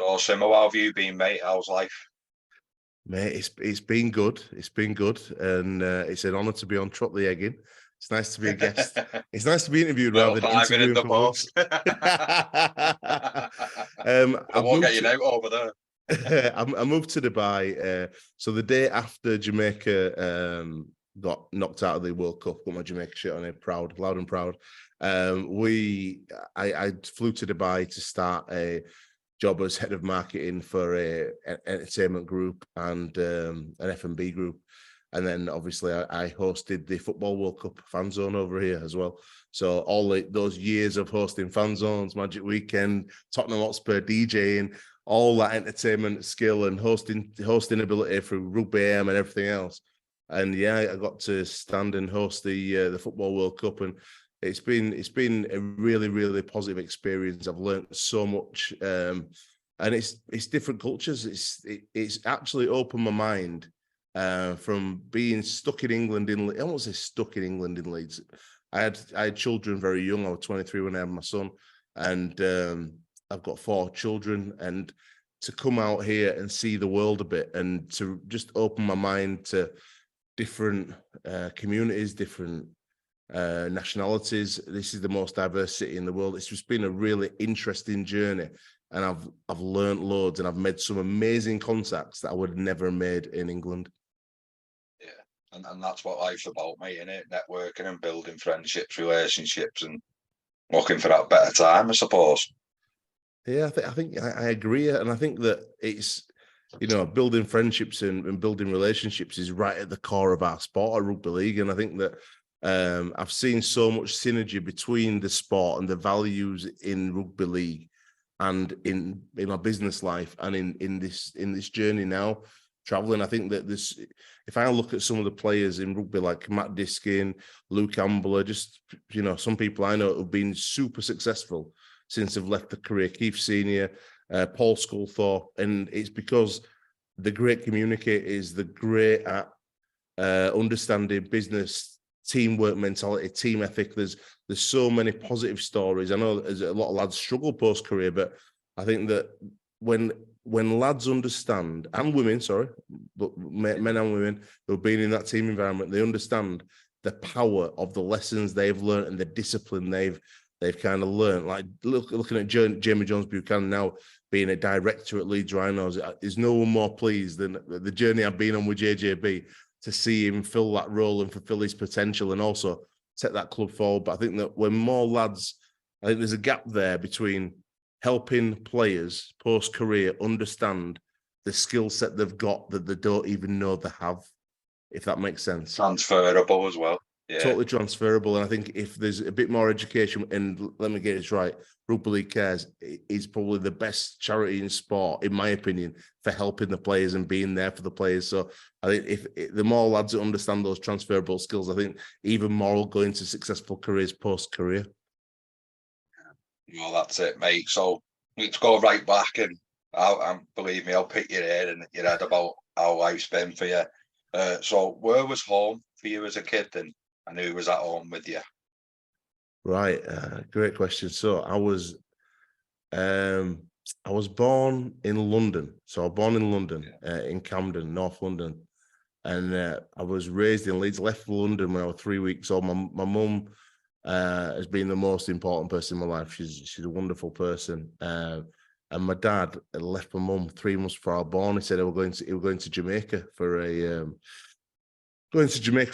So, Simo, how have you been, mate? How's life? Mate, it's been good. It's been good, and it's an honour to be on Trot the Egging. It's nice to be a guest. It's nice to be interviewed Well, rather than I've been in interviewing the for post. once. I won't get you out over there. I moved to Dubai. So the day after Jamaica got knocked out of the World Cup, got my Jamaica shirt on it, proud, loud and proud. I flew to Dubai to start a job as head of marketing for an entertainment group and an F&B group. And then obviously I hosted the Football World Cup fan zone over here as well. So all those years of hosting fan zones, Magic Weekend, Tottenham Hotspur, DJing, all that entertainment skill and hosting ability through Rugby AM and everything else. And yeah, I got to stand and host the Football World Cup, and it's been a really, really positive experience. I've learned so much, and it's different cultures. It's actually opened my mind from being stuck in England. I won't say stuck in England in Leeds. I had children very young. I was 23 when I had my son, and I've got 4 children. And to come out here and see the world a bit, and to just open my mind to different communities, different nationalities. This is the most diverse city in the world. It's just been a really interesting journey, and I've learned loads, and I've made some amazing contacts that I would have never made in England. Yeah, and that's what life's about, mate, innit? Networking and building friendships, relationships, and looking for that better time, I suppose. Yeah, I think I agree, and I think that it's, building friendships and building relationships is right at the core of our sport at rugby league. And I think that I've seen so much synergy between the sport and the values in rugby league and in my business life and in this journey now traveling. I think that if I look at some of the players in rugby like Matt Diskin, Luke Ambler, just some people I know who've been super successful since they've left the career, Keith Senior, Paul Sculthorpe, and it's because the great communicators, the great at understanding business, teamwork mentality, team ethic. There's so many positive stories. I know there's a lot of lads struggle post career, but I think that when lads understand, and women, but men and women who've been in that team environment, they understand the power of the lessons they've learned and the discipline they've kind of learned. Like looking at Jamie Jones Buchanan now being a director at Leeds Rhinos, there's no one more pleased than the journey I've been on with JJB to see him fill that role and fulfill his potential and also take that club forward. But I think that when more lads, I think there's a gap there between helping players post-career understand the skill set they've got that they don't even know they have, if that makes sense. Transferable as well. Yeah. Totally transferable. And I think if there's a bit more education, and let me get this right, Rugby League Cares is probably the best charity in sport, in my opinion, for helping the players and being there for the players. So I think if the more lads that understand those transferable skills, I think even more will go into successful careers post-career. Well, that's it, mate. So let's go right back, and believe me, I'll pick your head and your head about how life's been for you. So where was home for you as a kid, and who was at home with you? Right, great question. So I was born in London. So I was born in London, in Camden, North London, and I was raised in Leeds. Left London when I was 3 weeks old. My mum has been the most important person in my life. She's a wonderful person. And my dad left my mum 3 months before I was born. He said he was going to Jamaica for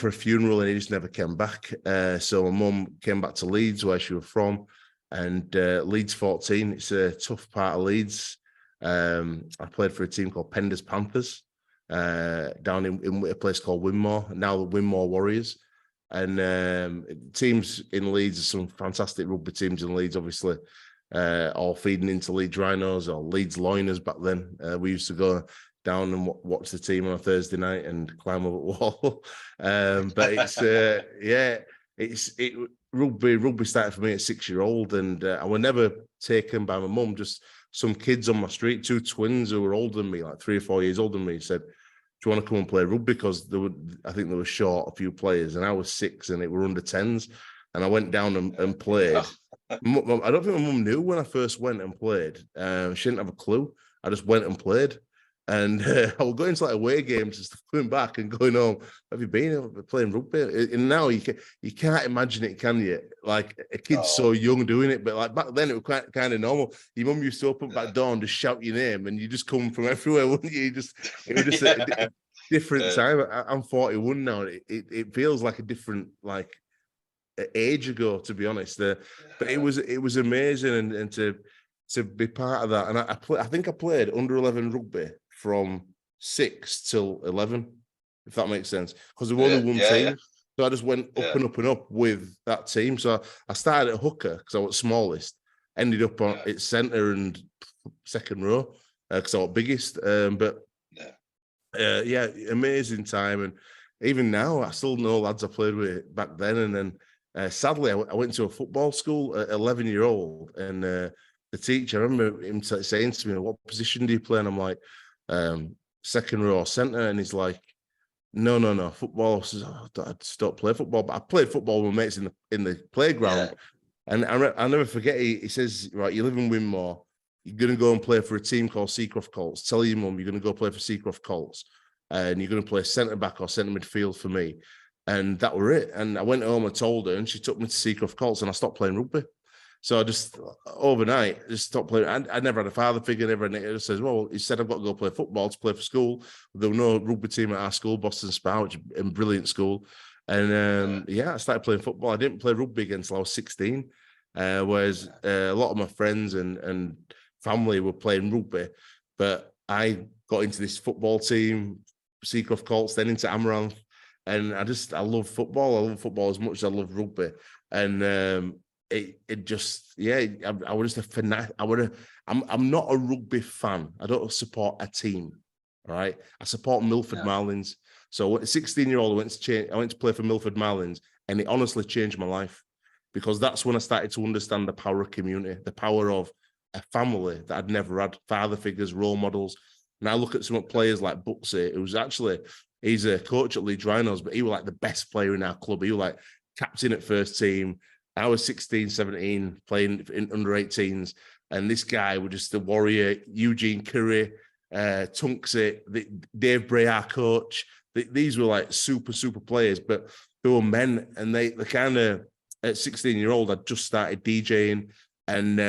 a funeral, and he just never came back. So my mum came back to Leeds, where she was from, and Leeds 14. It's a tough part of Leeds. I played for a team called Penders Panthers down in a place called Winmore, now the Winmore Warriors. And teams in Leeds, some fantastic rugby teams in Leeds, obviously, all feeding into Leeds Rhinos or Leeds Loiners back then. We used to go down and watch the team on a Thursday night and climb up a wall. But rugby started for me at 6-year-old, and I was never taken by my mum. Just some kids on my street, 2 twins who were older than me, like 3 or 4 years older than me, said, "Do you want to come and play rugby?" Because I think they were short a few players, and I was 6, and it were under 10s, and I went down and played. I don't think my mum knew when I first went and played. She didn't have a clue. I just went and played. And I was going to like away games and stuff, coming back and going home. Have you been playing rugby? And now you can't imagine it, can you? Like a kid's so young doing it, but like back then it was quite kind of normal. Your mum used to open back door and just shout your name, and you just come from everywhere, wouldn't you? It was just a different time. I'm 41 now. It feels like a different like age ago, to be honest. But it was amazing, and to be part of that. And I think I played under 11 rugby from 6 till 11, if that makes sense, because there were only one team. Yeah. So I just went up and up and up with that team. So I started at hooker because I was smallest, ended up on its centre and second row because I was biggest. But amazing time. And even now, I still know lads I played with back then. And then sadly, I went to a football school at 11-year-old, and the teacher, I remember him saying to me, "What position do you play?" And I'm like, second row centre. And he's like, no, football. I says, I just don't play football. But I played football with mates in the playground. And I'll never forget, he says, right, you live in Winmore, you're going to go and play for a team called Seacroft Colts. Tell your mum you're going to go play for Seacroft Colts, and you're going to play centre-back or centre midfield for me. And that were it. And I went home and told her, and she took me to Seacroft Colts, and I stopped playing rugby. So I just overnight just stopped playing. I never had a father figure. Never. It just says, well, he said I've got to go play football to play for school. There were no rugby team at our school, Boston Spa, which is a brilliant school. And I started playing football. I didn't play rugby again until I was 16. Whereas a lot of my friends and family were playing rugby, but I got into this football team, Seacroft Colts, then into Amaranth, and I love football. I love football as much as I love rugby, and it just I was just a fanatic. I'm not a rugby fan. I don't support a team. All right, I support Milford Marlins. So 16-year-old, I went to play for Milford Marlins, and it honestly changed my life, because that's when I started to understand the power of community, the power of a family that I'd never had, father figures, role models. And I look at some players like Buxy, he's a coach at Leeds Rhinos, but he was like the best player in our club. He was like captain at first team. I was 16, 17, playing in under 18s. And this guy was just a warrior. Eugene Curry, Tunksy, Dave Bray, our coach. These were like super, super players, but they were men. And they kind of, at 16-year-old, I just started DJing. And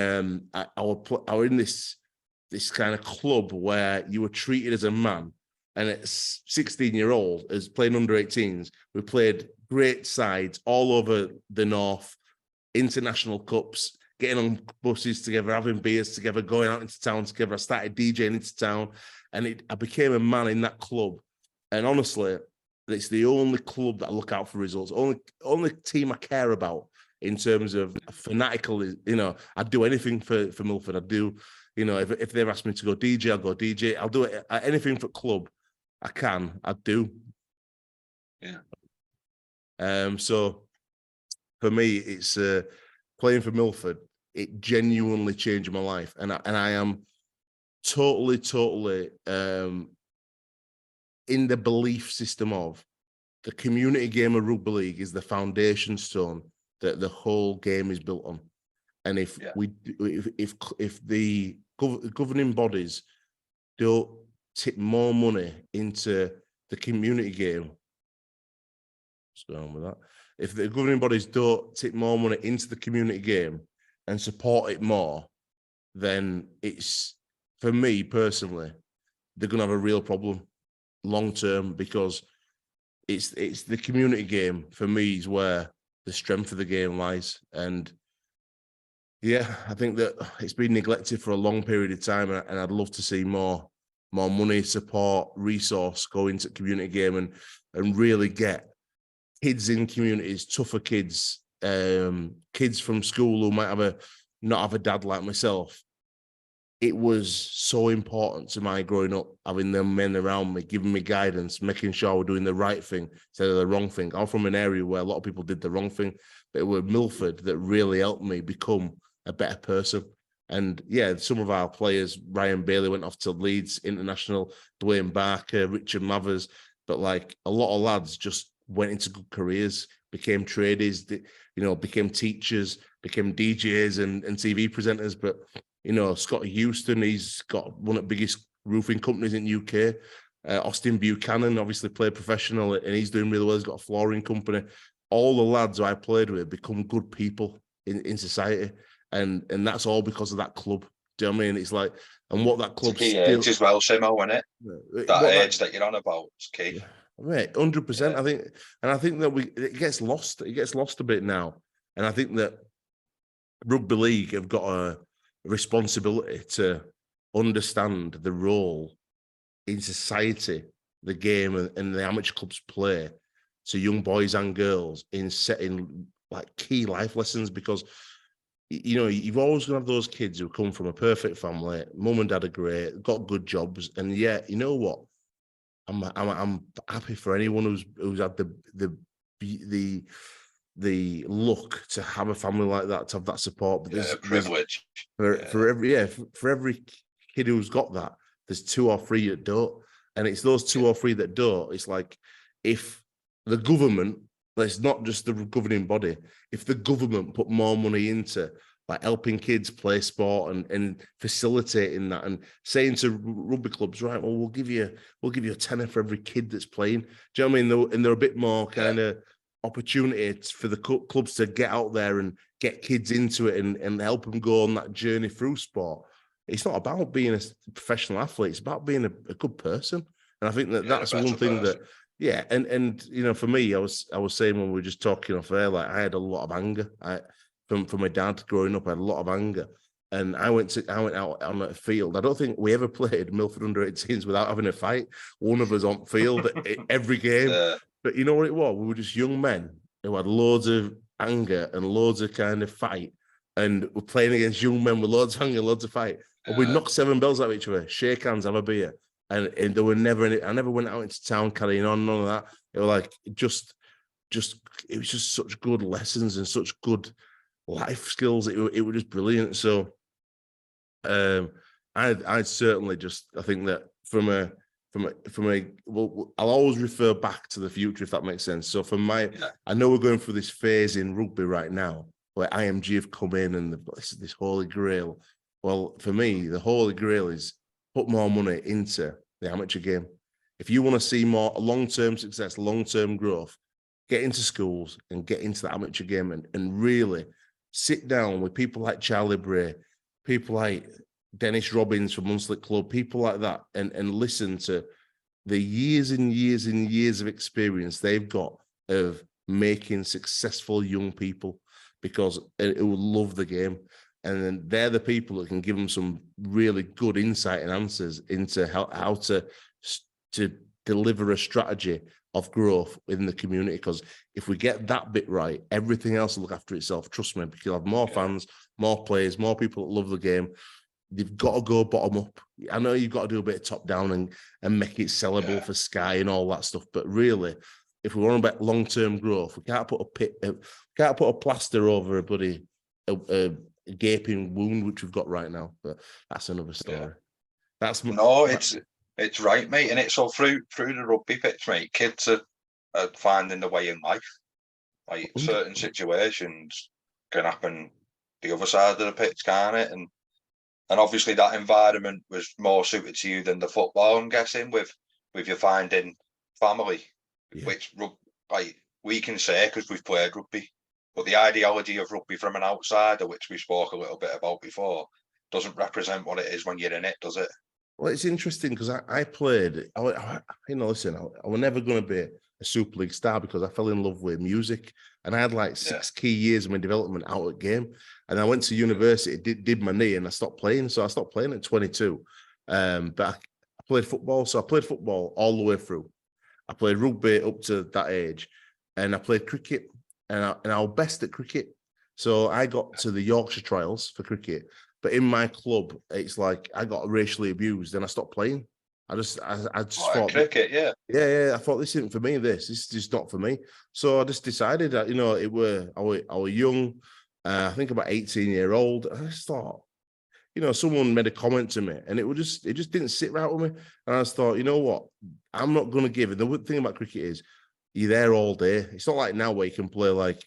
I was in this kind of club where you were treated as a man. And at 16-year-old, as playing under 18s, we played great sides all over the north, international cups, getting on buses together, having beers together, going out into town together. I started DJing into town, and I became a man in that club. And honestly, it's the only club that I look out for results. Only team I care about in terms of fanatical. I'd do anything for Milford. I'd do, if they've asked me to go DJ, I'll go DJ. I'll do it. Anything for club I'd do. Yeah. So for me, it's playing for Milford. It genuinely changed my life, and I am totally in the belief system of the community game of rugby league is the foundation stone that the whole game is built on. And if the governing bodies don't tip more money into the community game, what's going on with that? If the governing bodies don't tip more money into the community game and support it more, then it's, for me personally, they're going to have a real problem long term, because it's the community game for me is where the strength of the game lies. And I think that it's been neglected for a long period of time, and I'd love to see more money, support, resource go into community game and really get kids in communities, tougher kids, kids from school who might not have a dad like myself. It was so important to my growing up, having them men around me, giving me guidance, making sure we're doing the right thing instead of the wrong thing. I'm from an area where a lot of people did the wrong thing, but it was Milford that really helped me become a better person. And some of our players, Ryan Bailey went off to Leeds International, Dwayne Barker, Richard Mathers, but like a lot of lads just went into good careers, became tradies, became teachers, became DJs and TV presenters. But Scott Houston, he's got one of the biggest roofing companies in the UK. Austin Buchanan obviously played professional and he's doing really well. He's got a flooring company. All the lads who I played with become good people in society. And that's all because of that club. Do you know what I mean? It's like, and what that club still... age as well, Simo, isn't it? That age that you're on about is key. Yeah, right, 100%. Yeah. I think that it gets lost. It gets lost a bit now. And I think that rugby league have got a responsibility to understand the role in society the game and the amateur clubs play to young boys and girls in setting like key life lessons, because you've always going to have those kids who come from a perfect family, mum and dad are great, got good jobs, and yet, you know what? I'm happy for anyone who's had the luck to have a family like that, to have that support. But there's privilege for every kid who's got that, there's 2 or 3 that don't, and it's those 2 or 3 that don't. It's like if the government, it's not just the governing body, if the government put more money into like helping kids play sport and facilitating that and saying to rugby clubs, right, well, we'll give you a tenner for every kid that's playing. Do you know what I mean? And they're a bit more kind of opportunity for the clubs to get out there and get kids into it and help them go on that journey through sport. It's not about being a professional athlete. It's about being a good person. And I think that's one thing that, and for me, I was saying when we were just talking off air, like I had a lot of anger. From my dad growing up, I had a lot of anger. And I went out on a field. I don't think we ever played Milford under-18s without having a fight. One of us on field every game. But you know what it was? We were just young men who had loads of anger and loads of kind of fight. And we're playing against young men with loads of anger, loads of fight. And we'd knock 7 bells out of each other, shake hands, have a beer. And there were never any, I never went out into town carrying on, none of that. It was like, it was just such good lessons and such good life skills. It was just brilliant. So I certainly I think that from a well, I'll always refer back to the future, if that makes sense. So I know we're going through this phase in rugby right now where IMG have come in and this holy grail. Well, for me, the holy grail is put more money into the amateur game. If you want to see more long-term success, long-term growth, get into schools and get into the amateur game and really sit down with people like Charlie Bray, people like Dennis Robbins from Munslick Club, people like that, and listen to the years and years and years of experience they've got of making successful young people, because it will love the game. And then they're the people that can give them some really good insight and answers into how to deliver a strategy of growth within the community. Because if we get that bit right, everything else will look after itself. Trust me, because you'll have more fans, more players, more people that love the game. You've got to go bottom up. I know you've got to do a bit of top down and make it sellable for Sky and all that stuff. But really, if we want about long-term growth, we can't put a plaster over a gaping wound which we've got right now. But that's another story. It's right, mate. And it's all through the rugby pitch, mate. Kids are finding the way in life. Like certain situations can happen the other side of the pitch, can't it? And obviously that environment was more suited to you than the football, I'm guessing, with you finding family, which like we can say because we've played rugby. But the ideology of rugby from an outsider, which we spoke a little bit about before, doesn't represent what it is when you're in it, does it? Well, it's interesting because I played, listen, I was never going to be a Super League star because I fell in love with music. And I had like 6 key years of my development out at game. And I went to university, did my knee, and I stopped playing. So I stopped playing at 22. But I played football. So I played football all the way through. I played rugby up to that age. And I played cricket. And I was best at cricket. So I got to the Yorkshire trials for cricket. But in my club, it's like I got racially abused and I stopped playing. I just thought cricket, yeah. I thought this isn't for me. This is just not for me. So I just decided that I was young. I think about 18-year-old. And I just thought, someone made a comment to me, and it just didn't sit right with me. And I just thought, you know what, I'm not going to give it. The thing about cricket is you're there all day. It's not like now where you can play like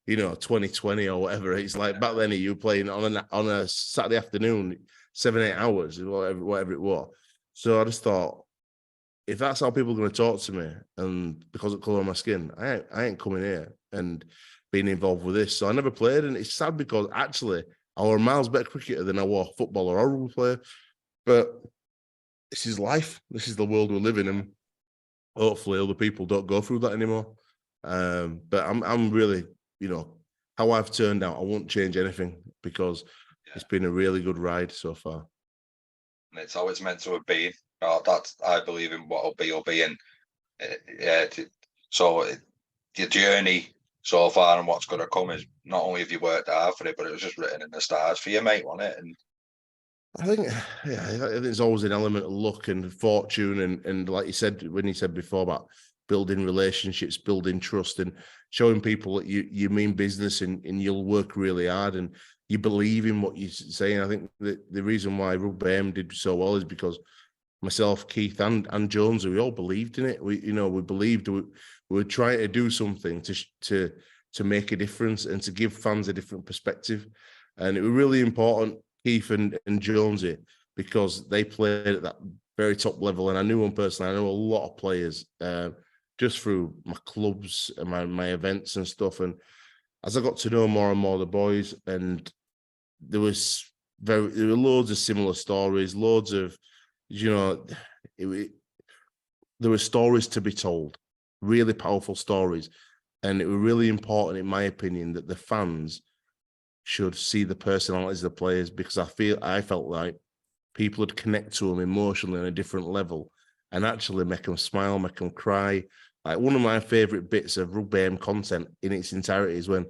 2020 or whatever. It's like back then you were playing on a Saturday afternoon, 7-8 hours, whatever it was. So I just thought, if that's how people are going to talk to me, and because of the colour of my skin, I ain't coming here and being involved with this. So I never played, and it's sad because actually I were a miles better cricketer than I was footballer or rugby player. But this is life. This is the world we live in, and hopefully other people don't go through that anymore. But I'm really, how I've turned out, I won't change anything because it's been a really good ride so far. And it's how it's meant to have been. I believe in what will be, and so your journey so far and what's going to come is not only have you worked hard for it, but it was just written in the stars for you, mate, wasn't it? And I think there's always an element of luck and fortune, and like you said, when you said before about building relationships, building trust, and showing people that you mean business and you'll work really hard and you believe in what you're saying. I think that the reason why Rugby AM did so well is because myself, Keith, and Jones, we all believed in it. We believed we were trying to do something to make a difference and to give fans a different perspective. And it was really important, Keith and Jonesy, because they played at that very top level. And I knew them personally. I know a lot of players just through my clubs and my events and stuff. And as I got to know more and more of the boys, and there were loads of similar stories, loads of, there were stories to be told, really powerful stories. And it was really important, in my opinion, that the fans should see the personalities of the players, because I felt like people would connect to them emotionally on a different level and actually make them smile, make them cry. Like, one of my favorite bits of Rugby AM content in its entirety is when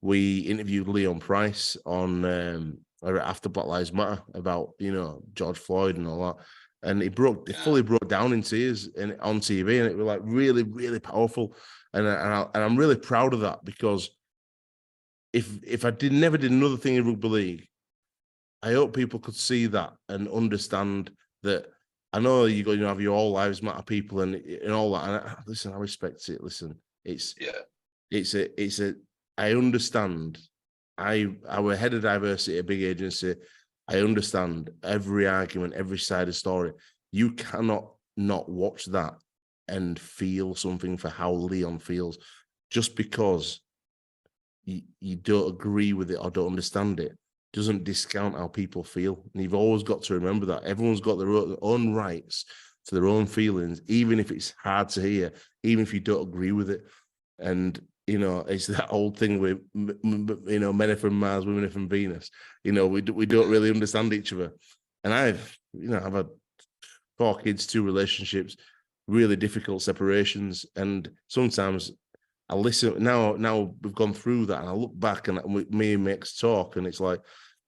we interviewed Leon Price on after Black Lives Matter about, George Floyd and all that. And he fully broke down in tears on TV, and it was like really, really powerful. And I'm really proud of that, because if I never did another thing in rugby league, I hope people could see that and understand that. I know you're going to have your All Lives Matter people and all that. And listen, I respect it. Listen, I understand. Our head of diversity, a big agency, I understand every argument, every side of the story. You cannot not watch that and feel something for how Leon feels, just because you don't agree with it or don't understand it. Doesn't discount how people feel. And you've always got to remember that everyone's got their own rights to their own feelings, even if it's hard to hear, even if you don't agree with it. And it's that old thing with men are from Mars, women are from Venus. We don't really understand each other. And I've had 4 kids, 2 relationships, really difficult separations, and sometimes I listen. Now we've gone through that, and I look back and me and Max talk, and it's like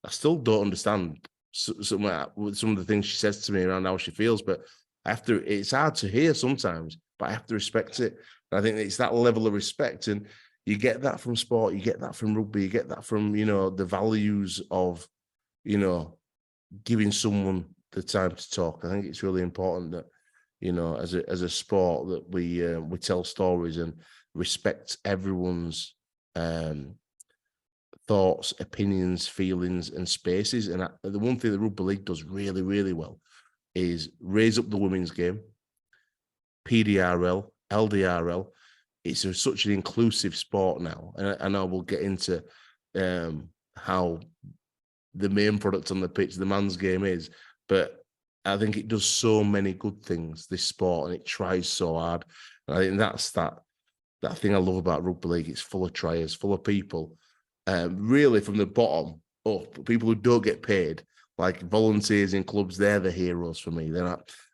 I still don't understand some of the things she says to me around how she feels. But it's hard to hear sometimes, but I have to respect it. And I think it's that level of respect, and you get that from sport, you get that from rugby, you get that from the values of giving someone the time to talk. I think it's really important that as a sport that we tell stories and respect everyone's thoughts, opinions, feelings, and spaces. And the one thing that Rugby League does really, really well is raise up the women's game. PDRL, LDRL. It's such an inclusive sport now, and I know we'll get into how the main product on the pitch, the man's game, is, but I think it does so many good things, this sport, and it tries so hard. And I think that's that thing I love about Rugby League. It's full of triers, full of people, really from the bottom up, people who don't get paid, like volunteers in clubs. They're the heroes for me.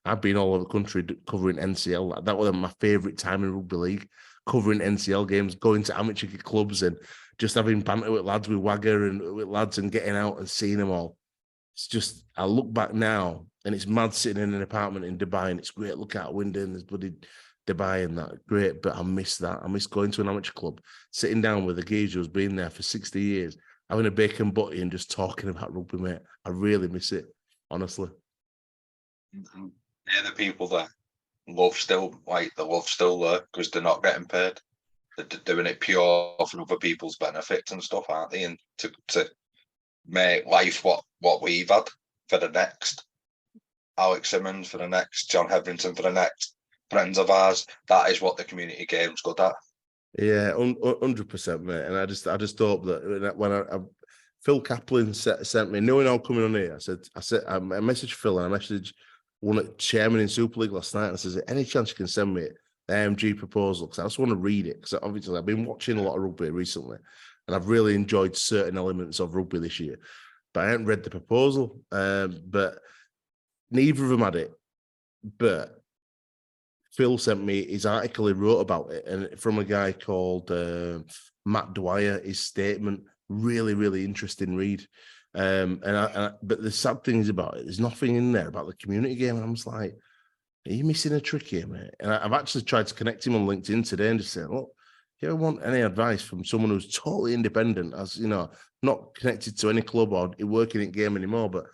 I've been all over the country covering NCL. That was my favourite time in Rugby League, covering NCL games, going to amateur clubs and just having banter with lads, with Wagger and with lads, and getting out and seeing them all. It's just, I look back now and it's mad sitting in an apartment in Dubai, and it's great. Look out a window and there's bloody Dubai and that. Great, but I miss that. I miss going to an amateur club, sitting down with a geezer who's been there for 60 years, having a bacon butty and just talking about rugby, mate. I really miss it, honestly. They're the people that the love's still there because they're not getting paid. They're doing it pure for other people's benefits and stuff, aren't they? And to make life what we've had for the next Alex Simmons, for the next John Hetherington, for the next friends of ours. That is what the community game's good at. Yeah, 100%, mate. And I just hope that when Phil Kaplan sent me, knowing I'm coming on here, I messaged Phil and I messaged one of the chairman in Super League last night, and I said, any chance you can send me the AMG proposal? Because I just want to read it, because obviously I've been watching a lot of rugby recently and I've really enjoyed certain elements of rugby this year, but I haven't read the proposal. But neither of them had it. But Phil sent me his article he wrote about it, and from a guy called Matt Dwyer, his statement, really, really interesting read. But the sad thing is about it, there's nothing in there about the community game. And I'm just like, are you missing a trick here, mate? And I've actually tried to connect him on LinkedIn today and just say, look, if you ever want any advice from someone who's totally independent, as you know, not connected to any club or working in game anymore, but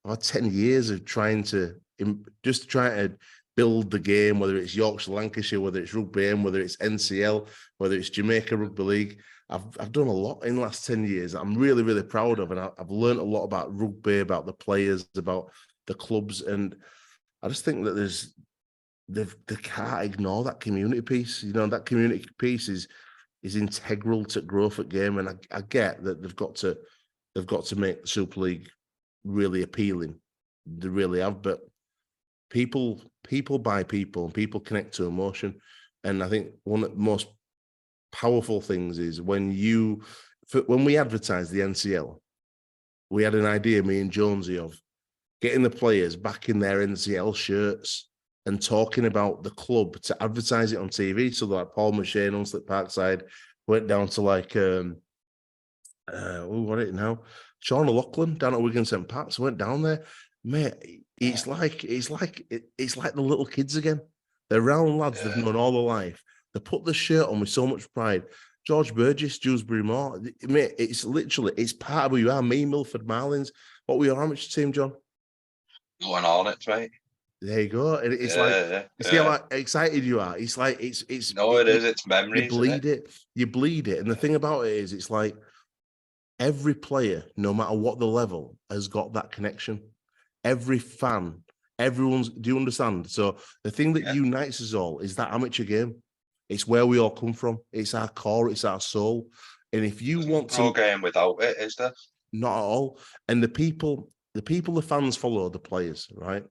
I've had 10 years of trying to build the game, whether it's Yorkshire, Lancashire, whether it's Rugby AM, whether it's NCL, whether it's Jamaica Rugby League. I've done a lot in the last 10 years I'm really, really proud of. And I've learned a lot about rugby, about the players, about the clubs. And I just think that they can't ignore that community piece. You know, that community piece is integral to growth at game. And I get that they've got to make the Super League really appealing. They really have, but people buy people, and people connect to emotion. And I think one of the most powerful things is when we advertised the NCL, we had an idea, me and Jonesy, of getting the players back in their NCL shirts and talking about the club to advertise it on TV. So like Paul McShane on Slip Parkside went down to like what it now? Sean O'Loughlin down at Wigan St. Pat's went down there. Mate, it's like the little kids again. They're round lads they've known all their life. They put the shirt on with so much pride. George Burgess, Dewsbury Moor, mate, it's part of who you are. Me, Milford Marlins. What were your amateur team, John? Going on it, right? There you go. And it's see how excited you are. It's like it's no, it is. It's memories. You bleed it. And the thing about it is, it's like every player, no matter what the level, has got that connection. Every fan, do you understand? So the thing that unites us all is that amateur game. It's where we all come from. It's our core. It's our soul. And if you want to, no game without it, is there? Not at all. And the fans follow the players, right?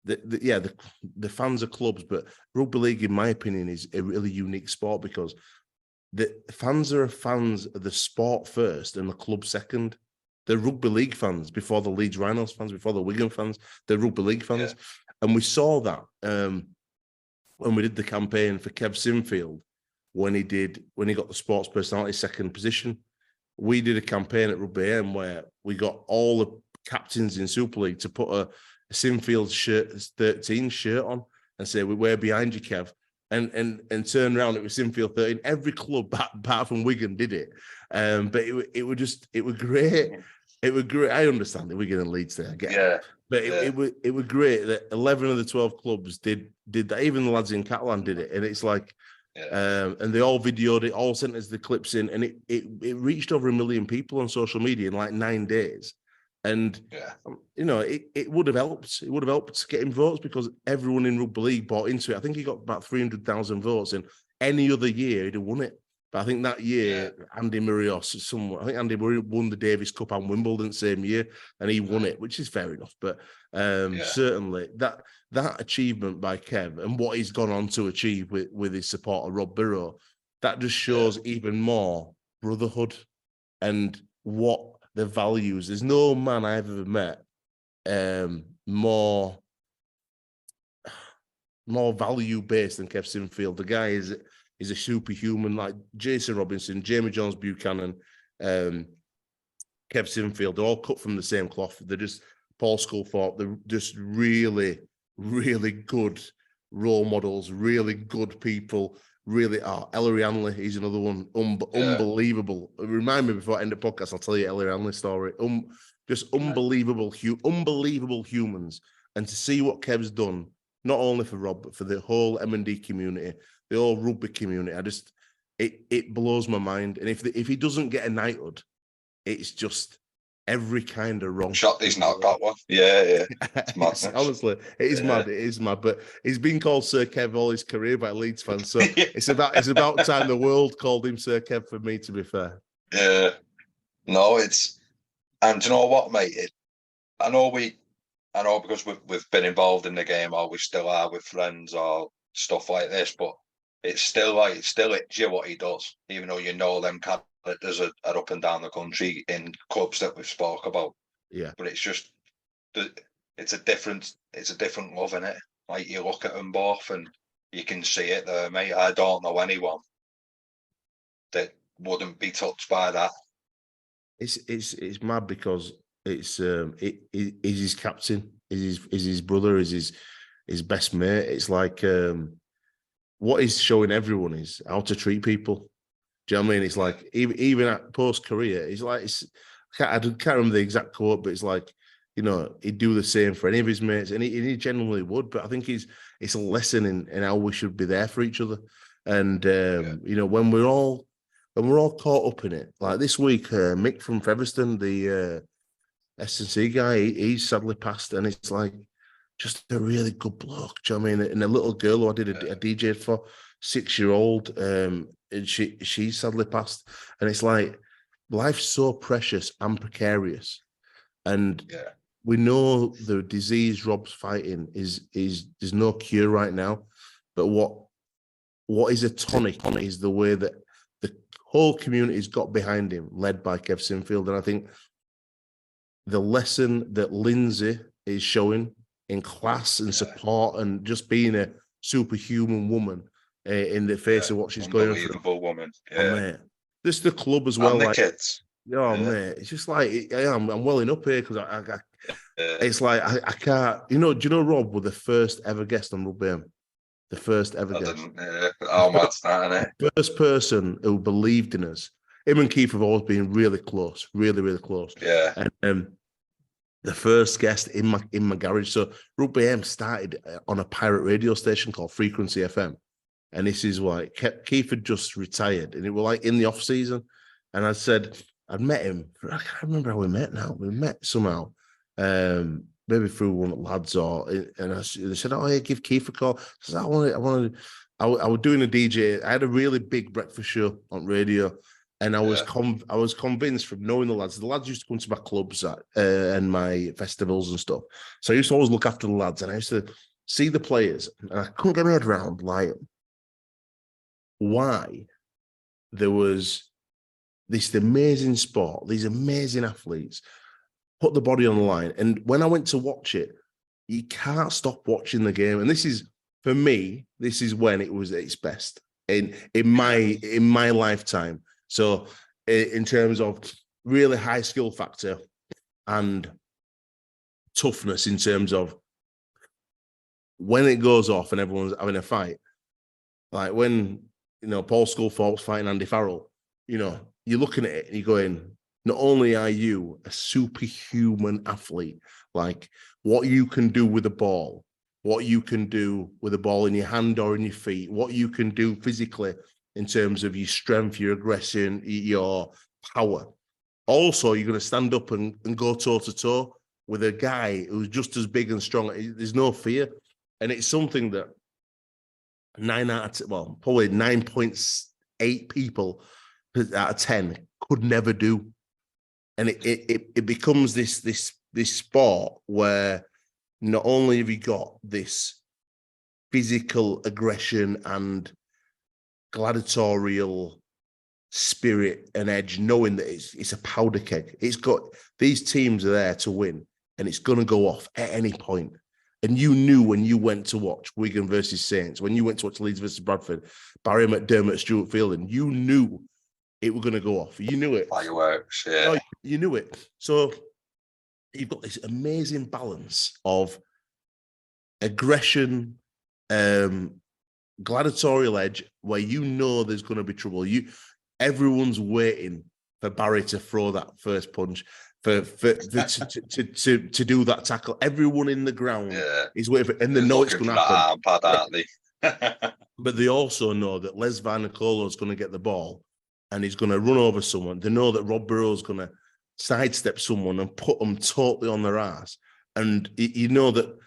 The fans are clubs, but rugby league, in my opinion, is a really unique sport because the fans are fans of the sport first and the club second. The rugby league fans before the Leeds Rhinos fans, before the Wigan fans, the rugby league fans. And we saw that when we did the campaign for Kev Sinfield, when he got the sports personality second position. We did a campaign at Rugby AM where we got all the captains in Super League to put a Sinfield 13 shirt on and say, we're behind you, Kev. And turn around, it was Sinfield 13. Every club apart from Wigan did it. But it was great. It was great. I understand that Wigan and Leeds there. I get it. But it was great that 11 of the 12 clubs did that. Even the lads in Catalan did it. And it's like, and they all videoed it, all sent us the clips in, and it reached over 1 million people on social media in like 9 days. And you know, it would have helped. It would have helped getting votes because everyone in rugby league bought into it. I think he got about 300,000 votes, and any other year he'd have won it. But I think that year, Andy Murray Andy Murray won the Davis Cup and Wimbledon same year, and he won it, which is fair enough. But certainly that achievement by Kev and what he's gone on to achieve with his supporter Rob Burrow, that just shows even more brotherhood and what the values. There's no man I've ever met more value based than Kev Sinfield. The guy is a superhuman, like Jason Robinson, Jamie Jones Buchanan, Kev Sinfield. They're all cut from the same cloth. They're just Paul Sculthorpe. They're just really, really good role models, really good people. Really, Ellery Hanley, he's another one. Unbelievable. Remind me before I end the podcast, I'll tell you Ellery Hanley's story. Just unbelievable humans. And to see what Kev's done, not only for Rob, but for the whole M&D community, the whole rugby community, it blows my mind. And if he doesn't get a knighthood, it's just every kind of wrong. Shot he's not got one. Yeah. It's madness. Honestly, it is mad. It is mad. But he's been called Sir Kev all his career by Leeds fans. So it's about time the world called him Sir Kev for me, to be fair. Yeah. No, and do you know what, mate? I know because we've been involved in the game, or we still are with friends or stuff like this, but it's still hits you what he does, even though you know them characters are up and down the country in clubs that we've spoke about. Yeah. But it's just it's a different love in it. Like, you look at them both and you can see it there, mate. I don't know anyone that wouldn't be touched by that. It's mad because it's is his captain, is his brother, is his best mate. It's like what he's showing everyone is how to treat people. Do you know what I mean? It's like even at post career, it's like I can't remember the exact quote, but it's like, you know, he'd do the same for any of his mates, and he genuinely would. But I think it's a lesson in how we should be there for each other. And you know, when we're all caught up in it, like this week, Mick from Featherstone, the S&C guy, he's sadly passed, and it's like just a really good bloke. Do you know what I mean? And a little girl who I did a DJ for, 6-year-old, and she sadly passed. And it's like, life's so precious and precarious, and we know the disease Rob's fighting is there's no cure right now. But what is a tonic is the way that the whole community's got behind him, led by Kev Sinfield. And I think the lesson that Lindsay is showing in class and support and just being a superhuman woman in the face of what she's going through. Unbelievable woman. Yeah. Oh, mate. This the club as well. And the like, kids. Oh, mate. It's just like, I'm welling up here because it's like, I can't, do you know Rob was the first ever guest on Rugby AM? The first ever guest. Oh, that's that, isn't it? First person who believed in us. Him and Keith have always been really close, really, really close. Yeah. And the first guest in my garage. So Rugby AM started on a pirate radio station called Frequency FM. And this is why Keith had just retired, and it was like in the off season. And I said, I'd met him. I can't remember how we met now. We met somehow, maybe through one of the lads, and they said, "Oh yeah, give Keith a call." I said, I was doing a DJ. I had a really big breakfast show on radio, and I was convinced from knowing the lads. The lads used to come to my clubs and my festivals and stuff. So I used to always look after the lads, and I used to see the players, and I couldn't get my head around like why there was this amazing sport, these amazing athletes put the body on the line. And when I went to watch it, you can't stop watching the game. And this is, for me, this is when it was at its best in my lifetime. So in terms of really high skill factor and toughness, in terms of when it goes off and everyone's having a fight, like when, Paul Sculthorpe's fighting Andy Farrell, you're looking at it and you're going, not only are you a superhuman athlete, like what you can do with a ball, what you can do with a ball in your hand or in your feet, what you can do physically in terms of your strength, your aggression, your power. Also, you're going to stand up and go toe-to-toe with a guy who's just as big and strong. There's no fear. And it's something that probably 9.8 people out of 10 could never do. And it becomes this sport where not only have you got this physical aggression and gladiatorial spirit and edge, knowing that it's a powder keg. It's got, these teams are there to win, and it's going to go off at any point. And you knew when you went to watch Wigan versus Saints, when you went to watch Leeds versus Bradford, Barry McDermott, Stuart Fielding, you knew it was going to go off. You knew it. Fireworks, yeah. Oh, you knew it. So you've got this amazing balance of aggression, gladiatorial edge, where there's going to be trouble. Everyone's waiting for Barry to throw that first punch, to do that tackle. Everyone in the ground is waiting for, and they know it's going to happen. Pad, aren't they? but they also know that Les Varnicolo is going to get the ball and he's going to run over someone. They know that Rob Burrow's going to sidestep someone and put them totally on their ass. And you know that,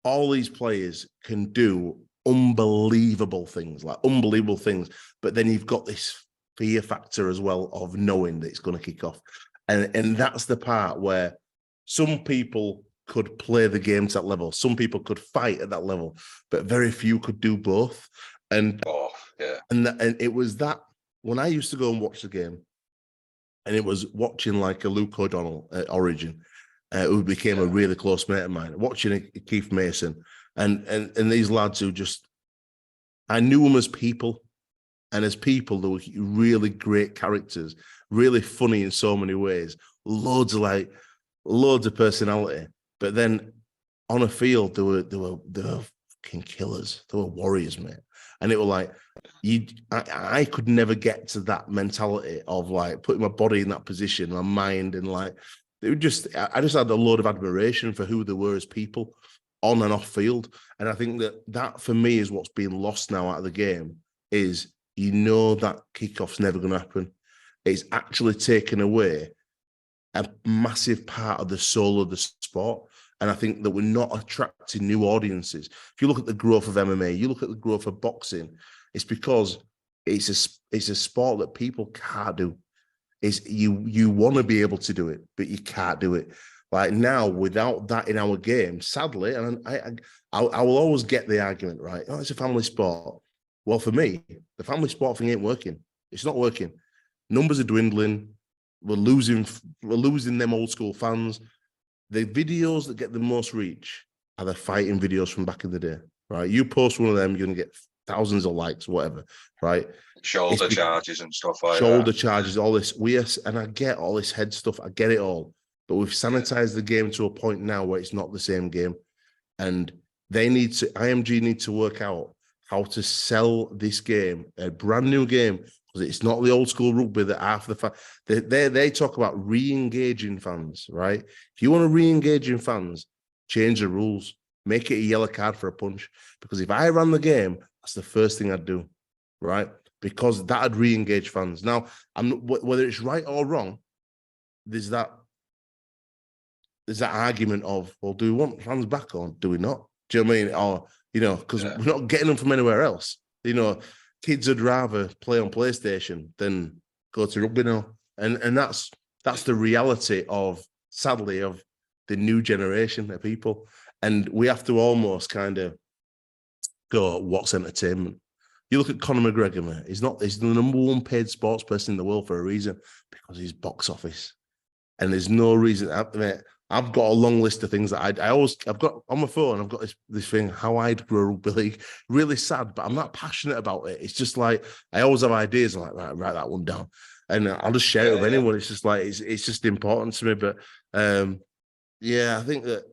all these players can do unbelievable things, but then you've got this fear factor as well of knowing that it's going to kick off. And that's the part where some people could play the game to that level. Some people could fight at that level, but very few could do both. And and it was that when I used to go and watch the game, and it was watching like a Luke O'Donnell at Origin, who became a really close mate of mine, watching a Keith Mason and these lads who just, I knew them as people, and as people, they were really great characters, really funny in so many ways, loads of personality. But then on a field, they were fucking killers. They were warriors, mate. And it was like, I could never get to that mentality of like putting my body in that position, my mind, and like, I just had a load of admiration for who they were as people on and off field. And I think that for me is what's being lost now out of the game is, that kickoff's never going to happen. It's actually taken away a massive part of the soul of the sport. And I think that we're not attracting new audiences. If you look at the growth of MMA, you look at the growth of boxing, it's because it's a sport that people can't do. Is you want to be able to do it, but you can't do it. Like now, without that in our game, sadly, and I will always get the argument, right? Oh, it's a family sport. Well, for me, the family sport thing ain't working. It's not working. Numbers are dwindling. We're losing them old school fans. The videos that get the most reach are the fighting videos from back in the day, right? You post one of them, you're going to get thousands of likes, whatever, right? Shoulder charges and stuff like that. Shoulder charges, all this. And I get all this head stuff. I get it all. But we've sanitized the game to a point now where it's not the same game. And IMG need to work out how to sell this game, a brand new game, because it's not the old school rugby that half the fans, they talk about re-engaging fans, right? If you want to re-engage in fans, change the rules, make it a yellow card for a punch. Because if I ran the game, that's the first thing I'd do, right? Because that'd re-engage fans. Now, whether it's right or wrong, there's that argument of, well, do we want fans back or do we not? Do you know what I mean? Or, because we're not getting them from anywhere else. Kids would rather play on PlayStation than go to rugby now. And that's the reality of, sadly, of the new generation of people. And we have to almost kind of go, what's entertainment? You look at Conor McGregor, mate. He's the number one paid sports person in the world for a reason, because he's box office. And there's no reason. I've got a long list of things that I've got on my phone. I've got this thing, how I'd grow rugby league. Really sad, but I'm not passionate about it. It's just like, I always have ideas. I'm like, right, write that one down. And I'll just share it with anyone. It's just like, it's just important to me. But I think that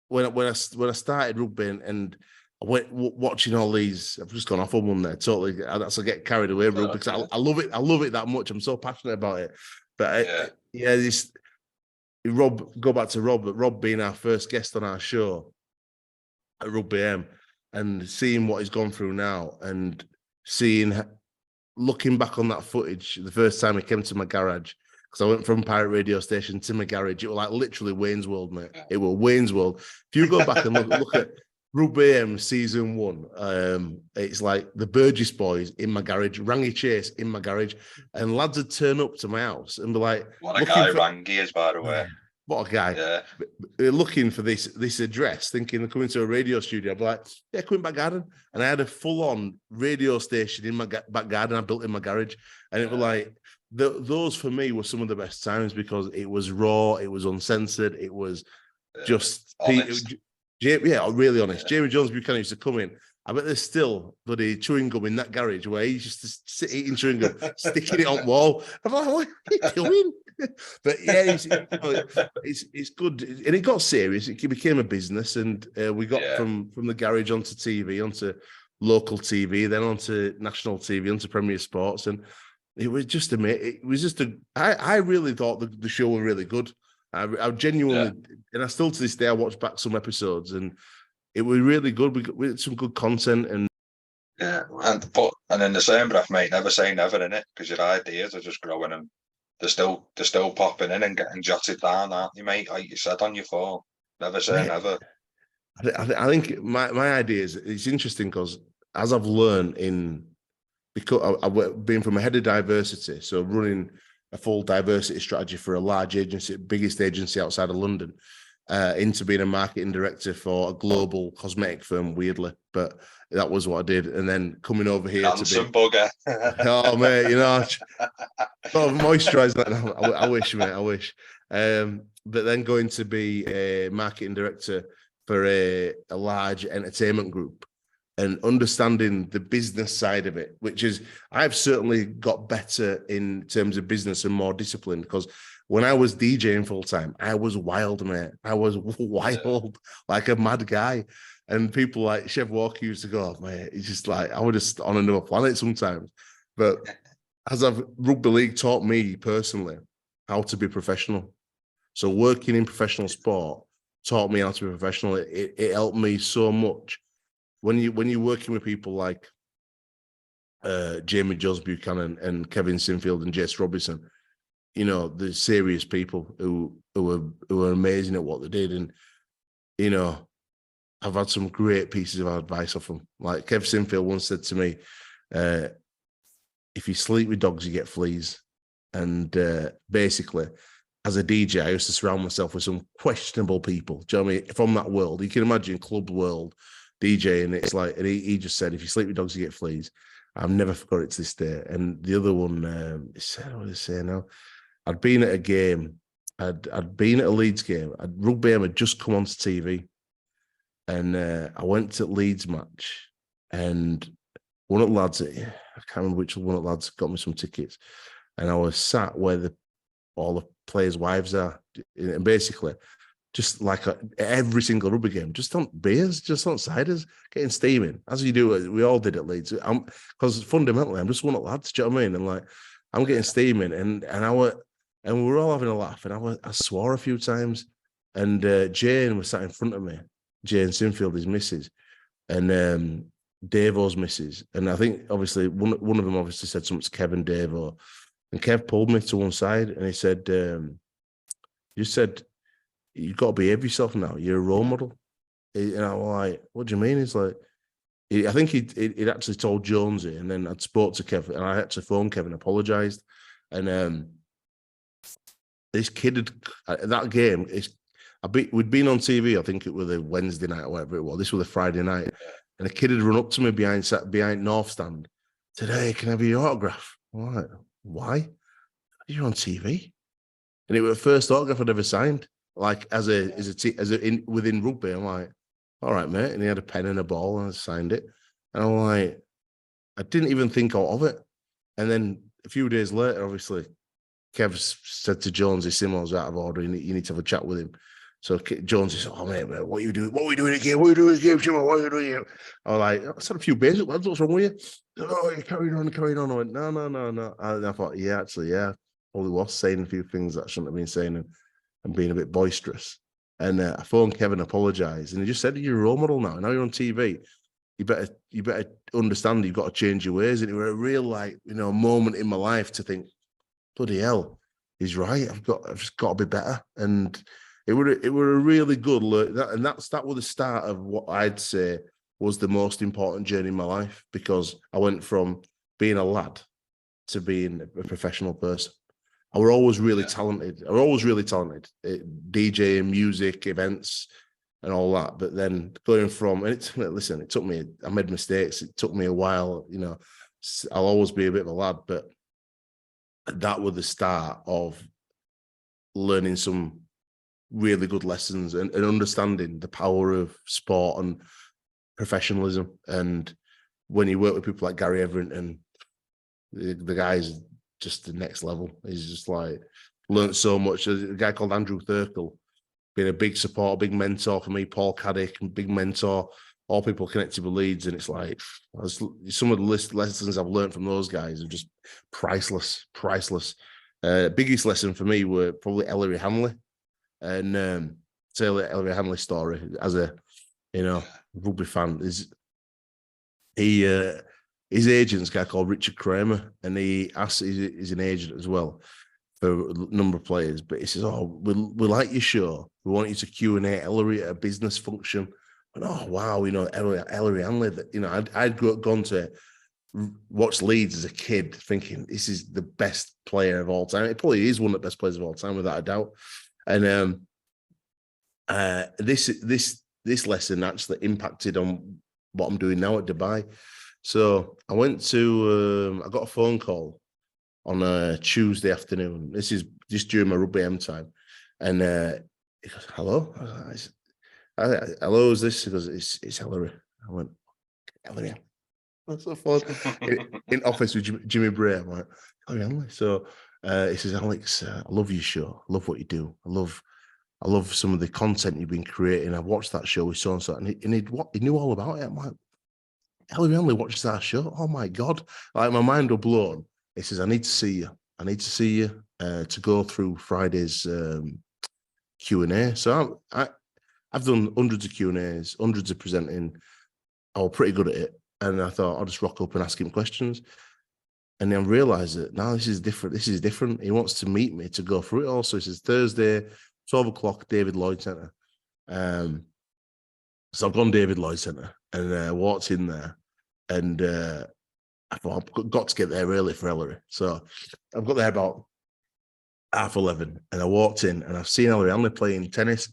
when I started rugby and I went watching all these, I've just gone off on one there. Totally, that's I get carried away with rugby because I love it. I love it that much. I'm so passionate about it. But Rob, go back to Rob. But Rob being our first guest on our show at Rugby AM, and seeing what he's gone through now, and looking back on that footage, the first time he came to my garage, because I went from pirate radio station to my garage, it was like literally Wayne's World, mate. It was Wayne's World. If you go back and look at Rugby AM season 1, it's like the Burgess boys in my garage, Rangy Chase in my garage, and lads would turn up to my house and be like, "What a guy Rangy is, by the way! What a guy!" Yeah, they're looking for this address, thinking they're coming to a radio studio. I'd be like, "Yeah, come in back garden," and I had a full-on radio station in my back garden. I built in my garage, and it was like those for me were some of the best times because it was raw, it was uncensored, it was just. Really honest. Jamie Jones Buchanan used to come in. I bet there's still bloody chewing gum in that garage where he used to sit eating chewing gum, sticking it on the wall. I'm like, what are you doing? But yeah, it's good. And it got serious. It became a business, and we got from the garage onto TV, onto local TV, then onto national TV, onto Premier Sports, and it was just amazing. It was just I really thought the show was really good. I genuinely, and I still to this day, I watch back some episodes, and it was really good. We had some good content, and Yeah, and in the same breath, mate, never say never in it, because your ideas are just growing and they're still popping in and getting jotted down, aren't you, mate? Like you said on your phone, never say never. I think my idea is it's interesting because as I've learned because I've been from a head of diversity, so running a full diversity strategy for a large agency, biggest agency outside of London, into being a marketing director for a global cosmetic firm, weirdly, but that was what I did. And then coming over here to be bugger. oh mate, moisturize that now. I wish, mate, I wish. But then going to be a marketing director for a large entertainment group and understanding the business side of it, which is I've certainly got better in terms of business and more disciplined, because when I was DJing full time, I was wild, mate. I was wild, like a mad guy. And people like Chef Walker used to go, oh, mate, he's just like, I was just on another planet sometimes. But as rugby league taught me personally how to be professional. So working in professional sport taught me how to be professional. It helped me so much. When you're working with people like Jamie Jones Buchanan and Kevin Sinfield and Jess Robinson, the serious people who are amazing at what they did. And, I've had some great pieces of advice off them. Like Kev Sinfield once said to me, if you sleep with dogs, you get fleas. And basically, as a DJ, I used to surround myself with some questionable people. Do you know what I mean? From that world, you can imagine club world, DJ, and it's like, and he just said, if you sleep with dogs, you get fleas. I've never forgot it to this day. And the other one, he said, what did he say now? I'd been at a game. I'd been at a Leeds game. Rugby AM had just come onto TV. And I went to Leeds match, and one of the lads, I can't remember which one of the lads, got me some tickets. And I was sat where all the players' wives are. And basically, just like every single rugby game, just on beers, just on ciders, getting steaming, as you do. We all did at Leeds. Because fundamentally, I'm just one of the lads, do you know what I mean? And like, I'm getting steaming, and we were all having a laugh, and I swore a few times. And Jane was sat in front of me. Jane Sinfield, his missus, and Davo's missus. And I think obviously one of them obviously said something to Kev and Davo. And Kev pulled me to one side and he said, you said, you've got to behave yourself now. You're a role model. And I was like, what do you mean? He's like, I think he'd actually told Jonesy, and then I'd spoke to Kev, and I had to phone Kev and apologised. And this kid that game we'd been on TV, I think it was a Wednesday night or whatever it was. This was a Friday night. And a kid had run up to me behind North Stand. Said, hey, can I have your autograph? I'm like, why? You're on TV. And it was the first autograph I'd ever signed, like within rugby. I'm like, all right, mate. And he had a pen and a ball, and I signed it. And I'm like, I didn't even think out of it. And then a few days later, obviously, Kev said to Jonesy, Simmons out of order. You need to have a chat with him. So Jonesy said, oh, mate, what are you doing? What are we doing again? What are you doing again, Jimmy? What are you doing here? I was like, I said a few basic lads. What's wrong with you? Oh, you're carrying on. I went, no. And I thought, yeah. Probably was saying a few things that I shouldn't have been saying and being a bit boisterous. And I phoned Kevin, apologised. And he just said, you're a role model now. Now you're on TV. You better understand you've got to change your ways. And it was a real, moment in my life to think, bloody hell, he's right. I've just got to be better. And it were a really good look. That was the start of what I'd say was the most important journey in my life, because I went from being a lad to being a professional person. I was always really talented. DJing, music, events, and all that. But then going from, it took me, I made mistakes. It took me a while, I'll always be a bit of a lad, but that was the start of learning some really good lessons and understanding the power of sport and professionalism. And when you work with people like Gary Everington, the guy's just the next level. He's just like learned so much. There's a guy called Andrew Thurkel, been a big support, a big mentor for me. Paul Caddick, big mentor. All people connected with Leeds, and it's like some of the lessons I've learned from those guys are just priceless. Biggest lesson for me were probably Ellery Hamley, and tell the Ellery Hamley story as a rugby fan. His agent's a guy called Richard Kramer, and he asked, he's an agent as well for a number of players, but he says, "Oh, we like your show. We want you to Q&A Ellery at a business function." And wow, Ellery Hanley, that I'd gone to watch Leeds as a kid, thinking this is the best player of all time. It probably is one of the best players of all time, without a doubt. And this lesson actually impacted on what I'm doing now at Dubai. So I went to, I got a phone call on a Tuesday afternoon. This is just during my Rugby AM time. And he goes, "Hello? Hello, is this?" He goes, it's Ellery. I went, "Ellery." That's so fun. in office with Jimmy Bray. I'm like, "Ellery Hanley." So he says, "Alex, I love your show. I love what you do. I love some of the content you've been creating. I watched that show with so-and-so." And he knew all about it. I'm like, "Ellery Hanley watches our show? Oh my God." Like, my mind was blown. He says, "I need to see you. I need to see you to go through Friday's Q&A." So I've done hundreds of Q&As, hundreds of presenting. I was pretty good at it. And I thought I'll just rock up and ask him questions. And then realised that now this is different. This is different. He wants to meet me to go through it also. He says, Thursday, 12 o'clock, David Lloyd Centre. So I've gone David Lloyd Centre and walked in there. And I thought I've got to get there early for Ellery. So I've got there about 11:30. And I walked in and I've seen Ellery Hanley playing tennis.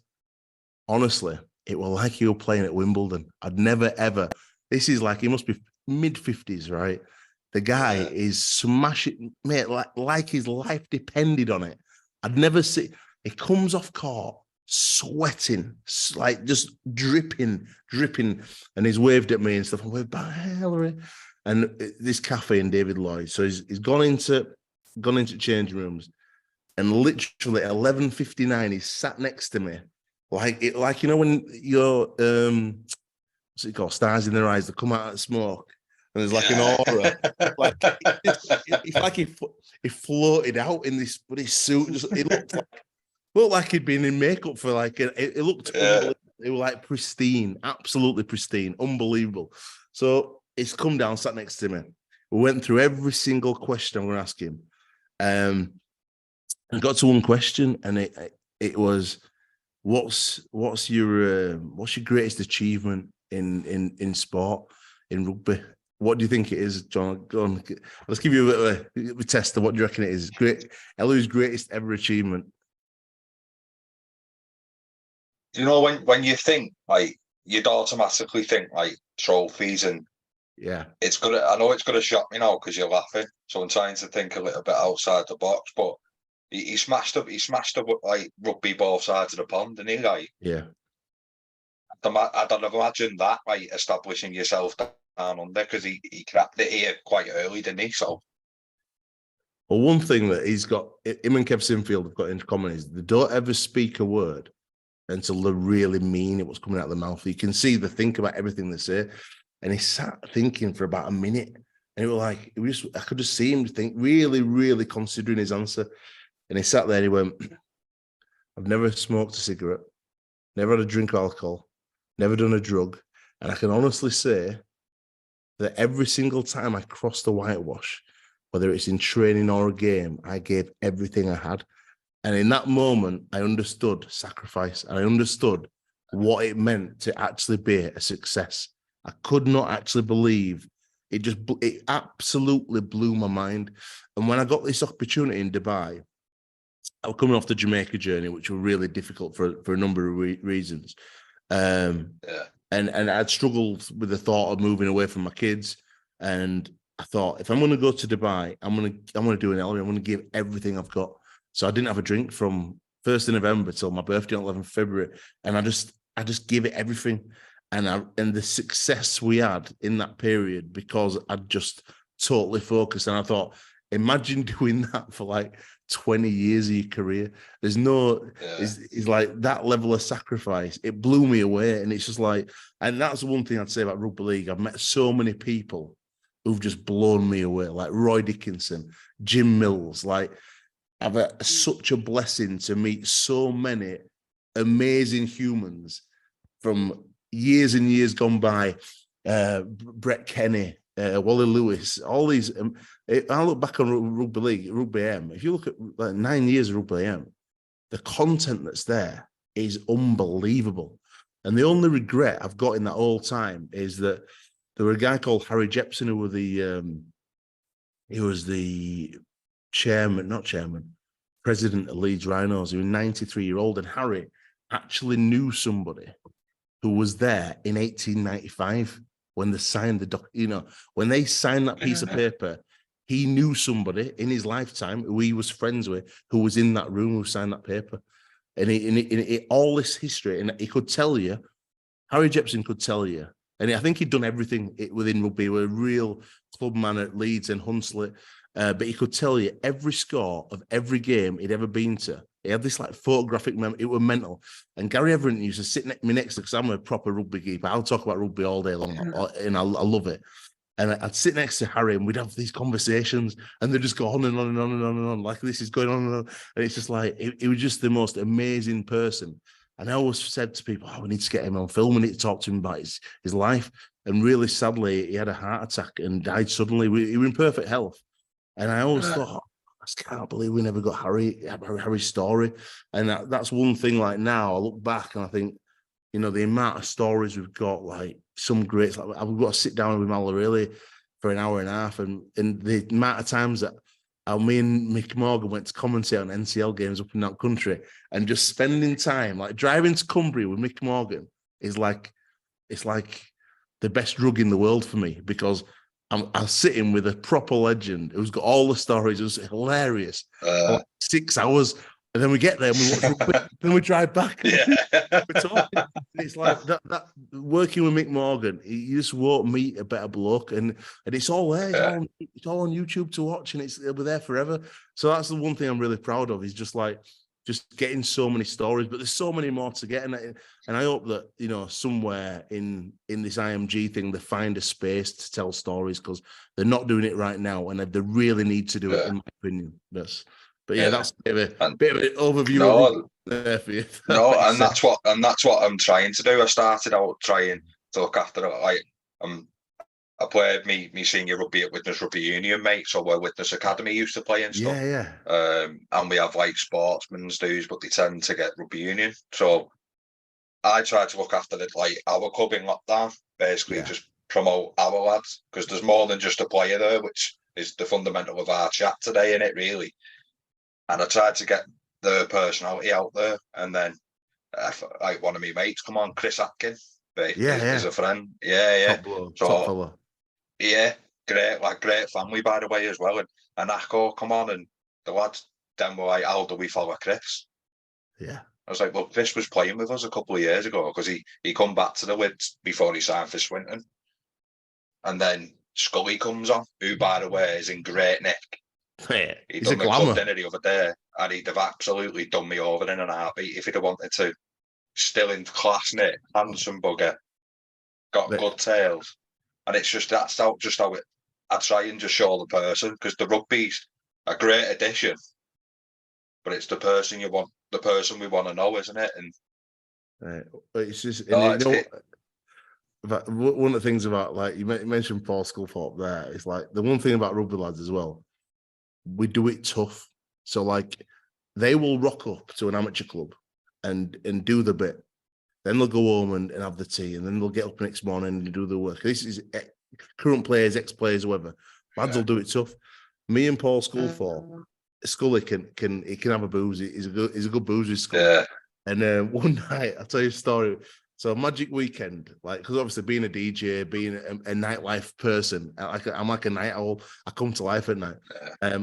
Honestly, it was like he was playing at Wimbledon. I'd never, ever. This is like, he must be mid-50s, right? The guy is smashing, mate, like his life depended on it. I'd never see. He comes off court sweating, like just dripping. And he's waved at me and stuff. I went, "Bye, Ellery." And this cafe in David Lloyd. So he's gone into changing rooms. And literally at 11:59, he's sat next to me. Like when you're what's it called? Stars in their eyes that come out of smoke, and there's like an aura. Like it's like he floated out in this suit. It looked like he'd been in makeup for like it looked it was like pristine, absolutely pristine, unbelievable. So it's come down, sat next to me. We went through every single question I'm going to ask him, and got to one question, and it was, What's your greatest achievement in sport, in rugby? What do you think it is, John? Go on. Let's give you a bit of a test of what do you reckon it is. Ellery's greatest ever achievement. Do you know when you think, like, you'd automatically think like trophies, and it's gonna. I know it's gonna shock me now because you're laughing. So I'm trying to think a little bit outside the box, but. He smashed up like rugby both sides of the pond, didn't he? Like, I don't imagine that, like, establishing yourself down under, because he cracked it here quite early, didn't he? So, well, one thing that him and Kev Sinfield have got in common is they don't ever speak a word until they really mean it, what's coming out of the mouth. You can see they think about everything they say, and he sat thinking for about a minute, and it was like I could just see him think, really, really considering his answer. And he sat there and he went, "I've never smoked a cigarette, never had a drink of alcohol, never done a drug. And I can honestly say that every single time I crossed the whitewash, whether it's in training or a game, I gave everything I had." And in that moment, I understood sacrifice. And I understood what it meant to actually be a success. I could not actually believe it. It absolutely blew my mind. And when I got this opportunity in Dubai, I was coming off the Jamaica journey, which were really difficult for a number of reasons. And I'd struggled with the thought of moving away from my kids. And I thought, if I'm going to go to Dubai, I'm going to do an Ellery. I'm going to give everything I've got. So I didn't have a drink from 1st of November till my birthday on 11th February. And I just gave it everything. And the success we had in that period, because I'd just totally focused. And I thought, imagine doing that for like 20 years of your career. There's no, it's like that level of sacrifice. It blew me away. And it's just like, and that's one thing I'd say about rugby league. I've met so many people who've just blown me away, like Roy Dickinson, Jim Mills. Like, I've had such a blessing to meet so many amazing humans from years and years gone by, Brett Kenny, Wally Lewis, all these. I look back on Rugby League, Rugby AM. If you look at like 9 years of Rugby AM, the content that's there is unbelievable. And the only regret I've got in that whole time is that there was a guy called Harry Jepson who was the president of Leeds Rhinos. He was 93-year-old, and Harry actually knew somebody who was there in 1895 when they signed when they signed that piece of paper. He knew somebody in his lifetime who he was friends with, who was in that room, who signed that paper. And all this history, and he could tell you, Harry Jepson could tell you, and I think he'd done everything within rugby. He was a real club man at Leeds and Hunslet, but he could tell you every score of every game he'd ever been to. He had this like photographic memory. It was mental. And Gary Everett used to sit next to, because I'm a proper rugby geek. I'll talk about rugby all day long, and I love it. And I'd sit next to Harry and we'd have these conversations and they'd just go on and on and on and on and on. Like this is going on and on. And it's just like, it was just the most amazing person. And I always said to people, we need to get him on film. We need to talk to him about his life. And really sadly, he had a heart attack and died suddenly. He was in perfect health. And I always thought, I can't believe we never got Harry's story. And that's one thing. Like now I look back and I think, the amount of stories we've got, like some greats, like I've got to sit down with Mal really for an hour and a half, and the amount of times that me and Mick Morgan went to commentate on NCL games up in that country, and just spending time, like driving to Cumbria with Mick Morgan is like, it's like the best drug in the world for me, because I'm sitting with a proper legend who's got all the stories. It was hilarious. Like 6 hours. And then we get there and we watch rugby, then we drive back. Yeah. We're talking. It's like that working with Mick Morgan, you just won't meet a better bloke, and it's all there. It's all on YouTube to watch, and it'll be there forever. So that's the one thing I'm really proud of, is just getting so many stories, but there's so many more to get. And I hope that, somewhere in this IMG thing, they find a space to tell stories, because they're not doing it right now, and they really need to do it, in my opinion. But that's a bit of an overview there for you. And that's what I'm trying to do. I started out trying to look after it. Like I played me senior rugby at Widnes Rugby Union, mate. So where Widnes Academy used to play and stuff. And we have like sportsmen's dues, but they tend to get rugby union. So I try to look after it, like our club in lockdown, basically just promote our lads, because there's more than just a player there, which is the fundamental of our chat today, innit, really. And I tried to get their personality out there. And then, like one of my mates, come on, Chris Atkin, is a friend. Top fella. Yeah, great family, by the way, as well. And Akko, come on, and the lads then were like, how do we follow Chris? Yeah. I was like, well, Chris was playing with us a couple of years ago, because he come back to the Lids before he signed for Swinton. And then Scully comes on, who, by the way, is in great nick. He done the club dinner the other day, and he'd have absolutely done me over in an heartbeat if he'd have wanted to. Still in class, Nick, handsome bugger, got good tails, and it's just that's how I try and just show the person, because the rugby's a great addition, but it's the person you want, the person we want to know, isn't it? And it's just one of the things about, like you mentioned Paul Sculthorpe there, it's like the one thing about rugby lads as well. We do it tough. So like they will rock up to an amateur club and do the bit. Then they'll go home and have the tea, and then they'll get up next morning and do the work. This is current players, ex-players, whoever. Lads will do it tough. Me and Paul Scully can have a booze. He's a good boozer, Scully. Yeah. And one night, I'll tell you a story. So Magic Weekend, like, because obviously being a DJ, being a nightlife person, I'm like a night owl. I come to life at night. I'd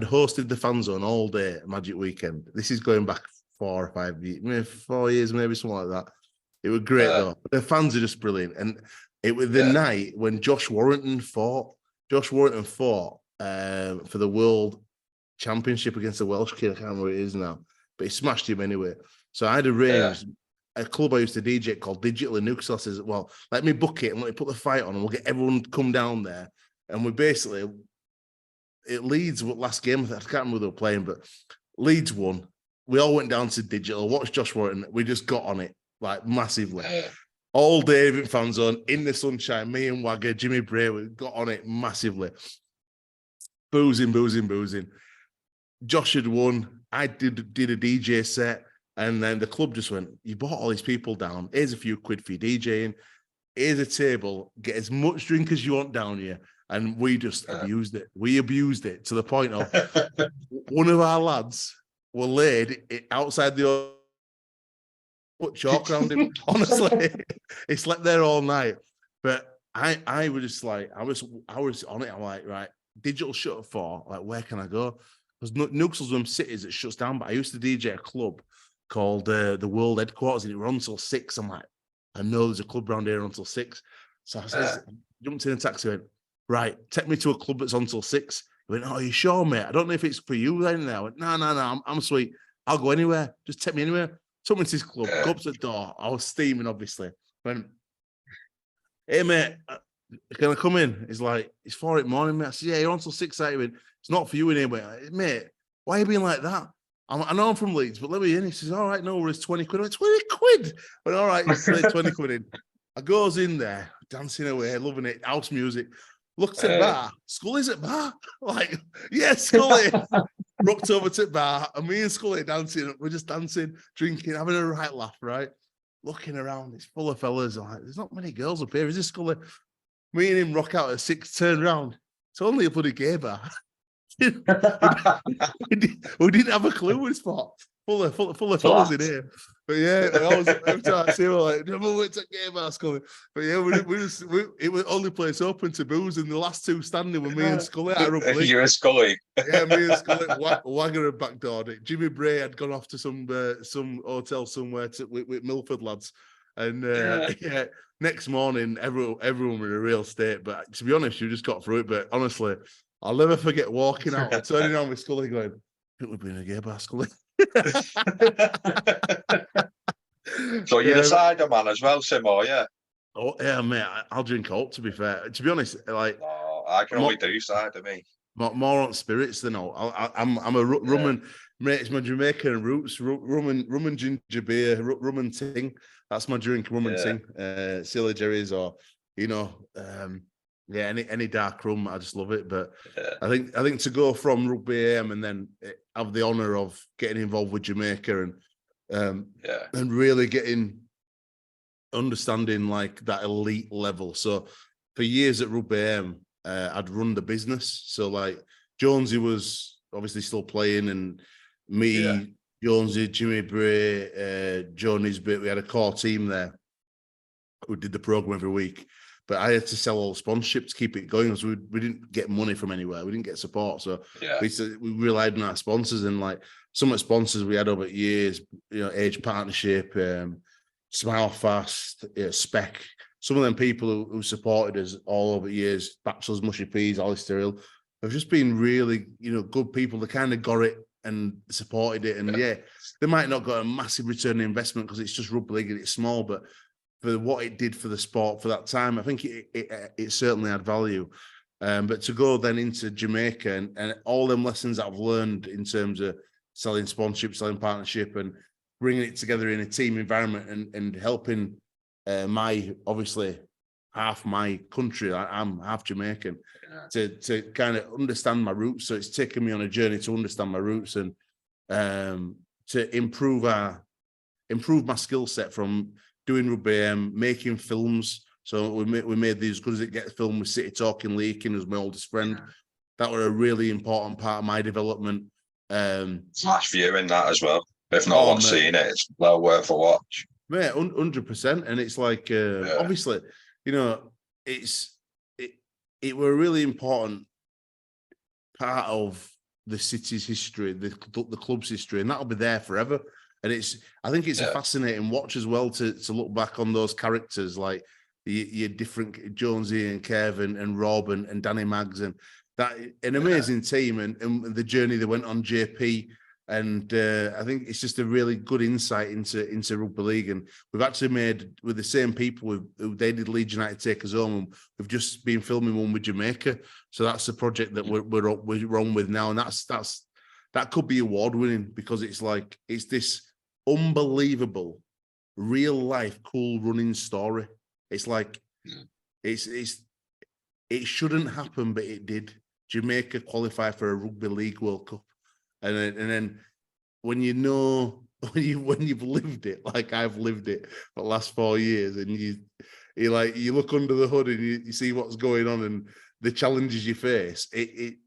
hosted the fan zone all day at Magic Weekend. This is going back 4 or 5 years, maybe 4 years, maybe something like that. It was great though. The fans are just brilliant. And it was the night when Josh Warrington fought for the World Championship against the Welsh kid. I can't remember what it is now, but he smashed him anyway. So I had arranged a club I used to DJ called Digital in Newcastle. I says, well, let me book it and let me put the fight on, and we'll get everyone to come down there. And we basically, it Leeds, last game, I can't remember who they were playing, but Leeds won. We all went down to Digital, watched Josh Warrington. We just got on it, like, massively. all David fan zone in the sunshine. Me and Wagger, Jimmy Bray, we got on it massively. Boozing. Josh had won. I did a DJ set, and then the club just went, "You brought all these people down. Here's a few quid for your DJing. Here's a table. Get as much drink as you want down here." And we just abused it. We abused it to the point of one of our lads were laid outside the put chalk around him. Honestly, he slept there all night. But I was just like, I was on it. I'm like, right, digital shut at 4. Like, where can I go? Because Newcastle's one cities it shuts down. But I used to DJ a club called the World Headquarters, and it runs till 6. I'm like, I know there's a club around here until 6. So I said, jumped in a taxi, went, right, take me to a club that's on till 6. He went, oh, are you sure, mate? I don't know if it's for you then. I went, no, I'm sweet. I'll go anywhere. Just take me anywhere. Took me to this club, go up to the door. I was steaming, obviously. Went, hey, mate, can I come in? He's like, it's 4 a.m, mate. I said, yeah, you're on till 6. I went, it's not for you in here, mate. Why are you being like that? I know I'm from Leeds, but let me in. He says, all right, no worries, 20 quid. I went, 20 quid? I went, all right, 20 quid in. I goes in there, dancing away, loving it, house music. Looked at bar. Scully's at bar. Like, yeah, Scully. Rocked over to bar, and me and Scully dancing. We're just dancing, drinking, having a right laugh, right? Looking around, it's full of fellas. I'm like, there's not many girls up here. Is this Scully? Me and him rock out at 6, turn round. It's only a bloody gay bar. we didn't have a clue it's spot. Full of fellas in here. But yeah, every time I see him, I'm like, never went to game house coming. But yeah, it was the only place open to booze, and the last two standing were me and Scully at Rugby. You and Scully. Yeah, me and Scully. Wagger had backdoored it. Jimmy Bray had gone off to some hotel somewhere with Milford lads. And yeah, next morning, everyone were in a real state. But to be honest, you just got through it. But honestly, I'll never forget walking out, turning around with Scully going, I think we've been in a gay bar, Scully. So you're a cider man as well, Simo, yeah? Oh, yeah, mate, I'll drink alt, to be fair. To be honest, like... Oh, I can only do cider, me. More on spirits than alt. I'm a rum and... Mate, it's my Jamaican roots. Rum and ginger beer, rum and ting. That's my drink, rum and ting. Silly Jerry's or, any dark rum, I just love it. But I think to go from Rugby AM and then have the honour of getting involved with Jamaica and really understanding like that elite level. So for years at Rugby AM, I'd run the business. So like Jonesy was obviously still playing, and me, Jonesy, Jimmy Bray, Joe Nisbet, we had a core team there who did the programme every week. But I had to sell all the sponsorship to keep it going, because we didn't get money from anywhere. We didn't get support. So we relied on our sponsors, and like some of the sponsors we had over years, Age Partnership, Smile Fast, Spec. Some of them people who supported us all over years, Bachelor's Mushy Peas, Alistair Hill, have just been really, good people. They kind of got it and supported it. And they might not got a massive return on investment because it's just rugby league and it's small, but for what it did for the sport for that time, I think it certainly had value. But to go then into Jamaica and all them lessons that I've learned in terms of selling sponsorship, selling partnership, and bringing it together in a team environment and helping obviously half my country, I'm half Jamaican, to kind of understand my roots. So it's taken me on a journey to understand my roots and to improve my skill set from doing Rugby AM, making films. So we made these Good As It Gets film with City Talking Leaking as my oldest friend. That were a really important part of my development. Flash viewing that as well. If no one's seen it, it's well worth a watch. Mate, 100%. And it's like, obviously, it were a really important part of the city's history, the club's history, and that'll be there forever. And I think it's a fascinating watch as well to look back on those characters, like your different Jonesy and Kev and Rob and Danny Maggs, and that an amazing team and the journey they went on, JP. And I think it's just a really good insight into rugby league. And we've actually made with the same people who they did Leeds United Take Us Home. And we've just been filming one with Jamaica, so that's the project that we're on with now. And that could be award winning, because it's this unbelievable real life cool running story. It's like it shouldn't happen, but it did. Jamaica qualified for a Rugby League World Cup, and then when you've lived it, like I've lived it for the last 4 years, and you look under the hood and you see what's going on and the challenges you face. It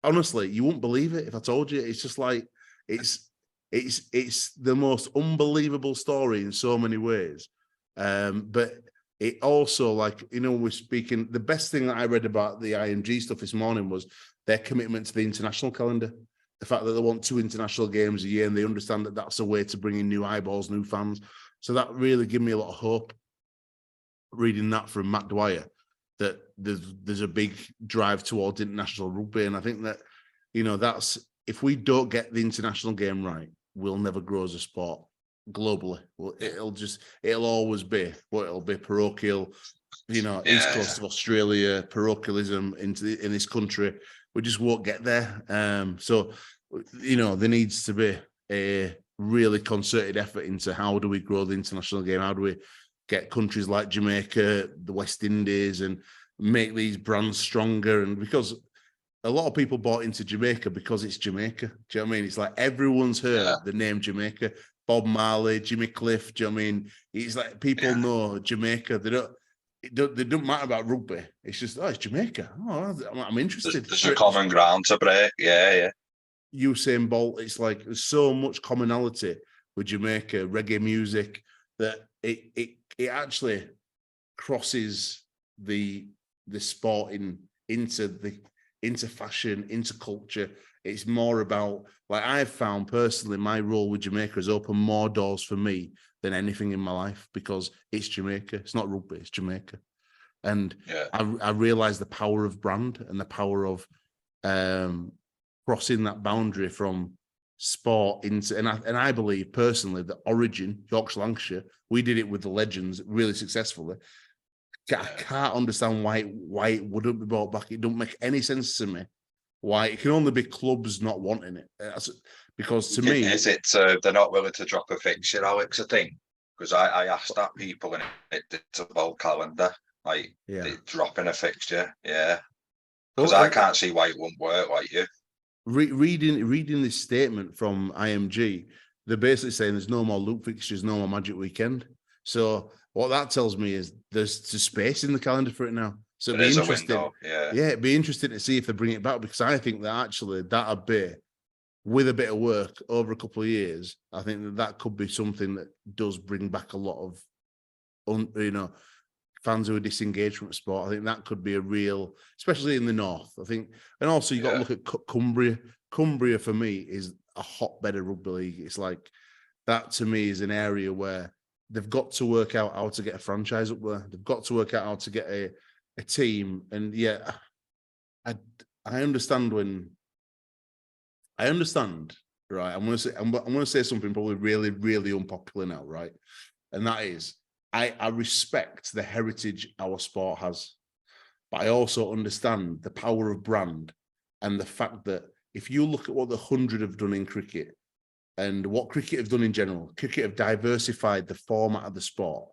honestly, you wouldn't believe it if I told you. It's just like it's the most unbelievable story in so many ways. But it also, like, we're speaking, the best thing that I read about the IMG stuff this morning was their commitment to the international calendar. The fact that they want 2 international games a year, and they understand that that's a way to bring in new eyeballs, new fans. So that really gave me a lot of hope reading that from Matt Dwyer, that there's a big drive towards international rugby. And I think that, that's, if we don't get the international game right, we'll never grow as a sport globally. Well, it'll always be what it'll be, parochial, East Coast of Australia, parochialism in this country. We just won't get there. So there needs to be a really concerted effort into how do we grow the international game? How do we get countries like Jamaica, the West Indies, and make these brands stronger? And because a lot of people bought into Jamaica because it's Jamaica. Do you know what I mean? It's like everyone's heard the name Jamaica. Bob Marley, Jimmy Cliff. Do you know what I mean? It's like people know Jamaica. They don't matter about rugby. It's just, it's Jamaica. Oh, I'm interested. There's a common ground to break. Yeah. Usain Bolt. It's like there's so much commonality with Jamaica, reggae music, that it actually crosses the sport into fashion, into culture. It's more about, like, I've found personally, my role with Jamaica has opened more doors for me than anything in my life, because it's Jamaica. It's not rugby, it's Jamaica. And I realized the power of brand and the power of crossing that boundary from sport into, and I believe personally that Origin, Yorkshire, Lancashire, we did it with the Legends really successfully. I can't understand why it wouldn't be brought back. It don't make any sense to me. Why it can only be clubs not wanting it. Because to me, is it they're not willing to drop a fixture, Alex? I think, because I asked that people, and it's about calendar, like dropping a fixture. Yeah, because I can't see why it won't work like you. Reading this statement from IMG, they're basically saying there's no more loop fixtures, no more Magic Weekend. So what that tells me is there's space in the calendar for it now. So it'd be interesting. It'd be interesting to see if they bring it back, because I think that actually that'd be, with a bit of work over a couple of years, I think that could be something that does bring back a lot of, fans who are disengaged from sport. I think that could be a real, especially in the north. I think, and also you got to look at Cumbria. Cumbria for me is a hotbed of rugby league. It's like that to me is an area where they've got to work out how to get a franchise up there. They've got to work out how to get a team. And I understand right? I'm gonna say something probably really, really unpopular now, right? And that is, I respect the heritage our sport has, but I also understand the power of brand and the fact that if you look at what the 100 have done in cricket and what cricket have done in general, cricket have diversified the format of the sport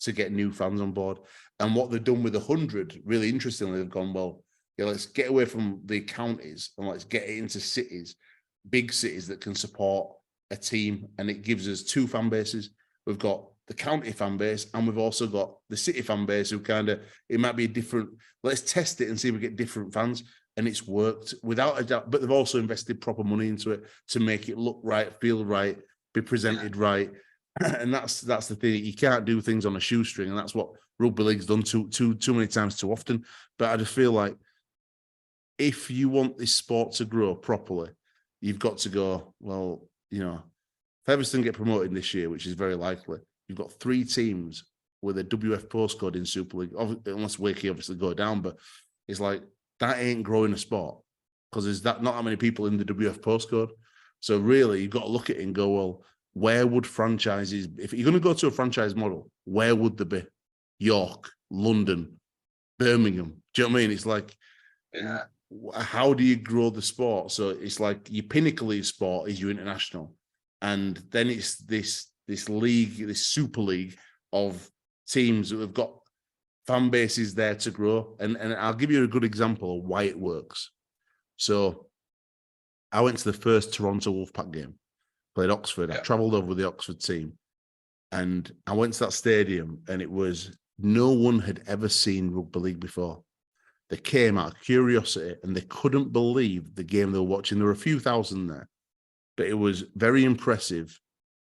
to get new fans on board. And what they've done with the 100, really interestingly, they've gone, well, let's get away from the counties and let's get it into cities, big cities that can support a team. And it gives us 2 fan bases. We've got the county fan base, and we've also got the city fan base who it might be a different, let's test it and see if we get different fans. And it's worked without a doubt, but they've also invested proper money into it to make it look right, feel right, be presented right. And that's the thing. You can't do things on a shoestring, and that's what rugby league's done too many times too often. But I just feel like if you want this sport to grow properly, you've got to go, well, if Everton get promoted this year, which is very likely, you've got 3 teams with a WF postcode in Super League, unless Wakey obviously go down, but it's like, that ain't growing a sport, because there's not that many people in the WF postcode. So really, you've got to look at it and go, well, where would franchises, if you're going to go to a franchise model, where would they be? York, London, Birmingham. Do you know what I mean? It's like, how do you grow the sport? So it's like your pinnacle of sport is your international. And then it's this league, this super league of teams that have got fan bases there to grow. And I'll give you a good example of why it works. So I went to the first Toronto Wolfpack game, played Oxford. I travelled over with the Oxford team, and I went to that stadium, and it was no one had ever seen rugby league before. They came out of curiosity, and they couldn't believe the game they were watching. There were a few thousand there, but it was very impressive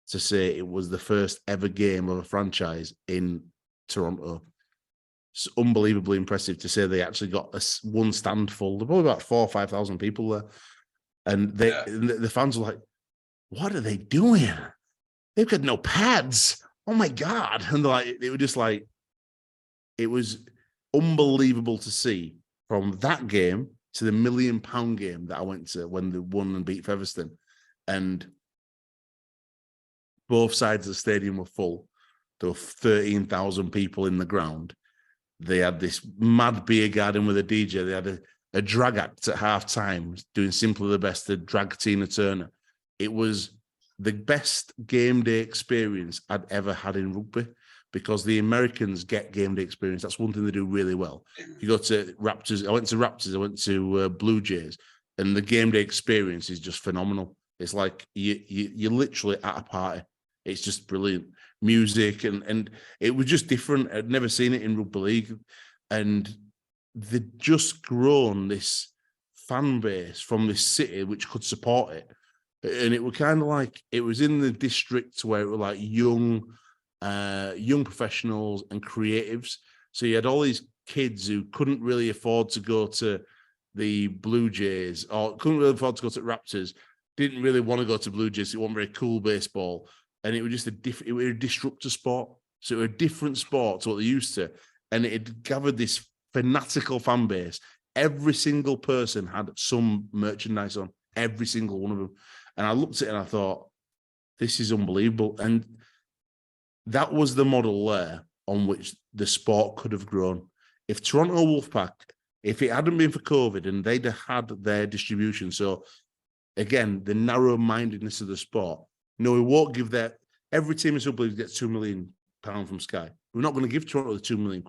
to say it was the first ever game of a franchise in Toronto. It's unbelievably impressive to say they actually got one stand full. There were probably about 4,000 or 5,000 people there. And the fans were like, what are they doing? They've got no pads. Oh my God. And they were just like, it was unbelievable to see from that game to the £1 million game that I went to when they won and beat Featherstone. And both sides of the stadium were full. There were 13,000 people in the ground. They had this mad beer garden with a DJ. They had a drag act at half time doing Simply the Best, the drag Tina Turner. It was the best game day experience I'd ever had in rugby, because the Americans get game day experience. That's one thing they do really well. You go to Raptors. I went to Raptors. I went to Blue Jays, and the game day experience is just phenomenal. It's like you're literally at a party. It's just brilliant. Music and it was just different. I'd never seen it in rugby league, and they'd just grown this fan base from this city which could support it. And it was kind of like it was in the district where it were like young professionals and creatives. So you had all these kids who couldn't really afford to go to the Blue Jays or couldn't really afford to go to Raptors, didn't really want to go to Blue Jays. It wasn't very cool baseball. And it was just it was a disruptor sport. So it was a different sport to what they used to. And it had gathered this fanatical fan base. Every single person had some merchandise on, every single one of them. And I looked at it and I thought, this is unbelievable. And that was the model there on which the sport could have grown. If Toronto Wolfpack, if it hadn't been for COVID and they'd have had their distribution, so again, the narrow-mindedness of the sport, no, we won't give that. Every team in Super League gets £2 million from Sky. We're not going to give Toronto the £2 million.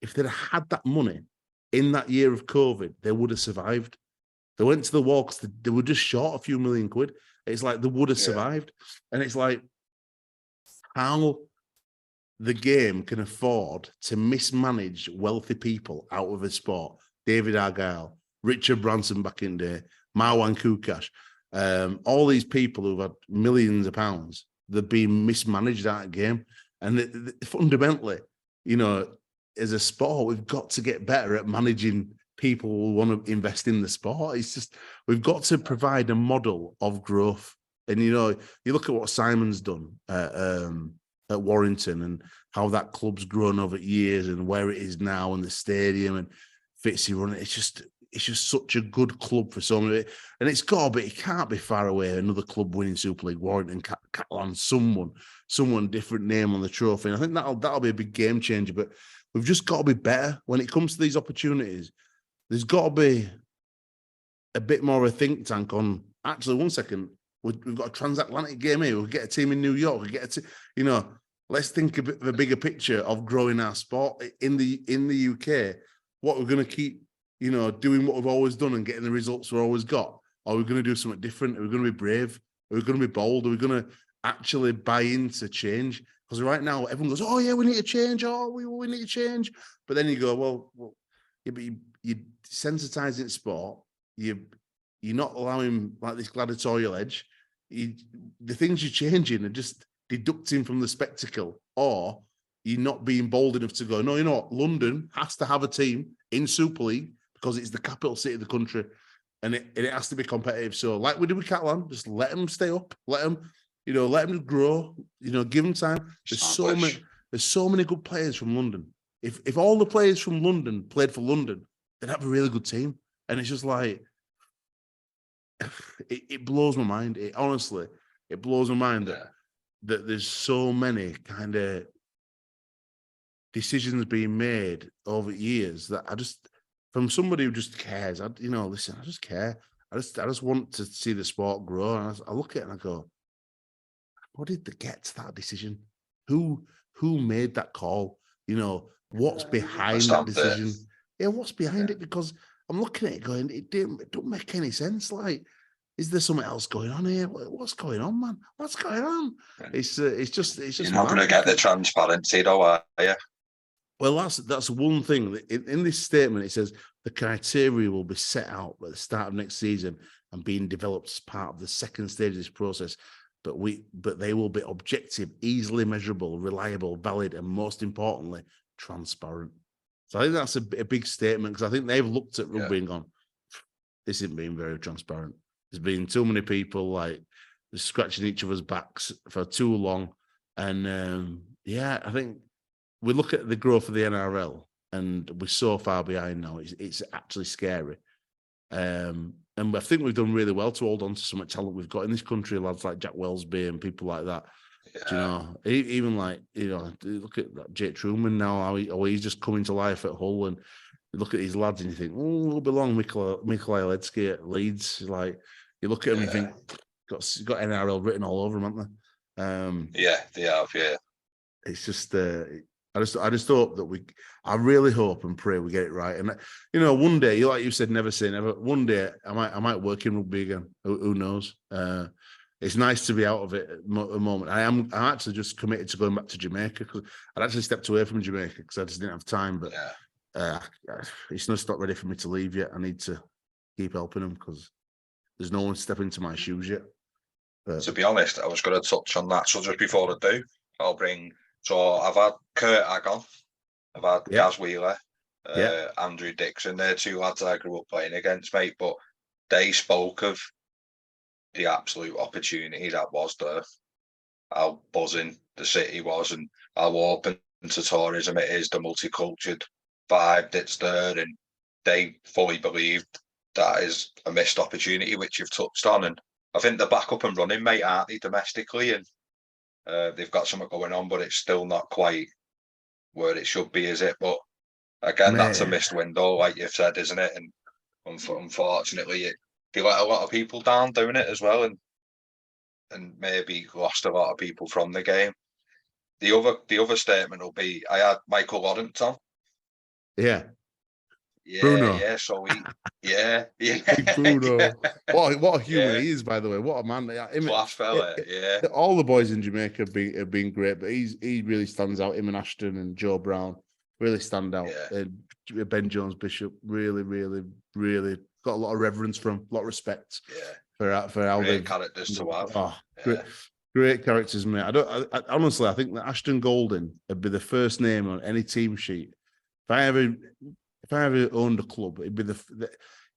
If they'd had that money in that year of COVID, they would have survived. They went to the wall because they were just short a few £1 million. It's like they would have survived. And it's like how the game can afford to mismanage wealthy people out of a sport. David Argyle, Richard Branson back in the day, Marwan Kukash, all these people who've had millions of pounds, they've been mismanaged out of game. And fundamentally, you know, as a sport, we've got to get better at managing people who want to invest in the sport. It's just, we've got to provide a model of growth. And, you know, you look at what Simon's done at Warrington and how that club's grown over years and where it is now and the stadium and Fitzy running. It's just such a good club for so many. And it's got to be, it can't be far away. Another club winning Super League, Warrington, Catalan, someone different name on the trophy. And I think that'll be a big game changer. But we've just got to be better when it comes to these opportunities. There's got to be a bit more of a think tank on, actually, one second, we've got a transatlantic game here. We'll get a team in New York. We'll get you know, let's think a bit of a bigger picture of growing our sport in the UK. What we're going to keep, you know, doing what we've always done and getting the results we've always got. Are we going to do something different? Are we going to be brave? Are we going to be bold? Are we going to actually buy into change? Because right now, everyone goes, oh, yeah, we need to change. Oh, we need to change. But then you go, well yeah, but you're sensitizing sport. You're not allowing like this gladiatorial edge. The things you're changing are just deducting from the spectacle, or you're not being bold enough to go, no, you know what? London has to have a team in Super League because it's the capital city of the country, and it has to be competitive. So like we did with Catalan, just let them stay up, let them grow, you know, give them time. There's so many good players from London. If all the players from London played for London, they'd have a really good team. And it's just like, it blows my mind. Honestly, it blows my mind that there's so many kind of decisions being made over years that I just, from somebody who just cares, I just care. I just want to see the sport grow. And I look at it and I go, how did they get to that decision? Who made that call? You know, what's behind that decision? Yeah, what's behind it? Because I'm looking at it going, it don't make any sense. Like, is there something else going on here? What's going on, man? What's going on? It's just You're not going to get the transparency, though, are you? Well, that's one thing. In this statement, it says the criteria will be set out at the start of next season and being developed as part of the second stage of this process. But they will be objective, easily measurable, reliable, valid, and most importantly, transparent. So I think that's a big statement, because I think they've looked at rugby and gone, this isn't being very transparent. There's been too many people like scratching each other's backs for too long. And I think we look at the growth of the NRL and we're so far behind now. It's actually scary. And I think we've done really well to hold on to some talent we've got in this country, lads like Jack Wellesby and people like that. Yeah. Do you know, even like, look at that Jake Truman now, how he's just coming to life at Hull, and you look at these lads and you think, oh, it'll belong Michael Ledsky at Leeds. Like, you look at him and you think, got NRL written all over them, haven't they? They have, yeah. It's just, I just hope that I really hope and pray we get it right. And, one day, like you said, never say never. One day I might work in rugby again. Who knows? It's nice to be out of it at the moment. I'm actually just committed to going back to Jamaica, because I'd actually stepped away from Jamaica because I just didn't have time. But it's not ready for me to leave yet. I need to keep helping them because there's no one stepping into my shoes yet. But, to be honest, I was going to touch on that. So just before I do, So I've had Kurt Agon, I've had Gaz Wheeler, Andrew Dixon. They're two lads I grew up playing against, mate. But they spoke of the absolute opportunity that was there, how buzzing the city was, and how open to tourism it is, the multicultural vibe that's there, and they fully believed that is a missed opportunity, which you've touched on. And I think they're back up and running, mate, aren't they, domestically? And they've got something going on, but it's still not quite where it should be, is it? But again, that's a missed window, like you've said, isn't it? And unfortunately, they let a lot of people down doing it as well, and maybe lost a lot of people from the game. The other statement will be, I had Michael Lawrence on. Yeah. Bruno. Yeah, so Big Bruno. Yeah. What a human he is, by the way. What a man. Class fella, all the boys in Jamaica have been great, but he really stands out. Him and Ashton and Joe Brown really stand out. And Ben Jones Bishop really, really, really got a lot of reverence from, a lot of respect for how great characters to have. Oh, great characters, mate. I honestly, I think that Ashton Golden would be the first name on any team sheet. If I ever owned a club, it'd be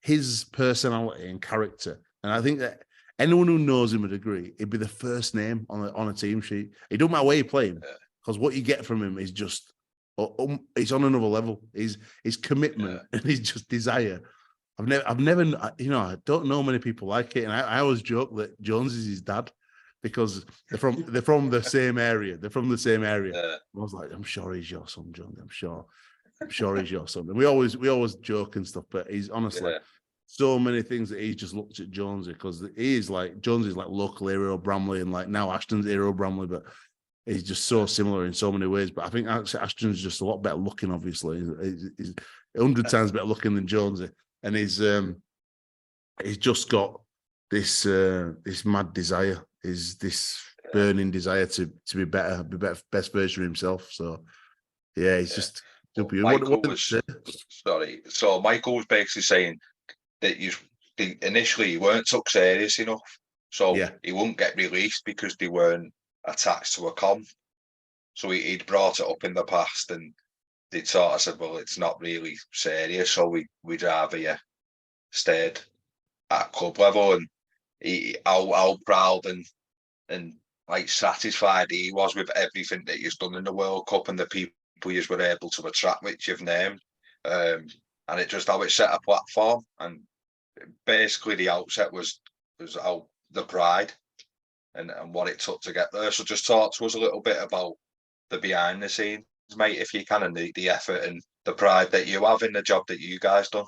his personality and character. And I think that anyone who knows him would agree, it'd be the first name on a team sheet. It don't matter where you play him, because what you get from him is just, it's on another level. His commitment and his just desire. I've never, I don't know many people like it. And I always joke that Jones is his dad, because they're from the same area. They're from the same area. I was like, I'm sure he's your son, Jones. I'm sure he's your son. And we always joke and stuff, but he's honestly so many things that he's just looked at Jonesy, because he is like, Jonesy is like local hero Bramley, and like now Ashton's hero Bramley, but he's just so similar in so many ways. But I think Ashton's just a lot better looking, obviously. He's 100 times better looking than Jonesy. And he's just got this mad desire, this burning desire to be better, best version of himself. So he's just. So Michael was basically saying that initially he weren't took serious enough, so he wouldn't get released because they weren't attached to a comp. So he'd brought it up in the past, and they'd sort of said, well, it's not really serious, so we'd rather you stayed at club level. And how proud and like satisfied he was with everything that he's done in the World Cup and the people you were able to attract, which you've named. And it just how it set a platform. And basically the outset was how the pride and what it took to get there. So just talk to us a little bit about the behind the scenes, mate, if you can, and the effort and the pride that you have in the job that you guys done.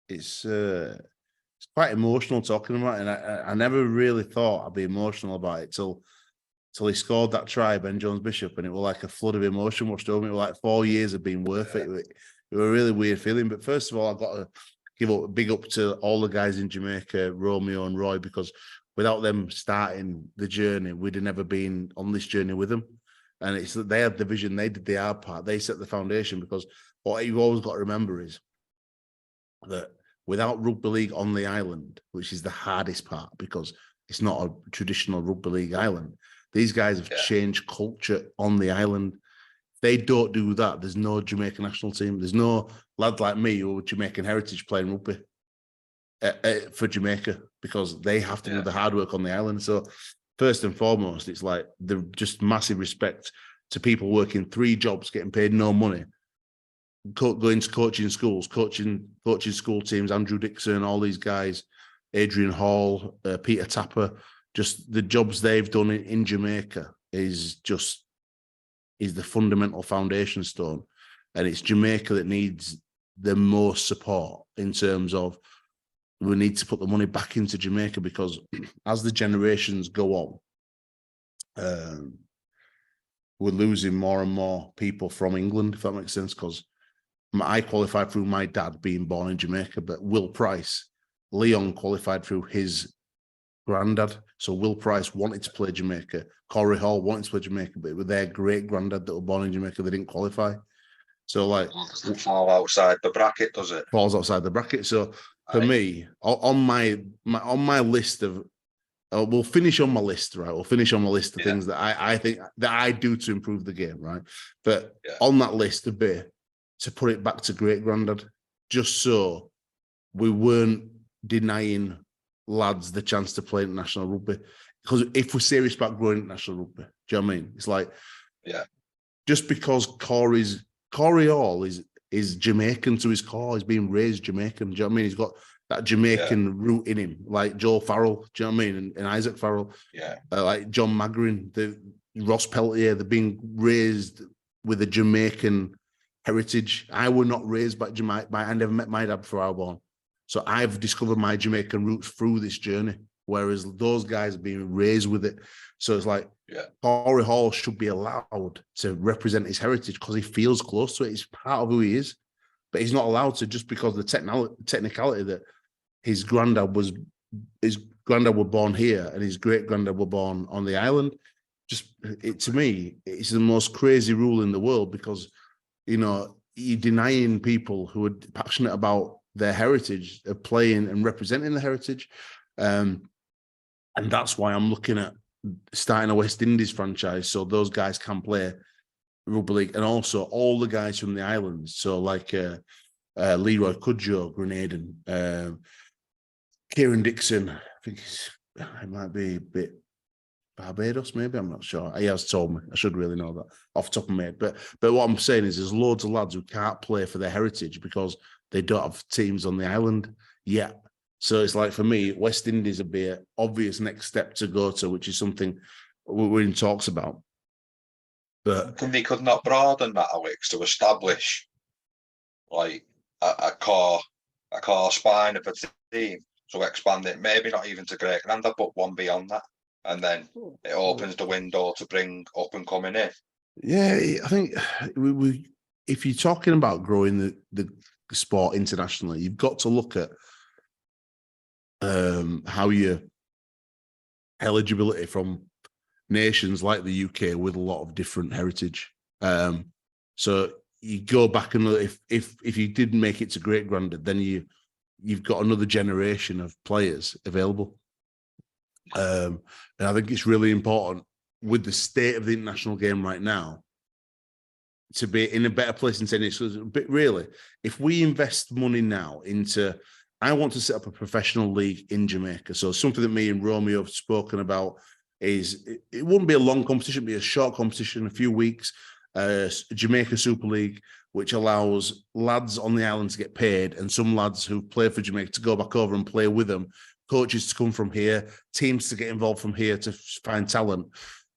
It's it's quite emotional talking about it. And I never really thought I'd be emotional about it till he scored that try, Ben Jones Bishop, and it was like a flood of emotion washed over me. It was like 4 years of being worth it. It was a really weird feeling. But first of all, I've got to give a big up to all the guys in Jamaica, Romeo and Roy, because without them starting the journey, we'd have never been on this journey with them. And it's that they had the vision, they did the hard part, they set the foundation. Because what you've always got to remember is that without rugby league on the island, which is the hardest part because it's not a traditional rugby league island, these guys have changed culture on the island. If they don't do that, there's no Jamaican national team. There's no lad like me who are Jamaican heritage playing rugby for Jamaica, because they have to do the hard work on the island. So first and foremost, it's like the just massive respect to people working 3 jobs, getting paid no money, going to coaching schools, coaching school teams, Andrew Dixon, all these guys, Adrian Hall, Peter Tapper, just the jobs they've done in Jamaica is the fundamental foundation stone. And it's Jamaica that needs the most support in terms of we need to put the money back into Jamaica, because as the generations go on, we're losing more and more people from England, if that makes sense, because I qualified through my dad being born in Jamaica, but Will Price, Leon qualified through his granddad. So Will Price wanted to play Jamaica. Corey Hall wanted to play Jamaica, but it was their great granddad that were born in Jamaica. They didn't qualify. So like, it fall outside the bracket, does it? Falls outside the bracket. So for me, on my list of, we'll finish on my list, right? We'll finish on my list of things that I think that I do to improve the game, right? But on that list would be to put it back to great granddad, just so we weren't denying lads the chance to play international rugby. Because if we're serious about growing international rugby, do you know what I mean? It's like, just because Corey Hall is Jamaican to his core, he's being raised Jamaican, do you know what I mean? He's got that Jamaican root in him, like Joe Farrell, do you know what I mean? And Isaac Farrell, like John Magrin, Ross Peltier, they're being raised with a Jamaican heritage. I were not raised by Jamaica. I never met my dad before I was born. So I've discovered my Jamaican roots through this journey, whereas those guys are being raised with it. So it's like, Corey Hall should be allowed to represent his heritage because he feels close to it. It's part of who he is. But he's not allowed to, just because of the technicality that his granddad were born here and his great granddad were born on the island. To me, it's the most crazy rule in the world, because, you're denying people who are passionate about their heritage of playing and representing the heritage. And that's why I'm looking at starting a West Indies franchise, so those guys can play rugby league, and also all the guys from the islands. So like Leroy Cudjoe, Grenadian, Kieran Dixon, I think it might be a bit Barbados, maybe, I'm not sure. He has told me. I should really know that off the top of my head. But what I'm saying is there's loads of lads who can't play for their heritage because they don't have teams on the island yet. So it's like, for me, West Indies would be an obvious next step to go to, which is something we're in talks about. But they could not broaden that, Alex, to establish like a core spine of a team, to expand it, maybe not even to great granddad, but one beyond that. And then it opens the window to bring up and coming in. Yeah, I think if you're talking about growing the sport internationally, you've got to look at how your eligibility from nations like the UK with a lot of different heritage. So you go back and if you did make it to great granddad, then you've got another generation of players available. And I think it's really important with the state of the international game right now to be in a better place in tennis. But really, if we invest money now into, I want to set up a professional league in Jamaica. So something that me and Romeo have spoken about is it wouldn't be a long competition, it'd be a short competition, a few weeks, Jamaica Super League, which allows lads on the island to get paid and some lads who play for Jamaica to go back over and play with them, coaches to come from here, teams to get involved from here to find talent.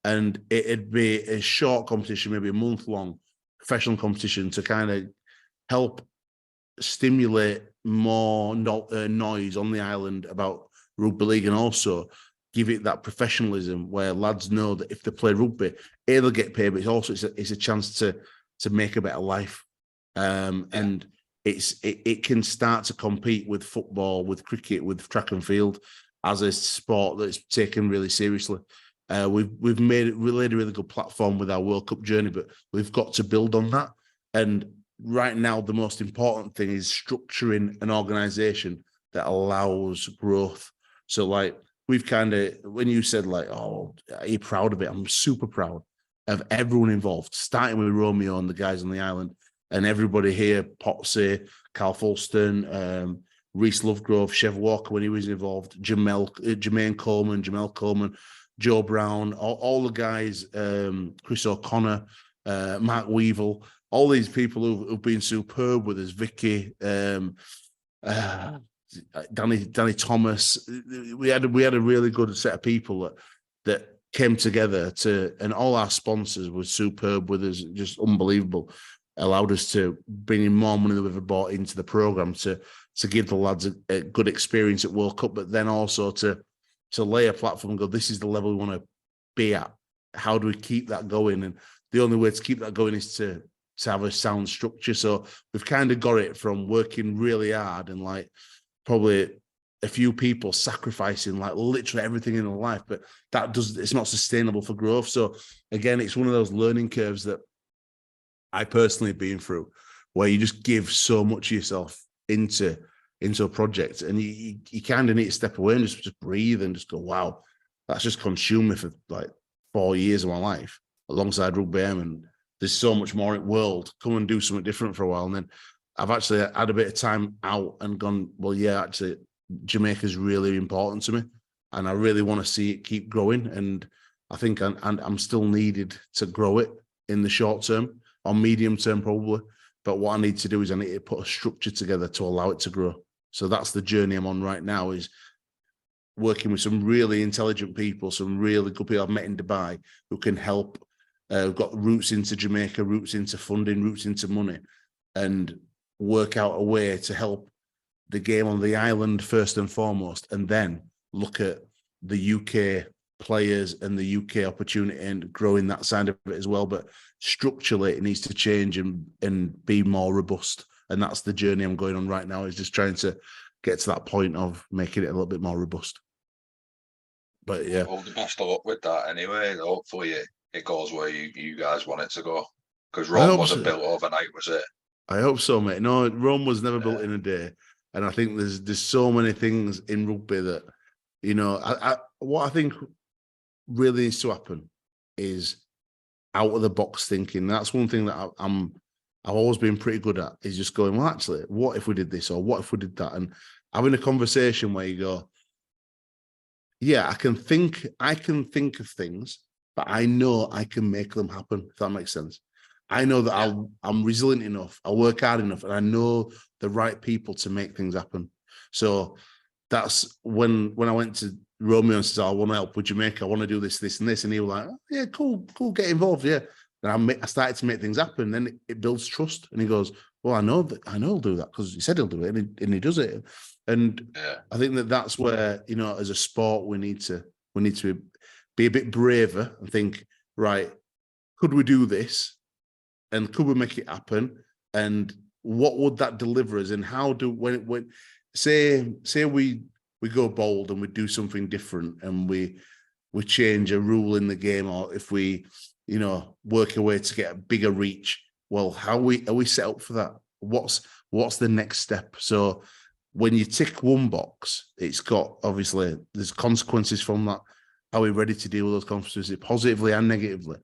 And it'd be a short competition, maybe a month long professional competition, to kind of help stimulate more noise on the island about rugby league, and also give it that professionalism where lads know that if they play rugby, they'll get paid, but it's also it's a chance to make a better life, and it can start to compete with football, with cricket, with track and field as a sport that's taken really seriously. We've laid a really good platform with our World Cup journey, but we've got to build on that. And right now, the most important thing is structuring an organization that allows growth. So, like, we've kind of, when you said, like, oh, are you proud of it? I'm super proud of everyone involved, starting with Romeo and the guys on the island, and everybody here, Potsy, Carl Fulston, Reese Lovegrove, Chev Walker when he was involved, Jermaine Coleman, Jamel Coleman, Joe Brown, all the guys, Chris O'Connor, Mark Weevil, all these people who've been superb with us, Vicky, Danny Thomas. We had a really good set of people that came together and all our sponsors were superb with us, just unbelievable. Allowed us to bring in more money than we've ever brought into the program to give the lads a good experience at World Cup, but then also to lay a platform and go, this is the level we want to be at. How do we keep that going? And the only way to keep that going is to have a sound structure. So we've kind of got it from working really hard and like probably a few people sacrificing like literally everything in their life, but it's not sustainable for growth. So again, it's one of those learning curves that I personally have been through, where you just give so much of yourself into a project, and you kind of need to step away and just breathe and just go, wow, that's just consumed me for like 4 years of my life alongside Rugby AM, and there's so much more in the world. Come and do something different for a while. And then I've actually had a bit of time out and gone, well, yeah, actually Jamaica's really important to me, and I really want to see it keep growing. And I think I'm still needed to grow it in the short term, or medium term probably. But what I need to do is I need to put a structure together to allow it to grow. So that's the journey I'm on right now, is working with some really intelligent people, some really good people I've met in Dubai who can help. We've got roots into Jamaica, roots into funding, roots into money, and work out a way to help the game on the island first and foremost, and then look at the UK players and the UK opportunity and growing that side of it as well. But structurally, it needs to change and be more robust. And that's the journey I'm going on right now, is just trying to get to that point of making it a little bit more robust. But yeah. Well, the best of luck with that anyway. Hopefully it goes where you guys want it to go. Because Rome wasn't built overnight, was it? I hope so, mate. No, Rome was never built in a day. And I think there's so many things in rugby that, you know, what I think really needs to happen is out of the box thinking. That's one thing that I've always been pretty good at, is just going, well, actually, what if we did this, or what if we did that? And having a conversation where you go, yeah, I can think of things, but I know I can make them happen, if that makes sense. I know that I'm resilient enough, I work hard enough, and I know the right people to make things happen. So that's when I went to Romeo and said, I want to help with Jamaica, I want to do this, this, and this. And he was like, oh, yeah, cool, get involved, yeah. And I started to make things happen. Then it builds trust. And he goes, well, I know he'll do that because he said he'll do it, and he does it. And I think that's where, you know, as a sport, we need to be a bit braver and think, right, could we do this? And could we make it happen? And what would that deliver us? And how do, when say we go bold and we do something different, and we change a rule in the game, or if we, you know, work a way to get a bigger reach, well, are we set up for that? What's the next step? So when you tick one box, it's got, obviously, there's consequences from that. Are we ready to deal with those consequences, positively and negatively?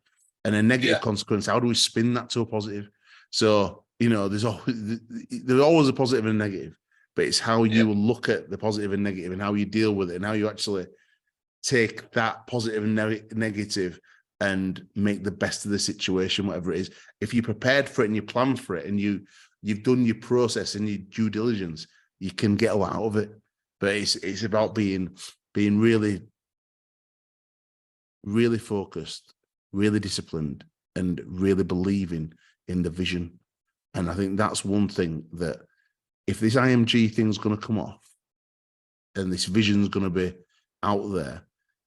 And a negative consequence, how do we spin that to a positive? So, you know, there's always a positive and a negative, but it's how you look at the positive and negative, and how you deal with it, and how you actually take that positive and negative and make the best of the situation, whatever it is. If you're prepared for it and you plan for it, and you've done your process and your due diligence, you can get a lot out of it. But it's about being really, really focused, really disciplined, and really believing in the vision. And I think that's one thing that if this IMG thing's going to come off and this vision's going to be out there,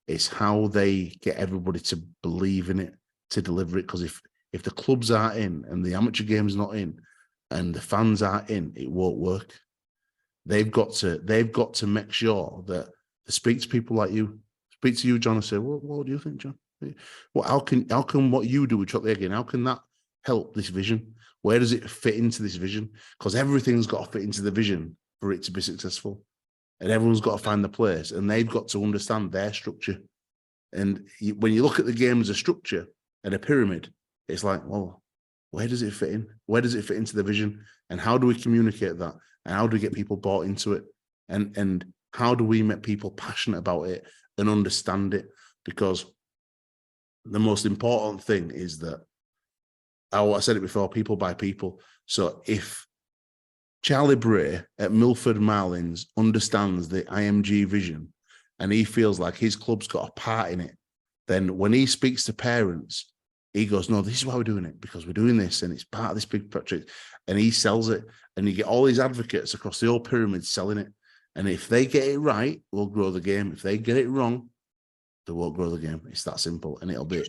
it's how they get everybody to believe in it, to deliver it. Because if the clubs aren't in and the amateur game's not in and the fans aren't in, it won't work. They've got to make sure that they speak to people like you, speak to you, John, and say, well, what do you think, John? Well, how can what you do with Trot again, how can that help this vision? Where does it fit into this vision? Because everything's got to fit into the vision for it to be successful. And everyone's got to find the place, and they've got to understand their structure. And when you look at the game as a structure and a pyramid, it's like, well, where does it fit in? Where does it fit into the vision? And how do we communicate that? And how do we get people bought into it? And how do we make people passionate about it and understand it? Because the most important thing is that, I said it before, people by people. So if Charlie Bray at Milford Marlins understands the IMG vision and he feels like his club's got a part in it, then when he speaks to parents, he goes, no, this is why we're doing it, because we're doing this and it's part of this big project. And he sells it, and you get all these advocates across the whole pyramid selling it. And if they get it right, we'll grow the game. If they get it wrong, they won't grow the game. It's that simple. And it'll be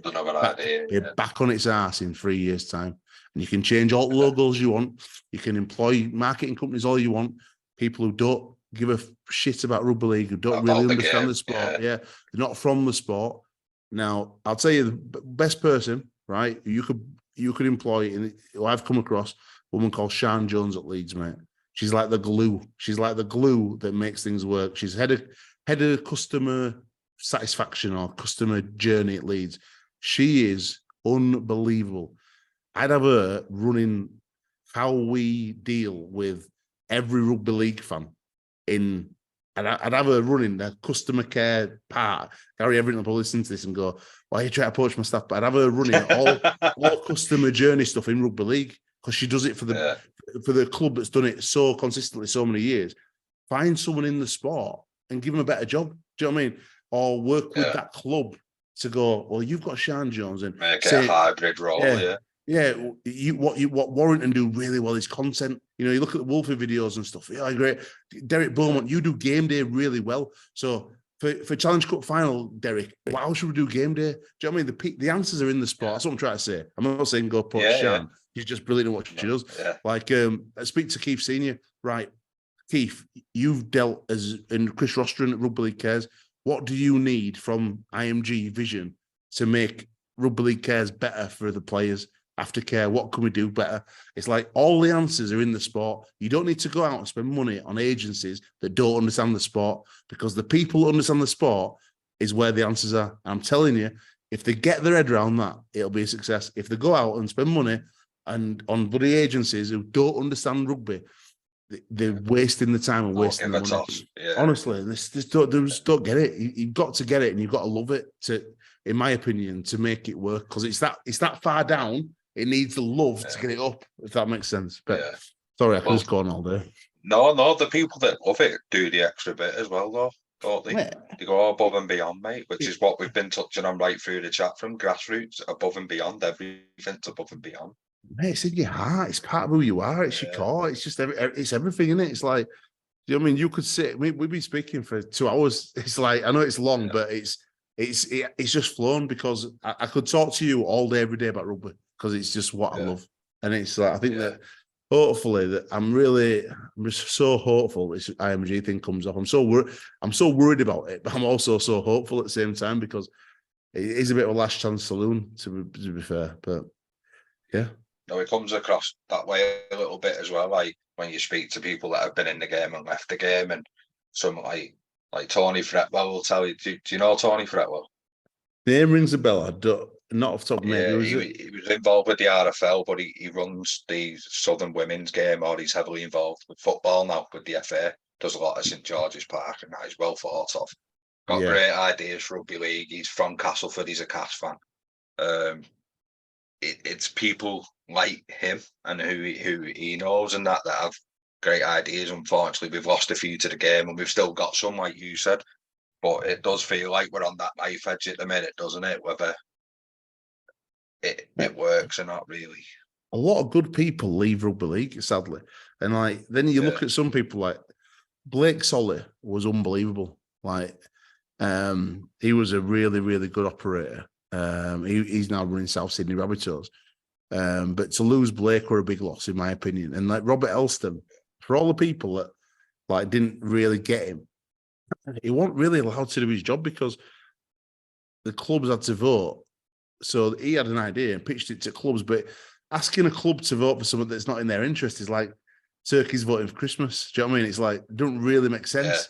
back on its ass in 3 years' time. And you can change all the logos you want. You can employ marketing companies all you want. People who don't give a shit about rugby league, who don't really understand the sport. Yeah, they're not from the sport. Now, I'll tell you the best person, right? You could employ, who I've come across, a woman called Sian Jones at Leeds, mate. She's like the glue. She's like the glue that makes things work. She's head of customer satisfaction or customer journey at Leeds. She is unbelievable. I'd have her running how we deal with every rugby league fan in. I'd have her running the customer care part. Gary Everett will listen to this and go, why are you trying to poach my stuff? But I'd have her running all customer journey stuff in rugby league, because she does it for the club that's done it so consistently so many years. Find someone in the sport and give them a better job. Do you know what I mean? Or work with that club to go, well, you've got Sian Jones, and make it a hybrid role, what Warrington do really well is content. You know, you look at the Wolfie videos and stuff. Yeah, great. Derek Beaumont, you do game day really well. So for Challenge Cup final, Derek, how should we do game day? Do you know what I mean? The answers are in the sport. That's what I'm trying to say. I'm not saying go poach Sian. She's just brilliant at what she does. Yeah. Like, I speak to Keith Senior. Right, Keith, you've dealt and Chris Rostron at Rugby League Cares. What do you need from IMG Vision to make Rugby League Cares better for the players? Aftercare, what can we do better? It's like all the answers are in the sport. You don't need to go out and spend money on agencies that don't understand the sport, because the people who understand the sport is where the answers are. And I'm telling you, if they get their head around that, it'll be a success. If they go out and spend money and on bloody agencies who don't understand rugby, they're wasting the time and wasting the money. Yeah. Honestly, they just don't get it. You've got to get it, and you've got to love it in my opinion, to make it work, because it's that far down. It needs the love to get it up, if that makes sense. But sorry, I could just go on all day. No, the people that love it do the extra bit as well, though, don't they? Yeah. They go above and beyond, mate, which is what we've been touching on right through the chat from Grassroots. Above and beyond, everything's above and beyond. Mate, it's in your heart. It's part of who you are. It's your core. It's just it's everything, isn't it? It's like, you know what I mean? You could sit. We've been speaking for 2 hours. It's like, I know it's long, but it's just flown, because I could talk to you all day, every day about rugby, because it's just what I love. And it's like, I think that hopefully that I'm just so hopeful this IMG thing comes off. I'm so worried about it, but I'm also so hopeful at the same time, because it is a bit of a last chance saloon, to be fair. But yeah. No, it comes across that way a little bit as well. Like when you speak to people that have been in the game and left the game, and some like Tony Fretwell will tell you. Do you know Tony Fretwell? Name rings a bell. I don't. Not off the top of my head. He was involved with the RFL, but he runs the Southern Women's game, or he's heavily involved with football now with the FA. Does a lot at St George's Park, and that is well thought of. Got great ideas for rugby league. He's from Castleford. He's a Cass fan. It's people like him and who he knows and that have great ideas. Unfortunately, we've lost a few to the game, and we've still got some, like you said. But it does feel like we're on that knife edge at the minute, doesn't it? Whether it works or not, really. a lot of good people leave rugby league, sadly. And like, then you look at some people like Blake Solly was unbelievable. Like, he was a really, really good operator. He's now running South Sydney Rabbitohs. But to lose Blake were a big loss, in my opinion. And like Robert Elston, for all the people that like didn't really get him, he wasn't really allowed to do his job because the clubs had to vote. So he had an idea and pitched it to clubs, but asking a club to vote for something that's not in their interest is like turkeys voting for Christmas. Do you know what I mean? It's like, it doesn't really make sense. Yeah.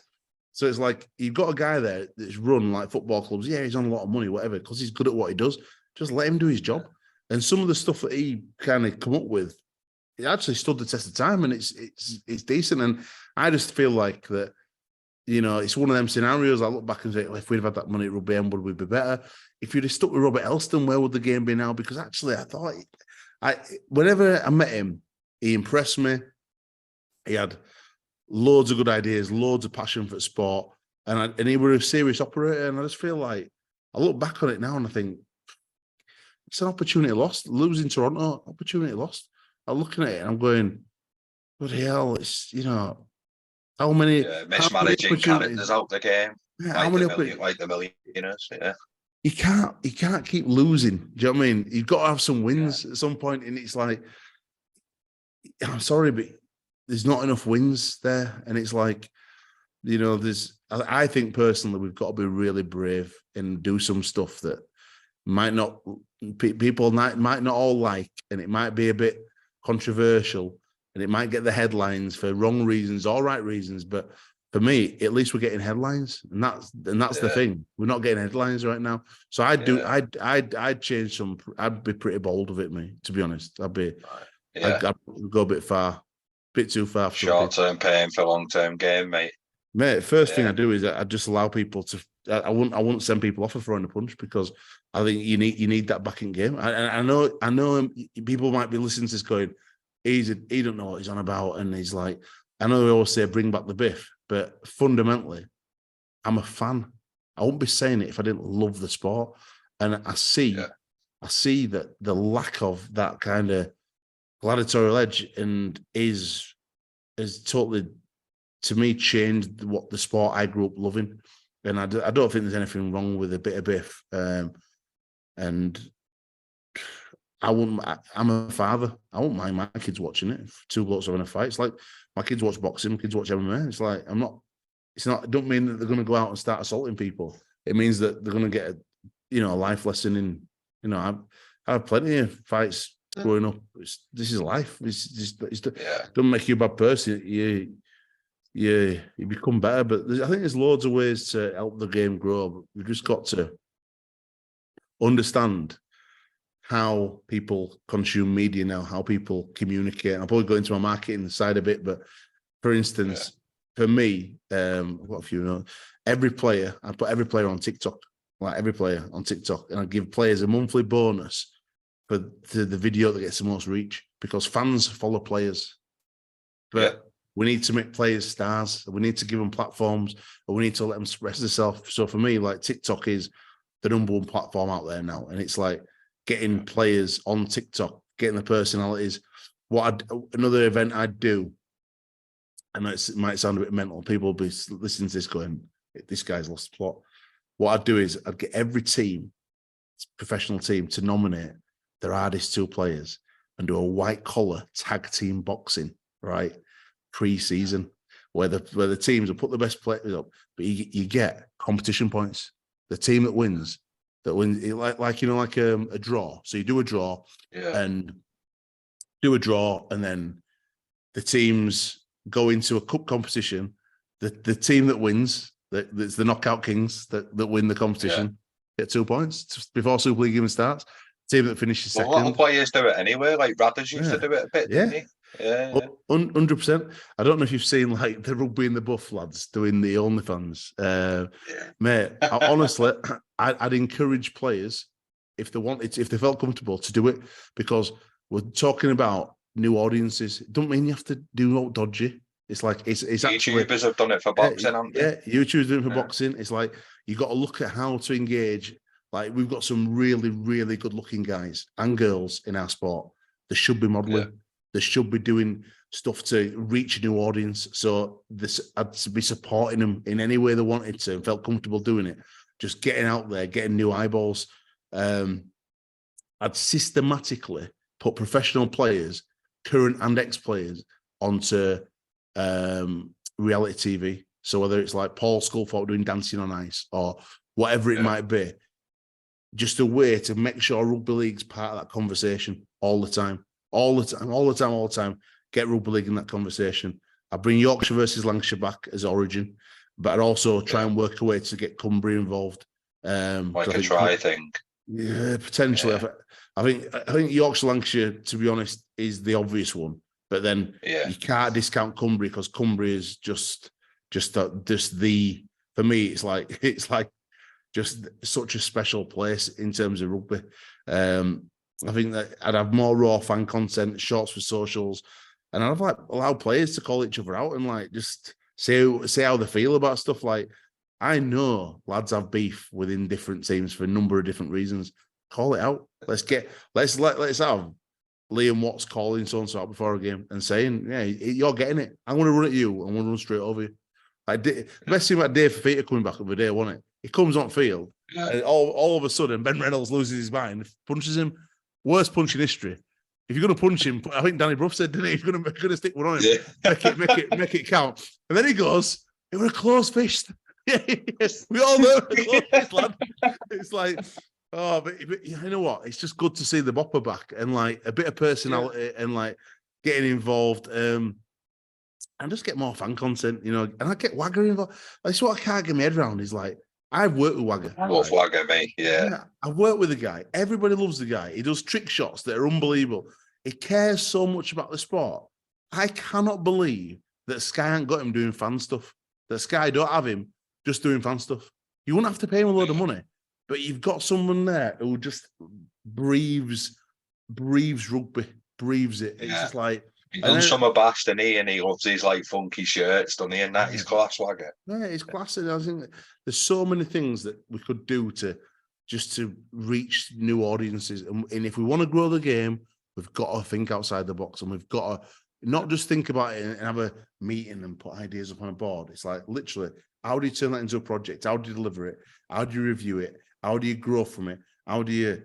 So it's like, you've got a guy there that's run like football clubs. Yeah, he's on a lot of money, whatever, because he's good at what he does. Just let him do his job. And some of the stuff that he kind of come up with, it actually stood the test of time, and it's decent. And I just feel like that, you know, it's one of them scenarios. I look back and say, well, if we'd have had that money at Rugby AM, would we be better? If you'd have stuck with Robert Elston, where would the game be now? Because actually, I thought, whenever I met him, he impressed me. He had loads of good ideas, loads of passion for sport, and he was a serious operator. And I just feel like, I look back on it now and I think, it's an opportunity lost. Losing Toronto, opportunity lost. I'm looking at it and I'm going, bloody hell, it's, you know, how many mismanaging characters out the game. Yeah, like the millionaires, yeah. You can't keep losing. Do you know what I mean? You've got to have some wins at some point, and it's like, I'm sorry, but there's not enough wins there. And it's like, you know, I think personally we've got to be really brave and do some stuff that people might not all like, and it might be a bit controversial, and it might get the headlines for wrong reasons or right reasons. But for me, at least we're getting headlines, and that's the thing. We're not getting headlines right now. So I'd change some. I'd be pretty bold with it, me. To be honest, I'd go a bit too far. Short-term pain for long-term gain, mate. Mate, first thing I do is I just allow people to. I wouldn't send people off for throwing a punch, because I think you need that back in game. I know people might be listening to this going, he don't know what he's on about, and he's like, I know we always say bring back the biff, but fundamentally, I'm a fan. I wouldn't be saying it if I didn't love the sport, and I see that the lack of that kind of gladiatorial edge and is totally, to me, changed what the sport I grew up loving. And I don't think there's anything wrong with a bit of biff. And I'm a father. I won't mind my kids watching it. If two blokes having a fight. It's like my kids watch boxing, my kids watch MMA. It's like, it don't mean that they're going to go out and start assaulting people. It means that they're going to get a life lesson in, I have plenty of fights growing up. This is life. It doesn't make you a bad person. You become better. But I think there's loads of ways to help the game grow. But we've just got to understand how people consume media now, how people communicate. I'll probably go into my marketing side a bit, but for instance, for me, what if you know, every player, I put every player on TikTok, and I give players a monthly bonus for the video that gets the most reach, because fans follow players. But we need to make players stars. We need to give them platforms, and we need to let them express themselves. So for me, like, TikTok is the number one platform out there now, and it's like getting players on TikTok, getting the personalities. Another event I'd do, and it might sound a bit mental, people will be listening to this going, this guy's lost the plot. What I'd do is I'd get every team, professional team, to nominate their hardest two players and do a white collar tag team boxing, right? Pre-season, where the teams will put the best players up, but you get competition points. The team that wins, like a draw. So you do a draw, and then the teams go into a cup competition. The team that wins, that's the knockout kings that win the competition, get 2 points before Super League even starts. Team that finishes second. A lot of players do it anyway. Like Radders used to do it a bit, didn't he? Yeah, 100%. I don't know if you've seen like the Rugby in the Buff lads doing the OnlyFans. Mate, honestly, I'd encourage players, if they felt comfortable, to do it, because we're talking about new audiences. It don't mean you have to do no dodgy. It's like it's actually, YouTubers have done it for boxing, haven't they? Yeah, YouTubers doing it for boxing. It's like you got to look at how to engage. Like, we've got some really, really good looking guys and girls in our sport They should be modelling. Yeah. They should be doing stuff to reach a new audience. So I'd be supporting them in any way they wanted to and felt comfortable doing it. Just getting out there, getting new eyeballs. I'd systematically put professional players, current and ex-players, onto reality TV. So whether it's like Paul Sculthorpe doing Dancing on Ice or whatever it might be, just a way to make sure rugby league's part of that conversation all the time. Get rugby league in that conversation. I bring Yorkshire versus Lancashire back as origin, but I'd also try and work a way to get Cumbria involved. Like a try thing. Yeah, potentially. Yeah. I think Yorkshire Lancashire, to be honest, is the obvious one. But then you can't discount Cumbria because Cumbria is just the, for me, it's like just such a special place in terms of rugby. I think that I'd have more raw fan content, shorts for socials, and I'd have like allow players to call each other out and like just say how they feel about stuff. Like, I know lads have beef within different teams for a number of different reasons. Call it out. Let's have Liam Watts calling so and so out before a game and saying, "Yeah, you're getting it. I'm going to run at you. I'm going to run straight over you." Like, the best thing about Dave Fafita coming back the day, wasn't it? He comes on field, and all of a sudden Ben Reynolds loses his mind, punches him. Worst punch in history. If you're going to punch him, I think Danny Brough said, didn't he? If you're going to stick one on him, make it count. And then he goes, "It was a close fist." Yes, we all know a close fist, lad. It's like, but you know what? It's just good to see the bopper back and like a bit of personality and like getting involved. And just get more fan content, you know. And I get Wagger involved. That's what I can't get my head around is like, I've worked with Wagger. I love Wagger, mate. Yeah. I've worked with the guy. Everybody loves the guy. He does trick shots that are unbelievable. He cares so much about the sport. I cannot believe that Sky ain't got him doing fan stuff. That Sky don't have him just doing fan stuff. You wouldn't have to pay him a load of money, but you've got someone there who just breathes rugby, breathes it. It's just like, he done summer bash, and he loves his like funky shirts, doesn't he? And that he's class, Wagger. Yeah, it's class. I think there's so many things that we could do to reach new audiences. And if we want to grow the game, we've got to think outside the box, and we've got to not just think about it and have a meeting and put ideas up on a board. It's like literally, how do you turn that into a project? How do you deliver it? How do you review it? How do you grow from it? How do you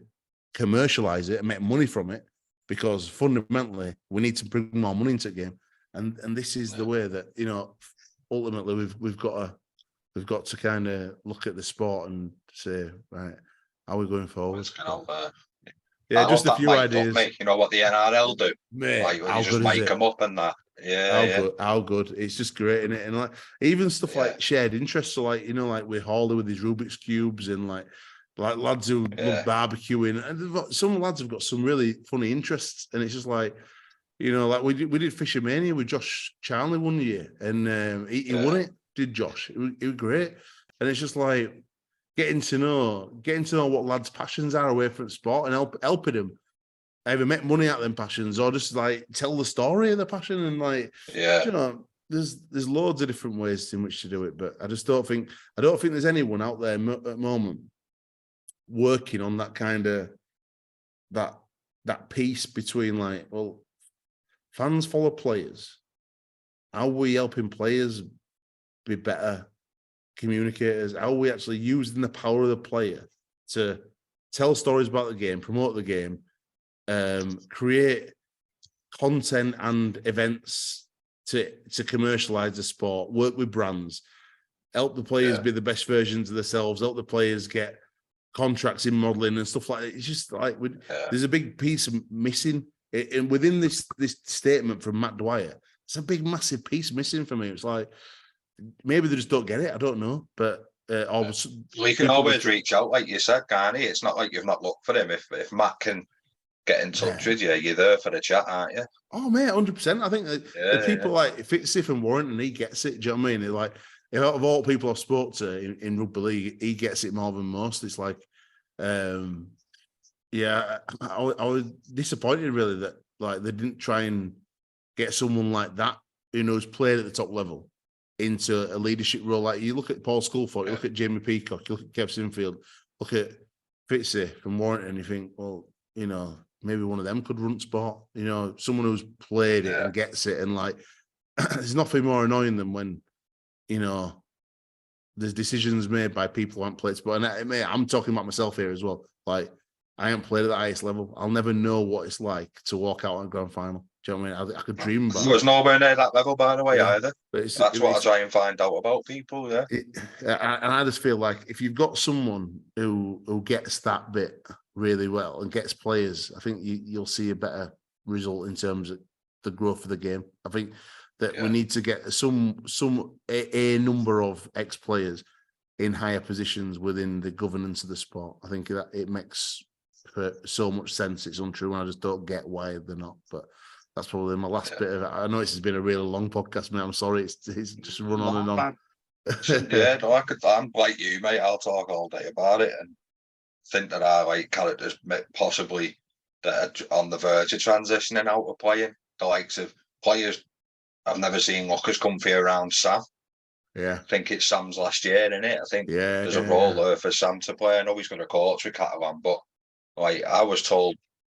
commercialize it and make money from it? Because fundamentally, we need to bring more money into the game, and this is the way that, you know, ultimately we've got to kind of look at the sport and say, right, how are we going forward? Yeah, just a few ideas. Mate, you know what the NRL do? Mate, like, you just make them up and that. Yeah, how good. It's just great, isn't it? And like even stuff like shared interests. So like, you know, like with Hawley with his Rubik's cubes and like lads who love barbecuing, and some lads have got some really funny interests, and it's just like, you know, like we did Fishermania with Josh Charnley one year, and he won it. Did Josh? It was great, and it's just like getting to know what lads' passions are away from sport and helping them either make money out of them passions or just like tell the story of the passion, and like, you know, there's loads of different ways in which to do it, but I just don't think there's anyone out there at the moment working on that kind of that piece between like, well, fans follow players. How are we helping players be better communicators? How are we actually using the power of the player to tell stories about the game, promote the game, create content and events to commercialize the sport, work with brands, help the players be the best versions of themselves, help the players get contracts in modelling and stuff like that. It's just like there's a big piece missing, and within this statement from Matt Dwyer, it's a big massive piece missing for me. It's like maybe they just don't get it. I don't know, but you can always reach out, like you said, can't you? It's not like you've not looked for him. If Matt can get in touch with you, you're there for the chat, aren't you? Oh mate, 100%. I think that the people like Fitzsiff and Warrington, he gets it. Do you know what I mean? They're like, of all people I've spoke to in rugby league, he gets it more than most. It's like, I was disappointed really that like they didn't try and get someone like that, you know, who's played at the top level into a leadership role. Like you look at Paul Sculthorpe, you look at Jamie Peacock, you look at Kev Sinfield, look at Fitzsiff and Warrington, and you think, well, you know, maybe one of them could run sport. You know, someone who's played it and gets it. And like, there's nothing more annoying than when, you know, there's decisions made by people who haven't played sport. And I'm talking about myself here as well. Like, I haven't played at the highest level. I'll never know what it's like to walk out on a grand final. Do you know what I mean? I could dream about it. There was nowhere near that level, by the way, either. That's what I try and find out about people, and I just feel like if you've got someone who gets that bit really well and gets players, I think you'll see a better result in terms of the growth of the game. I think that we need to get a number of ex-players in higher positions within the governance of the sport. I think that it makes so much sense. It's untrue, and I just don't get why they're not. But that's probably my last bit of it. I know this has been a really long podcast, mate. I'm sorry. It's just run on and on. I'm like you, mate. I'll talk all day about it and think that I like characters possibly that are on the verge of transitioning out of playing. The likes of players I've never seen Lookers come for around Sam. Yeah. I think it's Sam's last year, isn't it? I think there's a role there for Sam to play. I know he's going to coach with Catalan, but like I was told,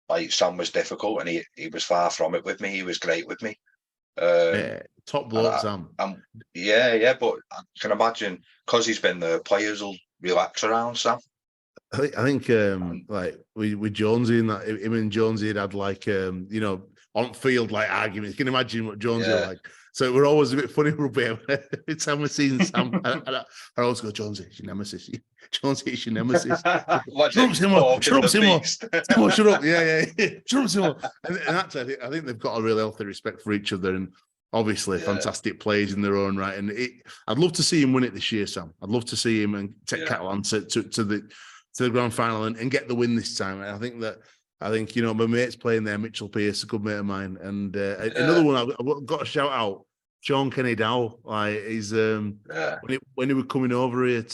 like Sam was difficult and he was far from it with me. He was great with me. Top bloke, Sam. But I can imagine because he's been there, players will relax around Sam. I think like with Jonesy and that, him and Jonesy had like you know, on field like arguments. You can imagine what Jonesy was like. So we're always a bit funny, Rugby. Every time we're seeing Sam, I always go, Jonesy, it's your nemesis. Jonesy, it's your nemesis. Shut up, Simo. Shut up. Yeah. Shut up, Simo. And actually, I think they've got a real healthy respect for each other. And obviously, fantastic players in their own right. And I'd love to see him win it this year, Sam. I'd love to see him and take Catalan to the grand final and get the win this time. And I think, you know, my mate's playing there, Mitchell Pearce, a good mate of mine. And another one I've got to shout out, Sean Kenny Dow. Like he's when he was coming over here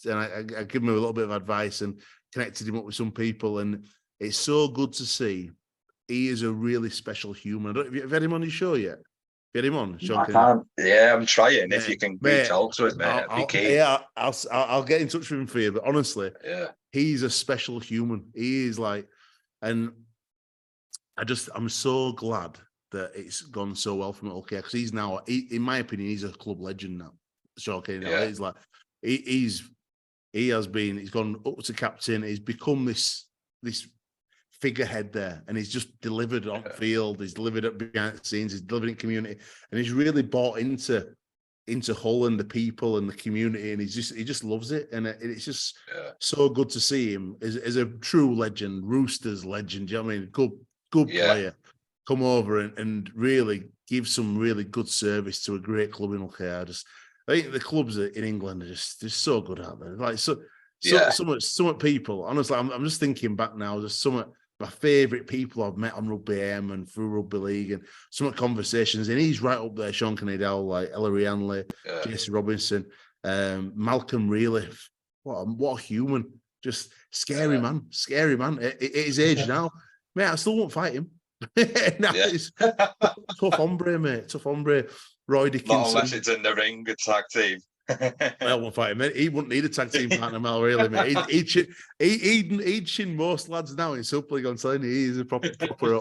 and I give him a little bit of advice and connected him up with some people. And it's so good to see. He is a really special human. I don't know if you've had him on your show yet. Get him on, Sean Kenny. Yeah, I'm trying. If you can reach out to it, mate, I'll get in touch with him for you. But honestly, he's a special human. He is like. And I'm so glad that it's gone so well from Hull because he's now, in my opinion, he's a club legend now. Sean Kenny, he's like, he's gone up to captain. He's become this figurehead there, and he's just delivered on field. He's delivered up behind the scenes. He's delivered in community, and he's really bought into Hull and the people and the community, and he just loves it, and it's just so good to see him as a true legend, Roosters legend. Do you know what I mean? Good player, come over and really give some really good service to a great club in Hull. I think the clubs in England are just so good out there. Like so much people. Honestly, I'm just thinking back now. There's some of my favourite people I've met on Rugby AM and through Rugby League and some conversations, and he's right up there. Sean Kenny Dowell, like Ellery Hanley, Jesse Robinson, Malcolm Reilly. What a human! Just scary man. At his age now, mate, I still won't fight him. It's tough hombre, mate. Tough hombre. Roy Dickinson. Not unless it's in the ring, a tag team. I won't fight him, mate. He wouldn't need a tag team partner, Mel, really, mate. He'd chin most lads now in Super League. I'm telling you, he's a proper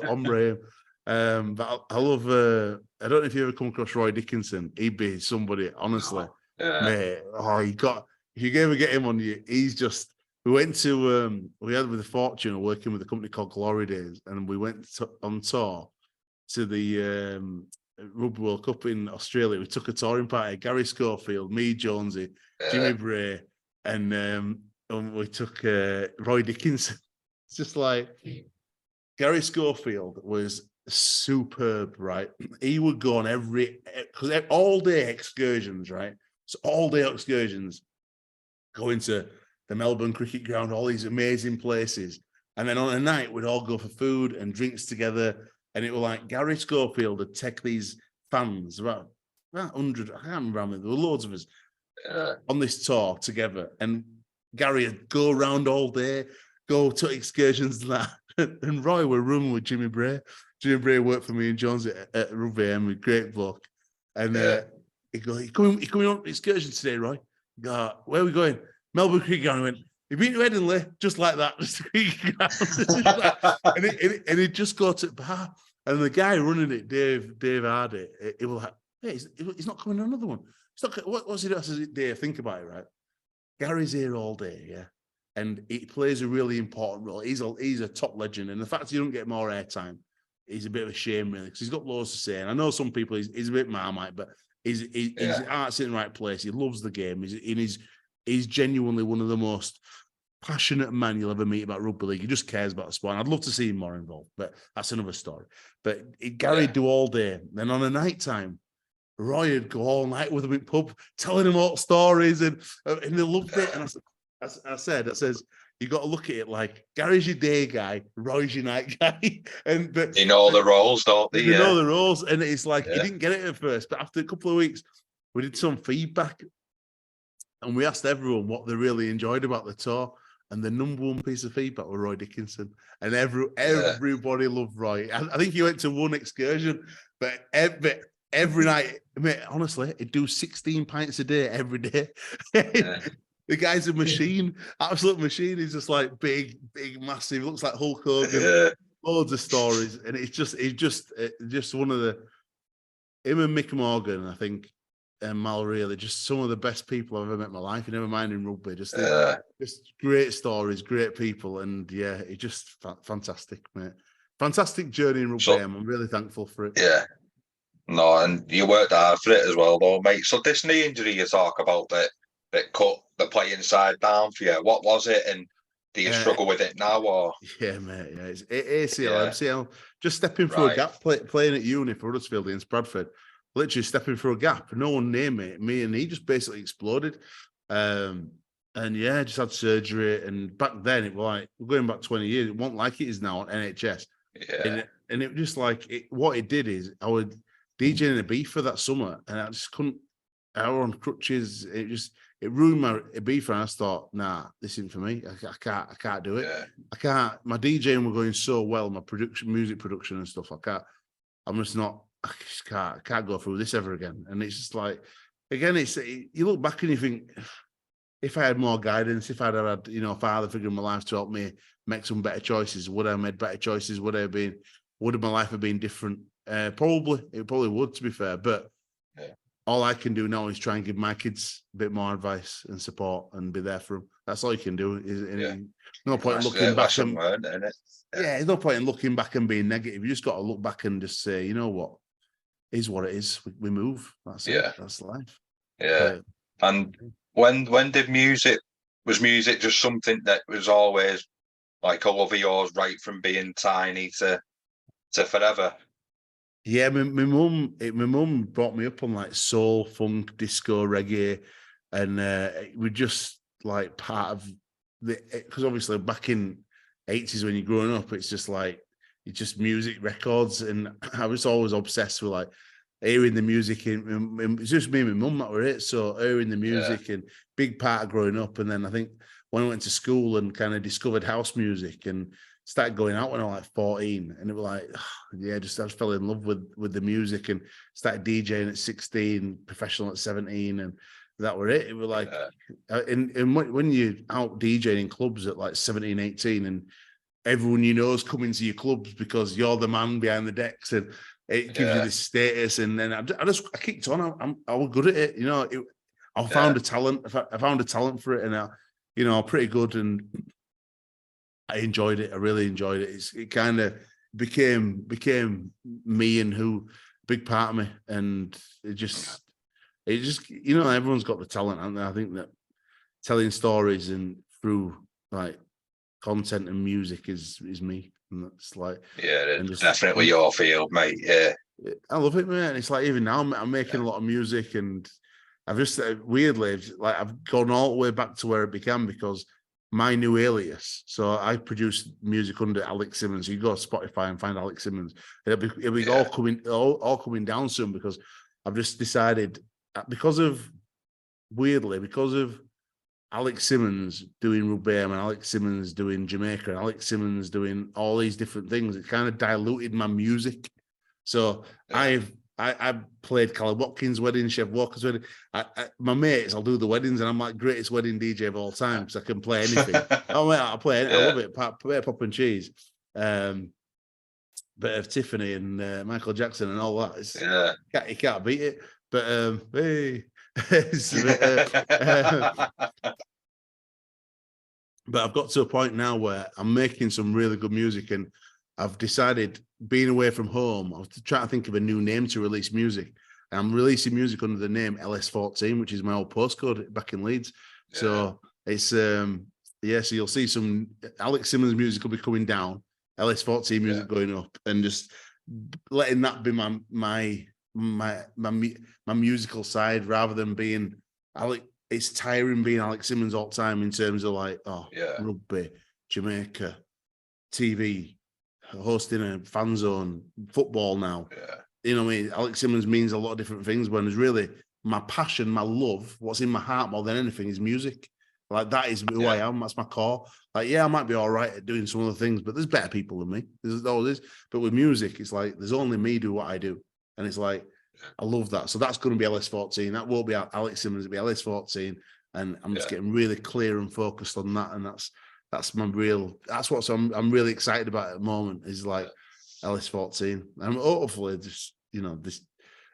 hombre. But I love. I don't know if you ever come across Roy Dickinson. He'd be somebody, honestly, mate. If you ever get him on you, he's just. We went to. We had the fortune of working with a company called Glory Days, and we went on tour to the Rugby World Cup in Australia. We took a touring party. Gary Schofield, me, Jonesy, Jimmy Bray, and we took Roy Dickinson. It's just like Gary Schofield was superb, right? He would go on all day excursions, right? So all day excursions, going to the Melbourne Cricket Ground, all these amazing places. And then on a night, we'd all go for food and drinks together. And it was like Gary Schofield would take these fans, about 100, I can't remember how many, there were loads of us on this tour together. And Gary would go around all day, go to excursions and that. And Roy were rooming with Jimmy Bray. Jimmy Bray worked for me and Jones at Rugby AM, a great bloke. And he go, you coming on excursion today, Roy? Go, where are we going? Melbourne Cricket Ground. He went, he beat Headingley just like that. And he'd just go to the bar, and the guy running it, Dave Hardy, he was like, hey, he's not coming on another one. It's not, what's he doing? I says, Dave, think about it, right? Gary's here all day, yeah, and he plays a really important role. He's a top legend, and the fact he don't get more airtime is a bit of a shame, really, because he's got loads to say. And I know some people he's a bit Marmite, but his heart's in the right place. He loves the game. He's genuinely one of the most passionate men you'll ever meet about rugby league. He just cares about the sport. And I'd love to see him more involved, but that's another story. But Gary'd do all day. Then on a night time, Roy would go all night with him in pub, telling him all stories, and they loved it. And I says, you got to look at it like Gary's your day guy, Roy's your night guy, but you know the roles, don't they? You know the roles, and it's like he didn't get it at first, but after a couple of weeks, we did some feedback, and we asked everyone what they really enjoyed about the tour. And the number one piece of feedback was Roy Dickinson, and everybody loved Roy. I think he went to one excursion, but every night, mate, honestly, he'd do 16 pints a day every day. The guy's a machine, absolute machine. He's just like big, massive. He looks like Hulk Hogan. Loads of stories, and it's just one of him and Mick Morgan, I think, and Mal really, just some of the best people I've ever met in my life. Never mind in rugby, just great stories, great people, and it's just fantastic, mate. Fantastic journey in rugby. I'm really thankful for it. Yeah. No, and you worked hard for it as well, though, mate. So this knee injury you talk about that cut the playing side down for you, what was it, and do you struggle with it now, or? Yeah, mate. Yeah, it's ACL, MCL. Just stepping through a gap, playing at uni for Huddersfield against Bradford. Literally stepping through a gap. No one near me, and he just basically exploded. And just had surgery. And back then, it was like, we're going back 20 years, it wasn't like it is now on NHS. Yeah. And it just like, what it did is, I would DJ in a beef for that summer, and I just couldn't, I was on crutches. It ruined my Ibiza, and I thought, nah, this isn't for me. I can't do it. Yeah. I can't. My DJing were going so well, my music production and stuff. I can't go through this ever again. And it's just like, again, you look back and you think, if I had more guidance, if I'd had, a father figure in my life to help me make some better choices, would I have made better choices? Would my life have been different? It probably would, to be fair. But all I can do now is try and give my kids a bit more advice and support and be there for them. That's all you can do. No point in looking back and there's no point in looking back and being negative. You just got to look back and just say, you know what is what it is. We move. That's it. That's life. Yeah. And when did was music just something that was always like a love of yours, right from being tiny to forever? Yeah, my mum brought me up on like soul, funk, disco, reggae, and we just like part of because obviously back in 80s when you're growing up, it's just like it's just music records, and I was always obsessed with like hearing the music. It's just me and my mum that were it, so hearing the music and big part of growing up. And then I think when I went to school and kind of discovered house music and started going out when I was like 14, and it was like, I just fell in love with the music and started DJing at 16, professional at 17, and that were it. It was like, and when you're out DJing in clubs at like 17, 18, and everyone you know is coming to your clubs because you're the man behind the decks, and it gives you this status. And then I kicked on. I was good at it. I found a talent. I found a talent for it, and pretty good. And I enjoyed it. I really enjoyed it. It kind of became me and who big part of me. And it just everyone's got the talent, and I think that telling stories and through like content and music is me. And that's like it's definitely your field, mate. Yeah, I love it, man. It's like even now I'm making a lot of music, and I've just weirdly like I've gone all the way back to where it began because my new alias. So I produce music under Alex Simmons. You go to Spotify and find Alex Simmons. It'll be all coming down soon because I've just decided because of Alex Simmons doing Rugby AM and Alex Simmons doing Jamaica and Alex Simmons doing all these different things, it kind of diluted my music. So I've I played Callum Watkins' wedding, Chef Walker's wedding. My mates, I'll do the weddings, and I'm like greatest wedding DJ of all time because I can play anything. Oh, mate, I play. I love it. Play pop and cheese. Bit of Tiffany and Michael Jackson and all that. You can't beat it. But hey, but I've got to a point now where I'm making some really good music, and I've decided, being away from home, I was trying to think of a new name to release music. And I'm releasing music under the name LS14, which is my old postcode back in Leeds. Yeah. So it's so you'll see some Alex Simmons music will be coming down, LS14 music going up, and just letting that be my musical side, rather than being Alex. It's tiring being Alex Simmons all the time in terms of like, rugby, Jamaica, TV, hosting a fan zone, football now. Yeah. You know what I mean? Alex Simmons means a lot of different things, when it's really my passion, my love, what's in my heart more than anything is music. Like, that is who I am. That's my core. Like, I might be all right at doing some other things, but there's better people than me. There's always. But with music, it's like, there's only me do what I do. And it's like, I love that. So that's going to be LS14. That won't be Alex Simmons, it'll be LS14. And I'm just getting really clear and focused on that. And that's what I'm really excited about at the moment, is like LS14. And hopefully just, this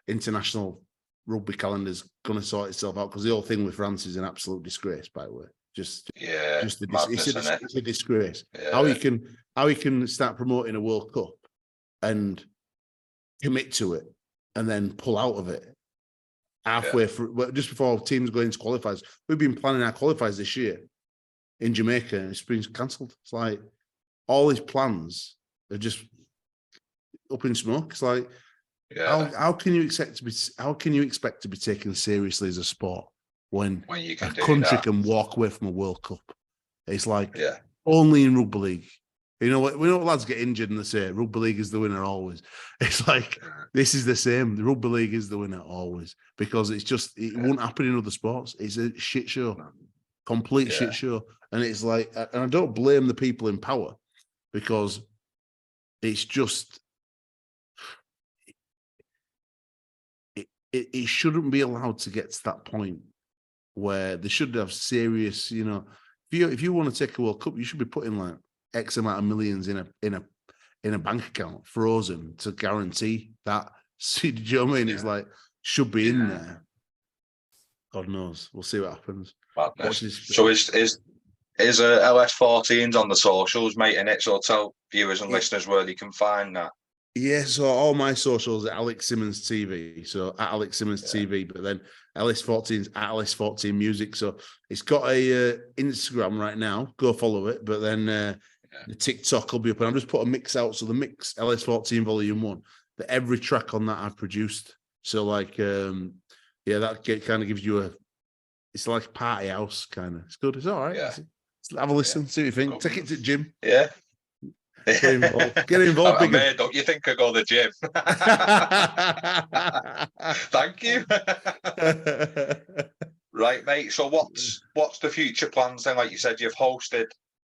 international rugby calendar is going to sort itself out, because the whole thing with France is an absolute disgrace, by the way. It's a disgrace. Yeah. How you can start promoting a World Cup and commit to it and then pull out of it halfway through, just before teams go into qualifiers. We've been planning our qualifiers this year in Jamaica, and it's been cancelled. It's like all these plans are just up in smoke. It's like, how can you expect to be taken seriously as a sport when a country can walk away from a World Cup? It's like only in rugby league. You know what? We know lads get injured and they say rugby league is the winner always. It's like, this is the same. The rugby league is the winner always, because it won't happen in other sports. It's a shit show, complete shit show. And it's like, and I don't blame the people in power, because it's just, it shouldn't be allowed to get to that point where they should have serious, if you want to take a World Cup, you should be putting like X amount of millions in a bank account, frozen, to guarantee that. See, do you know what I mean? It's like, should be in there. God knows. We'll see what happens. So is LS14s on the socials, mate, in it? So tell viewers and listeners where they can find that. Yeah, so all my socials are Alex Simmons TV. So at Alex Simmons TV, but then LS14's at LS14 Music. So it's got a Instagram right now. Go follow it. But then the TikTok will be up, and I've just put a mix out. So the mix LS14 Volume 1, that every track on that I've produced. So like, that kind of gives you it's like party house kind of. It's good. It's all right. Yeah. Have a listen. See what you think. Take it to the gym. Yeah. Get involved. Mate, don't you think I go to the gym? Thank you. Right, mate. So what's the future plans then? Like you said, you've hosted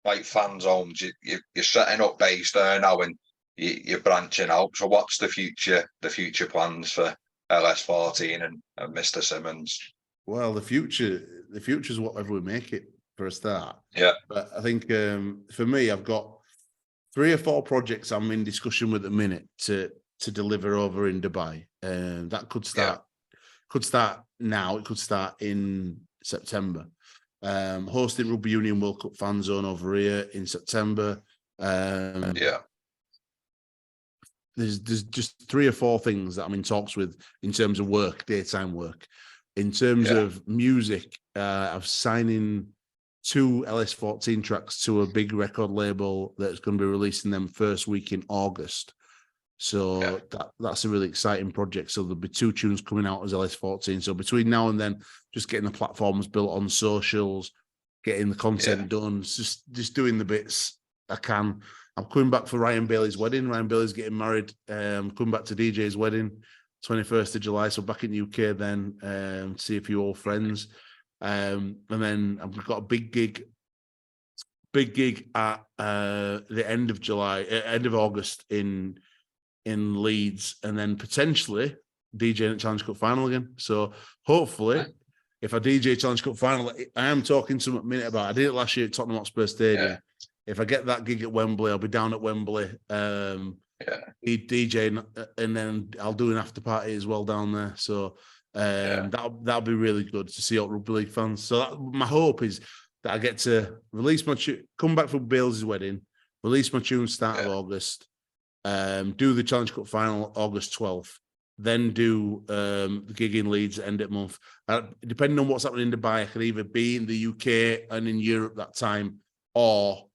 like fan zones. You're setting up base there now, and you're branching out. So what's the future plans for LS14 and Mr. Simmons? Well, the future is whatever we make it, for a start. Yeah. But I think for me, I've got 3 or 4 projects I'm in discussion with at the minute to deliver over in Dubai. That could start now. It could start in September. Hosting Rugby Union World Cup Fan Zone over here in September. There's just 3 or 4 things that I'm in talks with in terms of work, daytime work. In terms of music, I'm signing 2 LS14 tracks to a big record label that's going to be releasing them first week in August. So that's a really exciting project. So there'll be 2 tunes coming out as LS14. So between now and then, just getting the platforms built on socials, getting the content done, just doing the bits I can. I'm coming back for Ryan Bailey's wedding. Ryan Bailey's getting married. I'm coming back to DJ's wedding, 21st of July. So back in the UK then, see a few old friends. And then I've got a big gig at the end of August in Leeds, and then potentially DJing at Challenge Cup final again. So hopefully, if I DJ Challenge Cup final, I am talking to a minute about. I did it last year at Tottenham Hotspur Stadium. If I get that gig at Wembley, I'll be down at Wembley. DJing, and then I'll do an after party as well down there. So that'll be really good to see all rugby league fans. So my hope is that I get to release my come back from Bales' wedding, release my tune start of August, do the Challenge Cup final August 12th, then do the gig in Leeds at end of month. Depending on what's happening in Dubai, I could either be in the UK and in Europe that time, or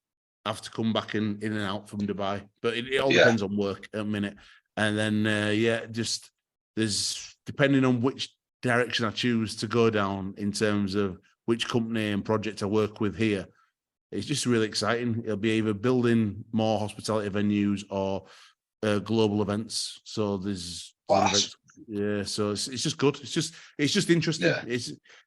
have to come back in and out from Dubai. But it all depends on work at a minute. And then, just there's, depending on which direction I choose to go down in terms of which company and project I work with here, it's just really exciting. It'll be either building more hospitality venues or global events. So there's events. So it's just good. It's just interesting.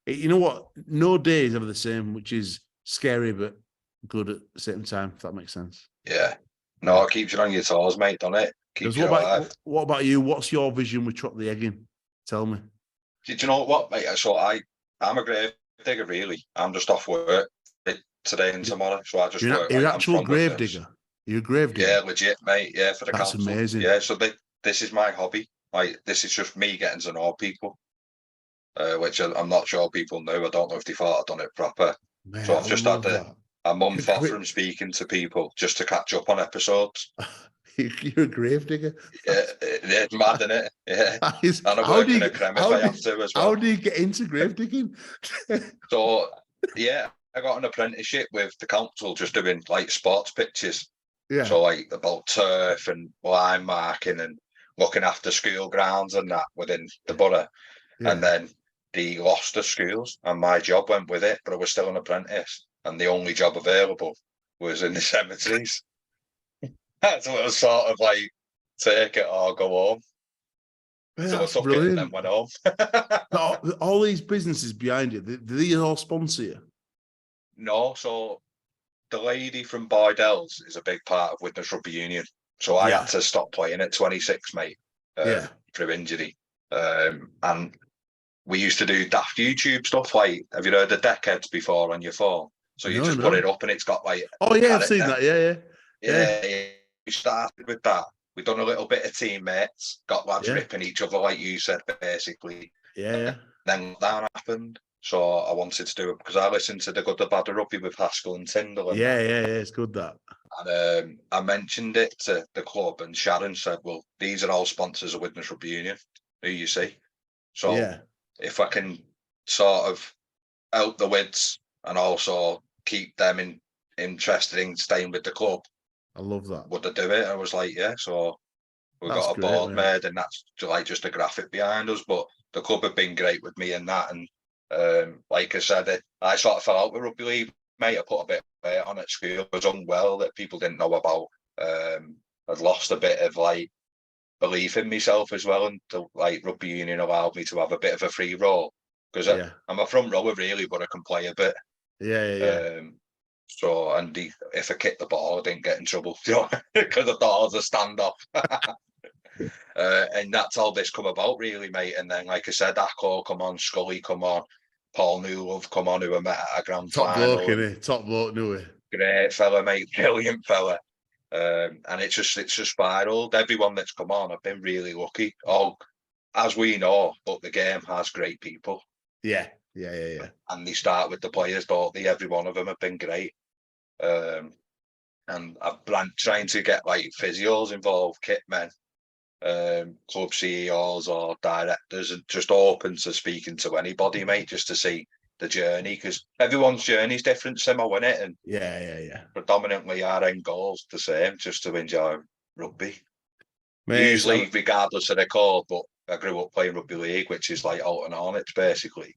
You know what? No day is ever the same, which is scary but good at the same time, if that makes sense. Yeah. No, it keeps you on your toes, mate, doesn't it? Keeps you alive. What about you? What's your vision with Trot the Egging? Tell me. Do you know what, mate? So I'm a grave digger, really. I'm just off work today and tomorrow, so I just work. You're an actual grave digger? You're a grave digger? Yeah, legit, mate. Yeah, for the council. That's amazing. Yeah, so this is my hobby. Like, this is just me getting to know people, which I'm not sure people know. I don't know if they thought I'd done it proper. Man, so I've just had a month off from speaking to people just to catch up on episodes. You're a grave digger. Yeah, it's mad, isn't it? Yeah. And I work in a creme if I have to as well. How do you get into grave digging? So, I got an apprenticeship with the council just doing like sports pitches. Yeah. So like about turf and line marking and looking after school grounds and that within the borough. Yeah. And then they lost the schools and my job went with it, but I was still an apprentice. And the only job available was in the cemeteries. So it was sort of like, take it or go home. Yeah, so I took it and then went home. all these businesses behind you, do they all sponsor you? No, so the lady from Boydell's is a big part of Widnes Rugby Union. So I had to stop playing at 26, mate, through injury. And we used to do daft YouTube stuff. Like, have you heard of Deckheads before on your phone? So you put it up and it's got like... Oh, yeah, I've seen that. Yeah. We started with that. We've done a little bit of teammates, got lads ripping each other, like you said, basically. Yeah. Then that happened. So I wanted to do it because I listened to the Good, the Bad, the Rugby with Haskell and Tyndall. And it's good that. And I mentioned it to the club, and Sharon said, "Well, these are all sponsors of Widnes Rugby Union, who you see. So if I can sort of help the Wids and also keep them interested in staying with the club, I love that. Would I do it?" I was like, "Yeah." So we've got a board made, and that's like just a graphic behind us. But the club have been great with me in that, and like I said, I sort of fell out with rugby league, mate. I put a bit of weight on at school. I was unwell that people didn't know about. I'd lost a bit of like belief in myself as well, and like rugby union allowed me to have a bit of a free role because I'm a front rower really, but I can play a bit. So, and if I kicked the ball, I didn't get in trouble, because I thought I was a standoff. And that's how this come about, really, mate. And then, like I said, Akko come on, Scully come on, Paul Newlove come on, who I met at a grand final. Top bloke, innit? Top bloke, knew he? Great fella, mate. Brilliant fella. And it's just spiraled. Everyone that's come on, I've been really lucky. As we know, but the game has great people. Yeah. And they start with the players, don't they? Every one of them have been great. And I've been trying to get like physios involved, kit men, club CEOs or directors, and just open to speaking to anybody, mate, just to see the journey, because everyone's journey is different, Simo, isn't it? And predominantly our end goal's the same, just to enjoy rugby. Mate, usually, regardless of the code, but I grew up playing rugby league, which is like Alton Hornets, basically.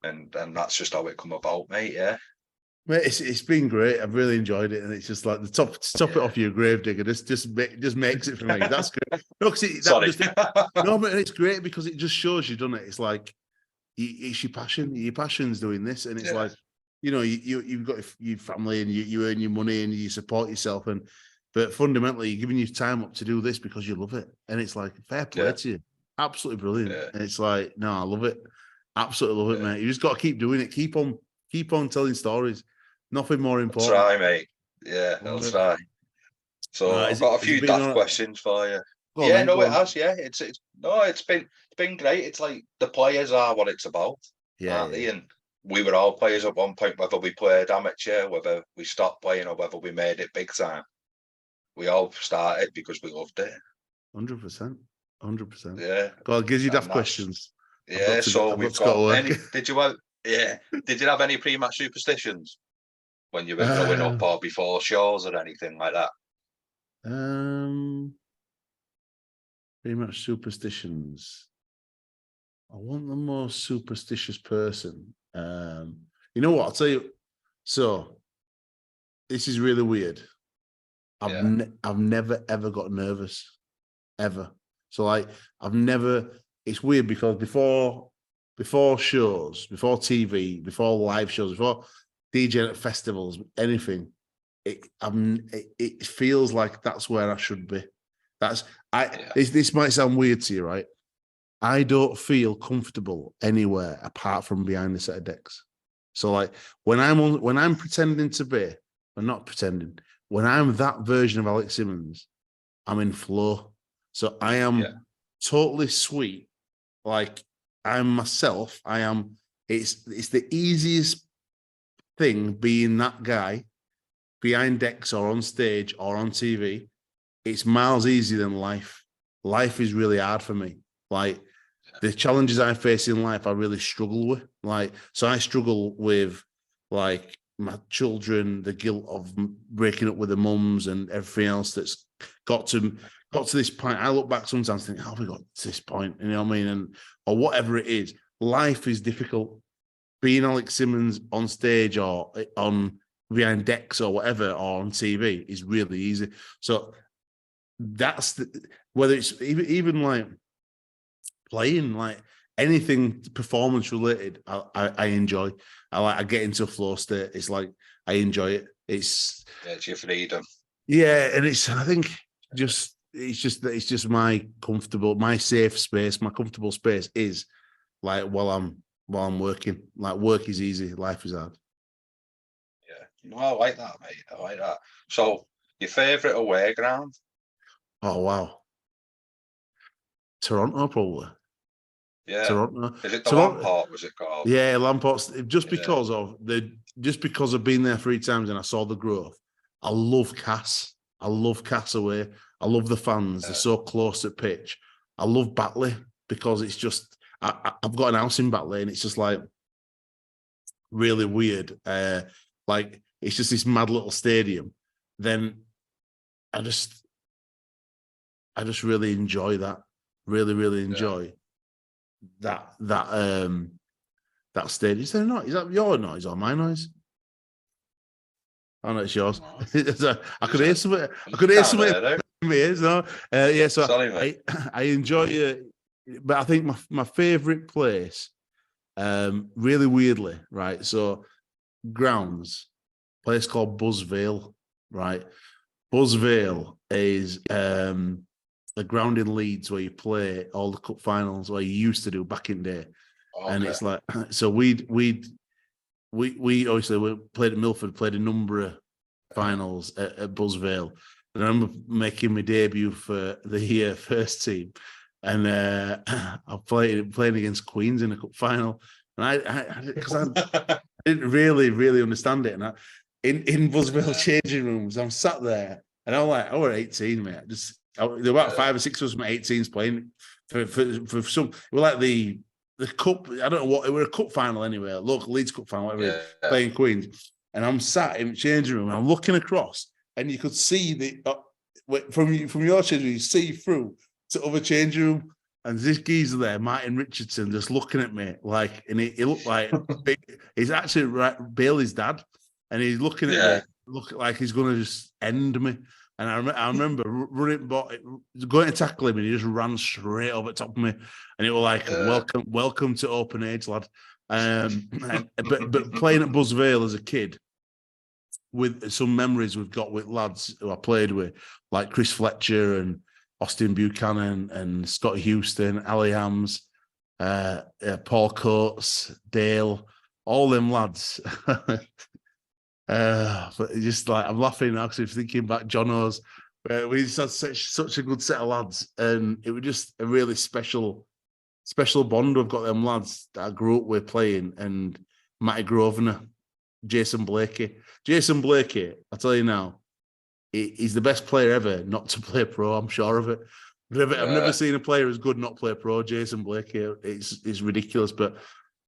And that's just how it come about, mate, Mate, it's been great. I've really enjoyed it, and it's just like the top it off your grave digger. Just makes it for me. That's great. No, but it's great because it just shows you, doesn't it? It's like it's your passion. Your passion's doing this, and it's like, you know, you've got your family and you earn your money and you support yourself, but fundamentally you're giving your time up to do this because you love it, and it's like fair play to you. absolutely brilliant. Yeah. And it's like, no, I love it. Absolutely love it, mate. You just got to keep doing it. Keep on telling stories. Nothing more I'll important. try, mate. Yeah, I'll try. So I've got a few daft questions for you. Yeah, no, it has. Yeah, it's been great. It's like the players are what it's about, aren't they? And we were all players at one point, whether we played amateur, whether we stopped playing, or whether we made it big time. We all started because we loved it. 100%. 100%. Yeah. God, gives you daft questions. Yeah. So we've got any. Did you have? Yeah. Did you have any pre-match superstitions when you were growing up, or before shows, or anything like that? Pretty much superstitions. I want the most superstitious person. You know what? I'll tell you. So this is really weird. I've never ever got nervous, ever. So like I've never. It's weird because before shows, before TV, before live shows, before DJ at festivals, anything, it feels like that's where I should be. This might sound weird to you, right? I don't feel comfortable anywhere apart from behind the set of decks. So like when I'm pretending to be, or not pretending, when I'm that version of Alex Simmons, I'm in flow. So I am totally sweet. Like I'm myself. It's the easiest thing being that guy behind decks or on stage or on TV. It's miles easier than life. Life is really hard for me. Like the challenges I face in life, I really struggle with. Like, so I struggle with like my children, the guilt of breaking up with the mums and everything else that's got to this point. I look back sometimes and think, how have we got to this point? You know what I mean? Or whatever it is, life is difficult. Being Alex Simmons on stage or on behind decks or whatever, or on TV is really easy. So that's whether it's even like playing, like anything performance related, I enjoy. I get into a flow state. It's like I enjoy it. It's your freedom. Yeah, and it's just my safe space. My comfortable space is like while I'm working. Like work is easy, life is hard. Yeah, no, I like that, mate. I like that. So your favourite away ground? Oh wow, Toronto probably. Yeah. Toronto. Is it the Lamport, was it called? Yeah, Lamport's because I've been there 3 times and I saw the growth. I love Cass. I love Cass away. I love the fans. They're so close at pitch. I love Batley because it's just I've got an house in Batley and it's just like really weird. Like it's just this mad little stadium. Then I just really enjoy that. Really enjoy that stage. Is there not? Is that your noise or my noise? Oh no, it's yours. I could hear something. I could hear something. Yeah. So sorry, I enjoy it, but I think my favorite place, really weirdly, right? So grounds, place called Buzzvale, right? Buzzvale is a ground in Leeds where you play all the cup finals, where you used to do back in the day. Okay. And it's like, so we obviously we played at Milford, played a number of finals at Buzzvale. And I remember making my debut for the first team. And I playing against Queens in a cup final. And I didn't really understand it. And in Buzzvale changing rooms, I'm sat there and I'm like, I was 18, mate. There were about 5 or 6 of us from 18s playing for some. We're like the cup. I don't know what it were, a cup final anyway, local Leeds cup final, whatever. Playing Queens, and I'm sat in the changing room. And I'm looking across, and you could see from your changing room, you see through to other changing room, and this geezer there, Martin Richardson, just looking at me like, and he looked like he's actually Bailey's dad, and he's looking at me, look like he's going to just end me. And I remember going to tackle him, and he just ran straight over the top of me. And it was like, welcome to open age, lad. But playing at Buzzvale as a kid, with some memories we've got with lads who I played with, like Chris Fletcher and Austin Buchanan and Scotty Houston, Ali Hams, Paul Coates, Dale, all them lads. But just like I'm laughing now because I'm thinking back, Jono's. We just had such a good set of lads, and it was just a really special bond. We've got them lads that I grew up with playing, and Matty Grosvenor, Jason Blakey. Jason Blakey, I tell you now, he's the best player ever not to play pro. I'm sure of it. I've never seen a player as good not play pro. Jason Blakey, it's ridiculous, but.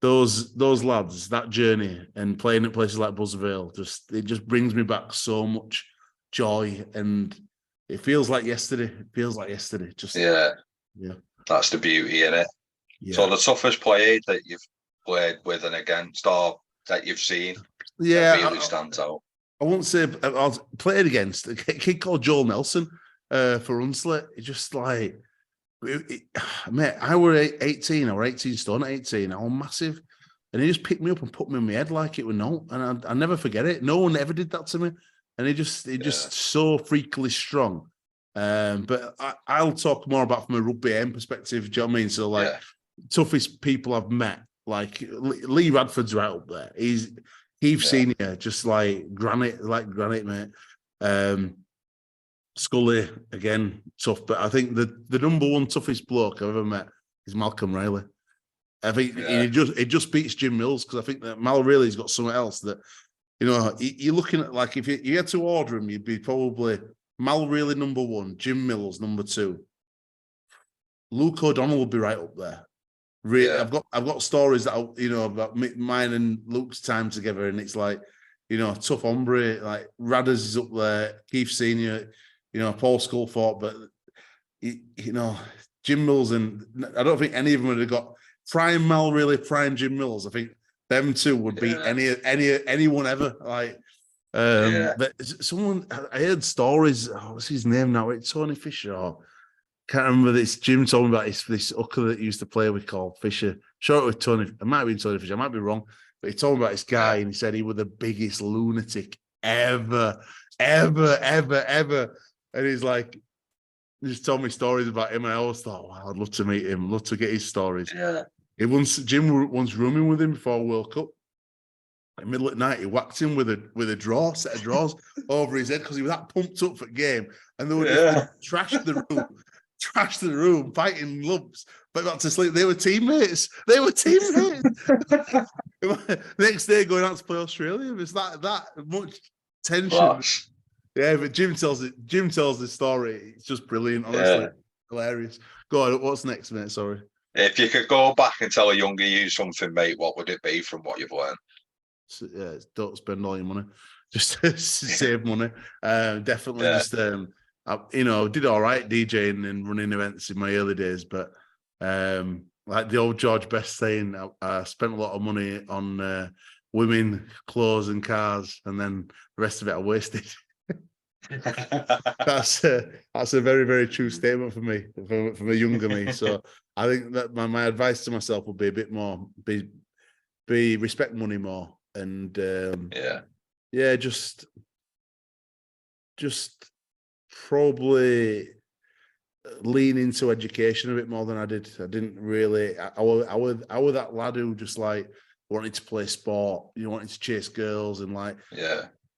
Those lads, that journey and playing at places like Buzzvale, it just brings me back so much joy, and it feels like yesterday. Just yeah. That's the beauty in it. Yeah. So the toughest player that you've played with and against, or that you've seen, that really stands out. I won't say I played against a kid called Joel Nelson for Hunslet. It's just like. Mate, I were 18. I were 18 stone at 18. I was massive. And he just picked me up and put me in my head like it was no. And I never forget it. No one ever did that to me. And he just so freakily strong. But I'll talk more about from a Rugby AM perspective. Do you know what I mean? So, like, toughest people I've met, like Lee Radford's right up there. He's Senior, just like granite, mate. Scully, again, tough, but I think the number one toughest bloke I've ever met is Malcolm Riley. I think he just beats Jim Mills, because I think that Mal Riley's got something else that, you know, you're looking at, like, if you had to order him, you'd be probably Mal Riley number one, Jim Mills number two. Luke O'Donnell would be right up there. Really, I've got stories that about mine and Luke's time together, and it's like, tough hombre, like Radders is up there, Keith Senior. Paul Sculthorpe, but Jim Mills, and I don't think any of them would have got prime Mal Riley, prime Jim Mills. I think them two would beat anyone ever. Like, but someone I heard stories. What's his name now? It's Tony Fisher. Can't remember this. Jim told me about this hooker that he used to play with called Fisher. Sure, it was Tony. It might have been Tony Fisher. I might be wrong, but he told me about this guy, and he said he was the biggest lunatic ever. And he's like, he just told me stories about him, and I always thought, wow, I'd love to meet him, love to get his stories. Yeah. Jim once rooming with him before World Cup. In the middle of the night, he whacked him with a set of drawers over his head because he was that pumped up for the game, and they were just trashed the room, fighting lumps, but not to sleep. They were teammates. Next day, going out to play Australia, it's that much tension. Gosh. Yeah, but Jim tells the story. It's just brilliant, honestly. Hilarious. Go on, what's next, mate? Sorry. If you could go back and tell a younger you something, mate, what would it be from what you've learned? So, don't spend all your money. Just save money. Definitely just did all right DJing and running events in my early days, but like the old George Best saying, I spent a lot of money on women, clothes and cars, and then the rest of it I wasted. That's a very, very true statement for me, from a younger me. So I think that my advice to myself would be a bit more be respect money more, and just probably lean into education a bit more than I did. I didn't really. I was that lad who just like wanted to play sport, wanted to chase girls, and like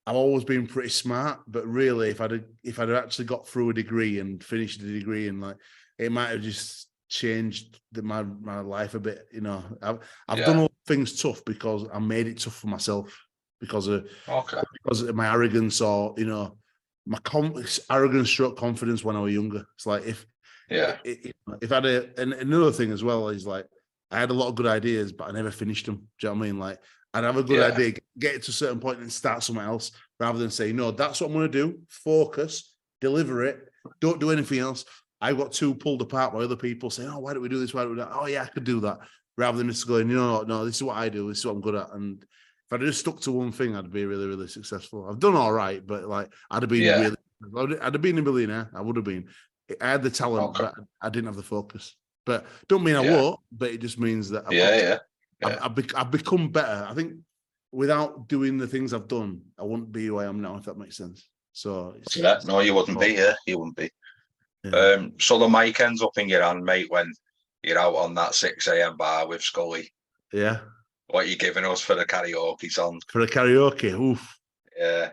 I've always been pretty smart, but really, if I'd actually got through a degree and finished the degree, and like it might have just changed my life a bit. I've done all things tough because I made it tough for myself because of my arrogance, or my arrogance struck confidence when I was younger. It's like if I had and another thing as well is like I had a lot of good ideas, but I never finished them. Do you know what I mean? Like I'd have a good idea, get it to a certain point and start something else, rather than say, no, that's what I'm going to do. Focus, deliver it. Don't do anything else. I got too pulled apart by other people saying, oh, why don't we do this? Why don't we do that? Oh, yeah, I could do that. Rather than just going, no, this is what I do. This is what I'm good at. And if I'd just stuck to one thing, I'd be really, really successful. I've done all right, but like I'd have been I'd have been a millionaire. I would have been. I had the talent, but I didn't have the focus. But don't mean I won't, but it just means that I've become better. I think without doing the things I've done, I wouldn't be who I am now, if that makes sense. So no, you wouldn't be. Yeah, you wouldn't be. So the mic ends up in your hand, mate, when you're out on that 6 a.m. bar with Scully. Yeah. What are you giving us for the karaoke song? For a karaoke, oof. Yeah.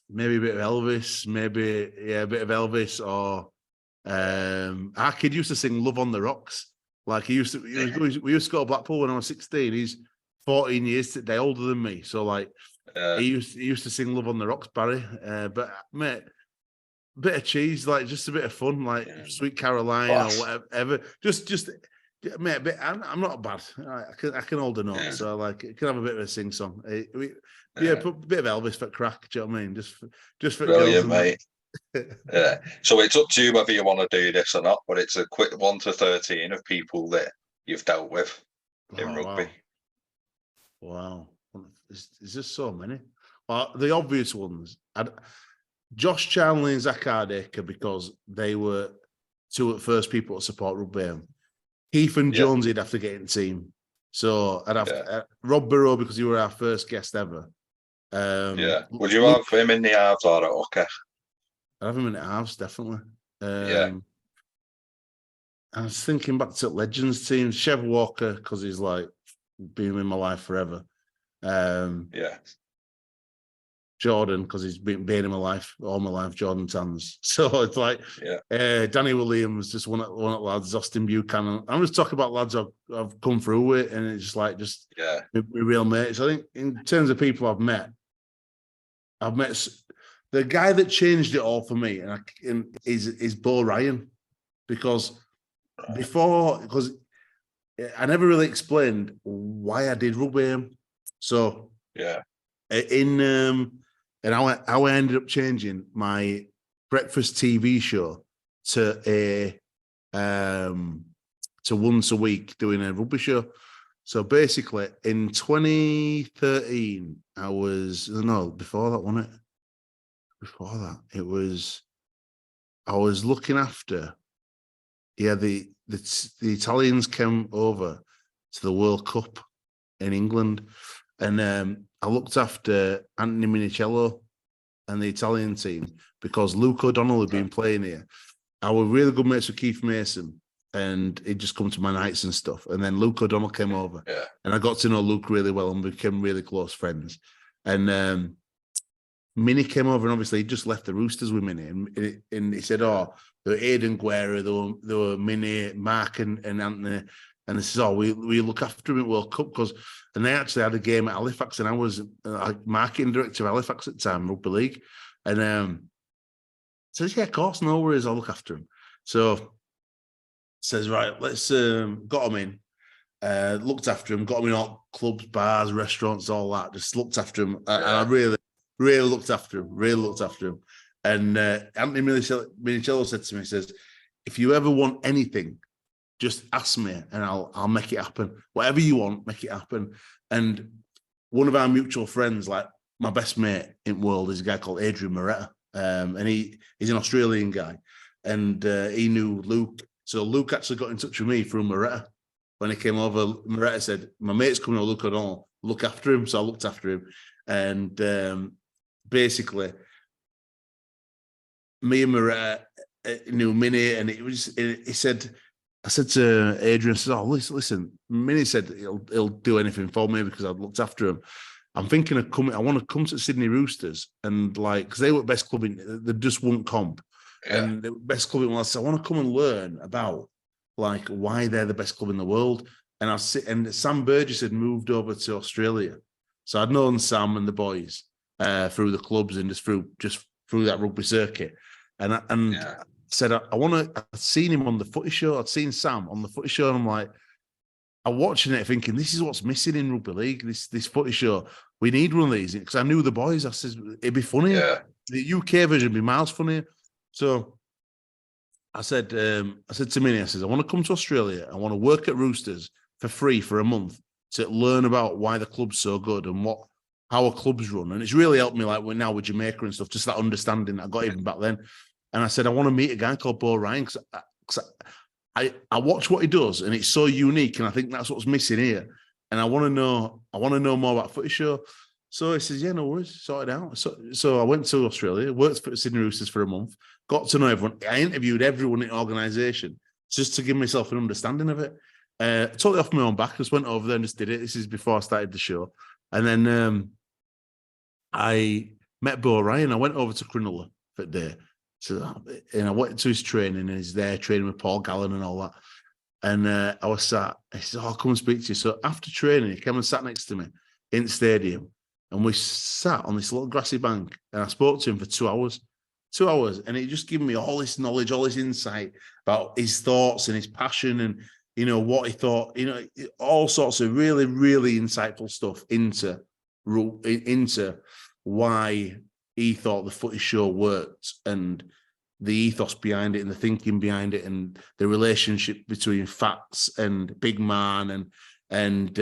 Maybe a bit of Elvis, a bit of Elvis, or our kid used to sing "Love on the Rocks." Like we used to go to Blackpool when I was 16. He's 14 years today older than me, so like he used to sing "Love on the Rocks," Barry. But mate, a bit of cheese, like just a bit of fun, like Sweet Caroline or whatever. Just mate, I'm not bad. I can hold a note, so like it can have a bit of a sing song. Put a bit of Elvis for crack. Do you know what I mean? Just for brilliant, girls, mate. Yeah. So it's up to you whether you want to do this or not, but it's a quick 1 to 13 of people that you've dealt with in rugby. Wow. Is there so many? Well, the obvious ones. Josh Charnley and Zach Hardacre, because they were two of the first people to support Rugby AM. Heath and Jones, he'd have to get in the team. So I'd have Rob Burrow, because you were our first guest ever. Would you have him in the halves or at hooker? I'd have him in the halves, definitely. I was thinking back to Legends team, Chev Walker, because he's like been in my life forever. Jordan, because he's been in my life all my life. Jordan Tans. So it's like Danny Williams, just one of the lads. Austin Buchanan. I'm just talking about lads I've come through with, and it's just like real mates. I think in terms of people I've met the guy that changed it all for me, is Bo Ryan, because I never really explained why I did Rugby AM. So and how I ended up changing my breakfast TV show to once a week doing a rugby show. So basically, in 2013, before that, wasn't it? Before that, I was looking after. The Italians came over to the World Cup in England, and I looked after Anthony Minicello and the Italian team, because Luke O'Donnell had been playing here. I was really good mates with Keith Mason, and he'd just come to my nights and stuff. And then Luke O'Donnell came over, and I got to know Luke really well and became really close friends. And Minnie came over, and obviously he just left the Roosters with Minnie, and he said, "Oh, there were Aidan Guerra, there were Minnie, Mark, and Anthony." And this is we look after him at World Cup, and they actually had a game at Halifax, and I was marketing director of Halifax at the time, Rugby League. And says, "Yeah, of course, no worries, I'll look after him." So says, "Right, let's got him in, looked after him, got him in all clubs, bars, restaurants, all that. Just looked after him, and I really looked after him. And Anthony Minicello said to me, he says, "If you ever want anything, just ask me and I'll make it happen. Whatever you want, make it happen." And one of our mutual friends, like my best mate in the world, is a guy called Adrian Moretta. And he's an Australian guy. And he knew Luke. So Luke actually got in touch with me through Moretta. When he came over, Moretta said, "My mate's coming over, Luke O'Donnell, look after him." So I looked after him. And basically, me and Moretta knew Minnie, and I said to Adrian, listen, Minnie said he'll do anything for me because I've looked after him. I'm thinking of coming. I want to come to Sydney Roosters, and because they were best club they just wouldn't comp, and the best club in. I said, I want to come and learn about why they're the best club in the world. And Sam Burgess had moved over to Australia, so I'd known Sam and the boys through the clubs and just through that rugby circuit, and said, I'd seen him on the footy show. I'd seen Sam on the footy show, and I'm like, I'm watching it thinking, this is what's missing in rugby league, this footy show. We need one of these, because I knew the boys. I said, it'd be funny. The UK version would be miles funnier. So I said to Minnie, I said, I want to come to Australia. I want to work at Roosters for free for a month to learn about why the club's so good and how a club's run. And it's really helped me, now with Jamaica and stuff, just that understanding that I got even back then. And I said, I want to meet a guy called Bo Ryan, because I watch what he does, and it's so unique, and I think that's what's missing here. And I want to know more about footy show. So he says, yeah, no worries, sort it out. So I went to Australia, worked for Sydney Roosters for a month, got to know everyone. I interviewed everyone in the organisation just to give myself an understanding of it. Totally off my own back. Just went over there and just did it. This is before I started the show. And then I met Bo Ryan. I went over to Cronulla for the day. So, and I went to his training, and he's there training with Paul Gallen and all that. And I was sat, he said, "Oh, I'll come and speak to you." So after training, he came and sat next to me in the stadium. And we sat on this little grassy bank, and I spoke to him for 2 hours. 2 hours. And he just gave me all this knowledge, all this insight about his thoughts and his passion and, you know, what he thought, you know, all sorts of really, really insightful stuff into why he thought the footy show worked and the ethos behind it and the thinking behind it and the relationship between Fats and Big Man and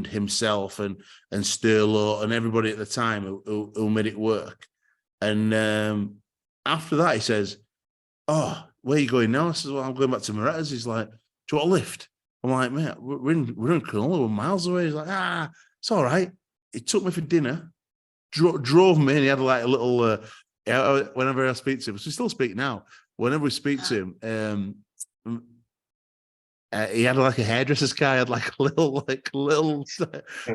himself and Sterlo and everybody at the time who made it work. And after that, he says, "Oh, where are you going now?" I says, "Well, I'm going back to Moretta's." He's like, "Do you want a lift?" I'm like, "Mate, we're in Cronulla, we're miles away." He's like, "It's all right." He took me for dinner, drove me, and he had like a little. Whenever I speak to him, we still speak now. Whenever we speak to him, he had like a hairdresser's guy, had like a little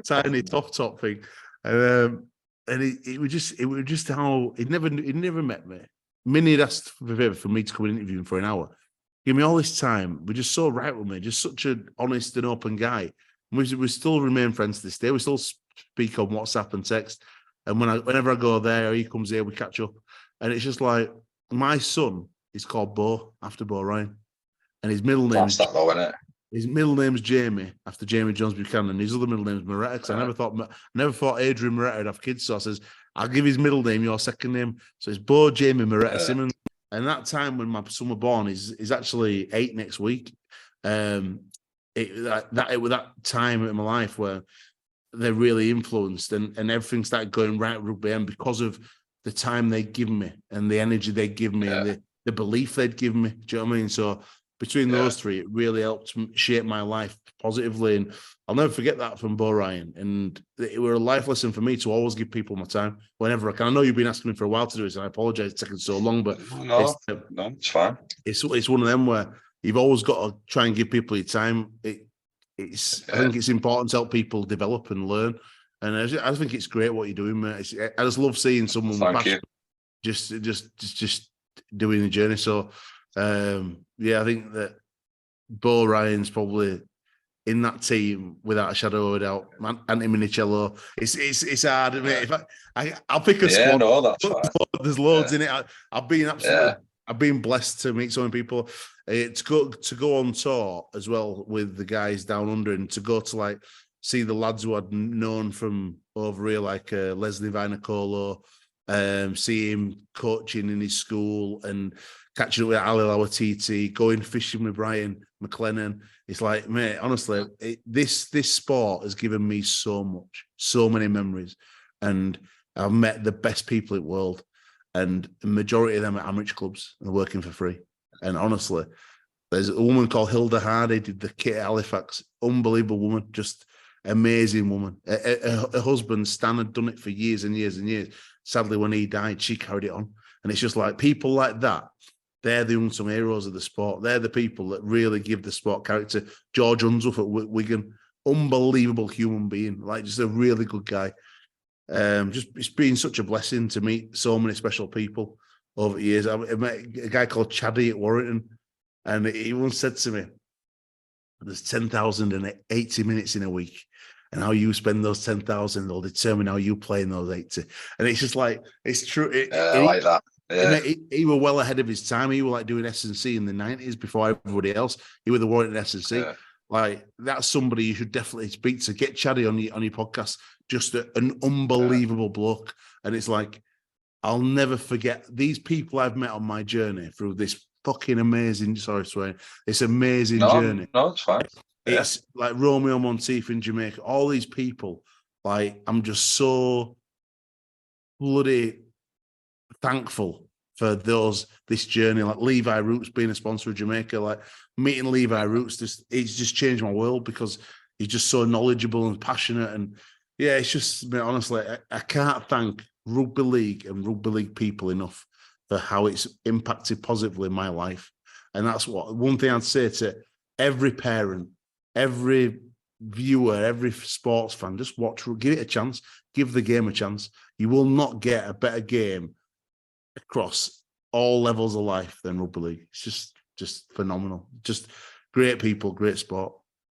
tiny top thing, and it was just how he'd never met me. Minnie had asked for me to come and interview him for an hour. Give me all this time. We're just so right with me, just such an honest and open guy. We still remain friends to this day. We still speak on WhatsApp and text. And whenever I go there, he comes here, we catch up. And it's just like, my son is called Bo, after Bo Ryan. And his middle name is... that though, isn't it? His middle name's Jamie, after Jamie Jones Buchanan. His other middle name's Moretta, because I never thought Adrian Moretta would have kids. So I says, "I'll give his middle name your second name." So it's Bo Jamie Moretta Simmons. And that time when my son was born, he's actually 8 next week. It was that time in my life where they're really influenced and everything started going right with Rugby AM because of the time they'd given me and the energy they'd given me and the belief they'd given me. Do you know what I mean? So between those three, it really helped shape my life positively. And I'll never forget that from Bo Ryan. And it were a life lesson for me to always give people my time whenever I can. I know you've been asking me for a while to do this, and I apologize it's taken so long, but no, it's fine. It's one of them where you've always got to try and give people your time. I think it's important to help people develop and learn. And I think it's great what you're doing, mate. I just love seeing someone just doing the journey. So, I think that Bo Ryan's probably in that team without a shadow of a doubt. Anthony Minicello. It's hard, mate. If I'll pick a squad. No, that's fine. There's loads in it. I've been absolutely. I've been blessed to meet so many people. To go on tour as well with the guys down under and to go to like see the lads who I'd known from over here, like Leslie Vinacolo, see him coaching in his school and catching up with Ali Lawatiti, going fishing with Brian McLennan. It's like, mate, honestly, this sport has given me so much, so many memories. And I've met the best people in the world. And the majority of them are amateur clubs and working for free. And honestly, there's a woman called Hilda Hardy, did the kit at Halifax. Unbelievable woman, just amazing woman. Her husband, Stan, had done it for years and years and years. Sadly, when he died, she carried it on. And it's just like people like that, they're the unsung heroes of the sport. They're the people that really give the sport character. George Unsworth at Wigan, unbelievable human being, like just a really good guy. It's been such a blessing to meet so many special people over the years. I met a guy called Chaddy at Warrington, and he once said to me, "There's 10,080 minutes in a week, and how you spend those 10,000 will determine how you play in those 80." And it's just like, it's true. I like that. Yeah. He was well ahead of his time. He was like doing S&C in the 90s before everybody else. He was the Warrington S&C. Yeah. Like, that's somebody you should definitely speak to. Get Chaddy on your podcast. Just an unbelievable bloke. And it's like, I'll never forget these people I've met on my journey through this fucking amazing, this amazing journey. No, it's fine. It's like Romeo Monteith in Jamaica. All these people, like, I'm just so bloody thankful for this journey. Like Levi Roots being a sponsor of Jamaica, like meeting Levi Roots, it's just changed my world because he's just so knowledgeable and passionate. And yeah, it's just, honestly, I can't thank rugby league and rugby league people enough for how it's impacted positively my life. And that's one thing I'd say to every parent, every viewer, every sports fan, just watch, give it a chance, give the game a chance. You will not get a better game across all levels of life than rugby league. It's just phenomenal. Just great people, great sport.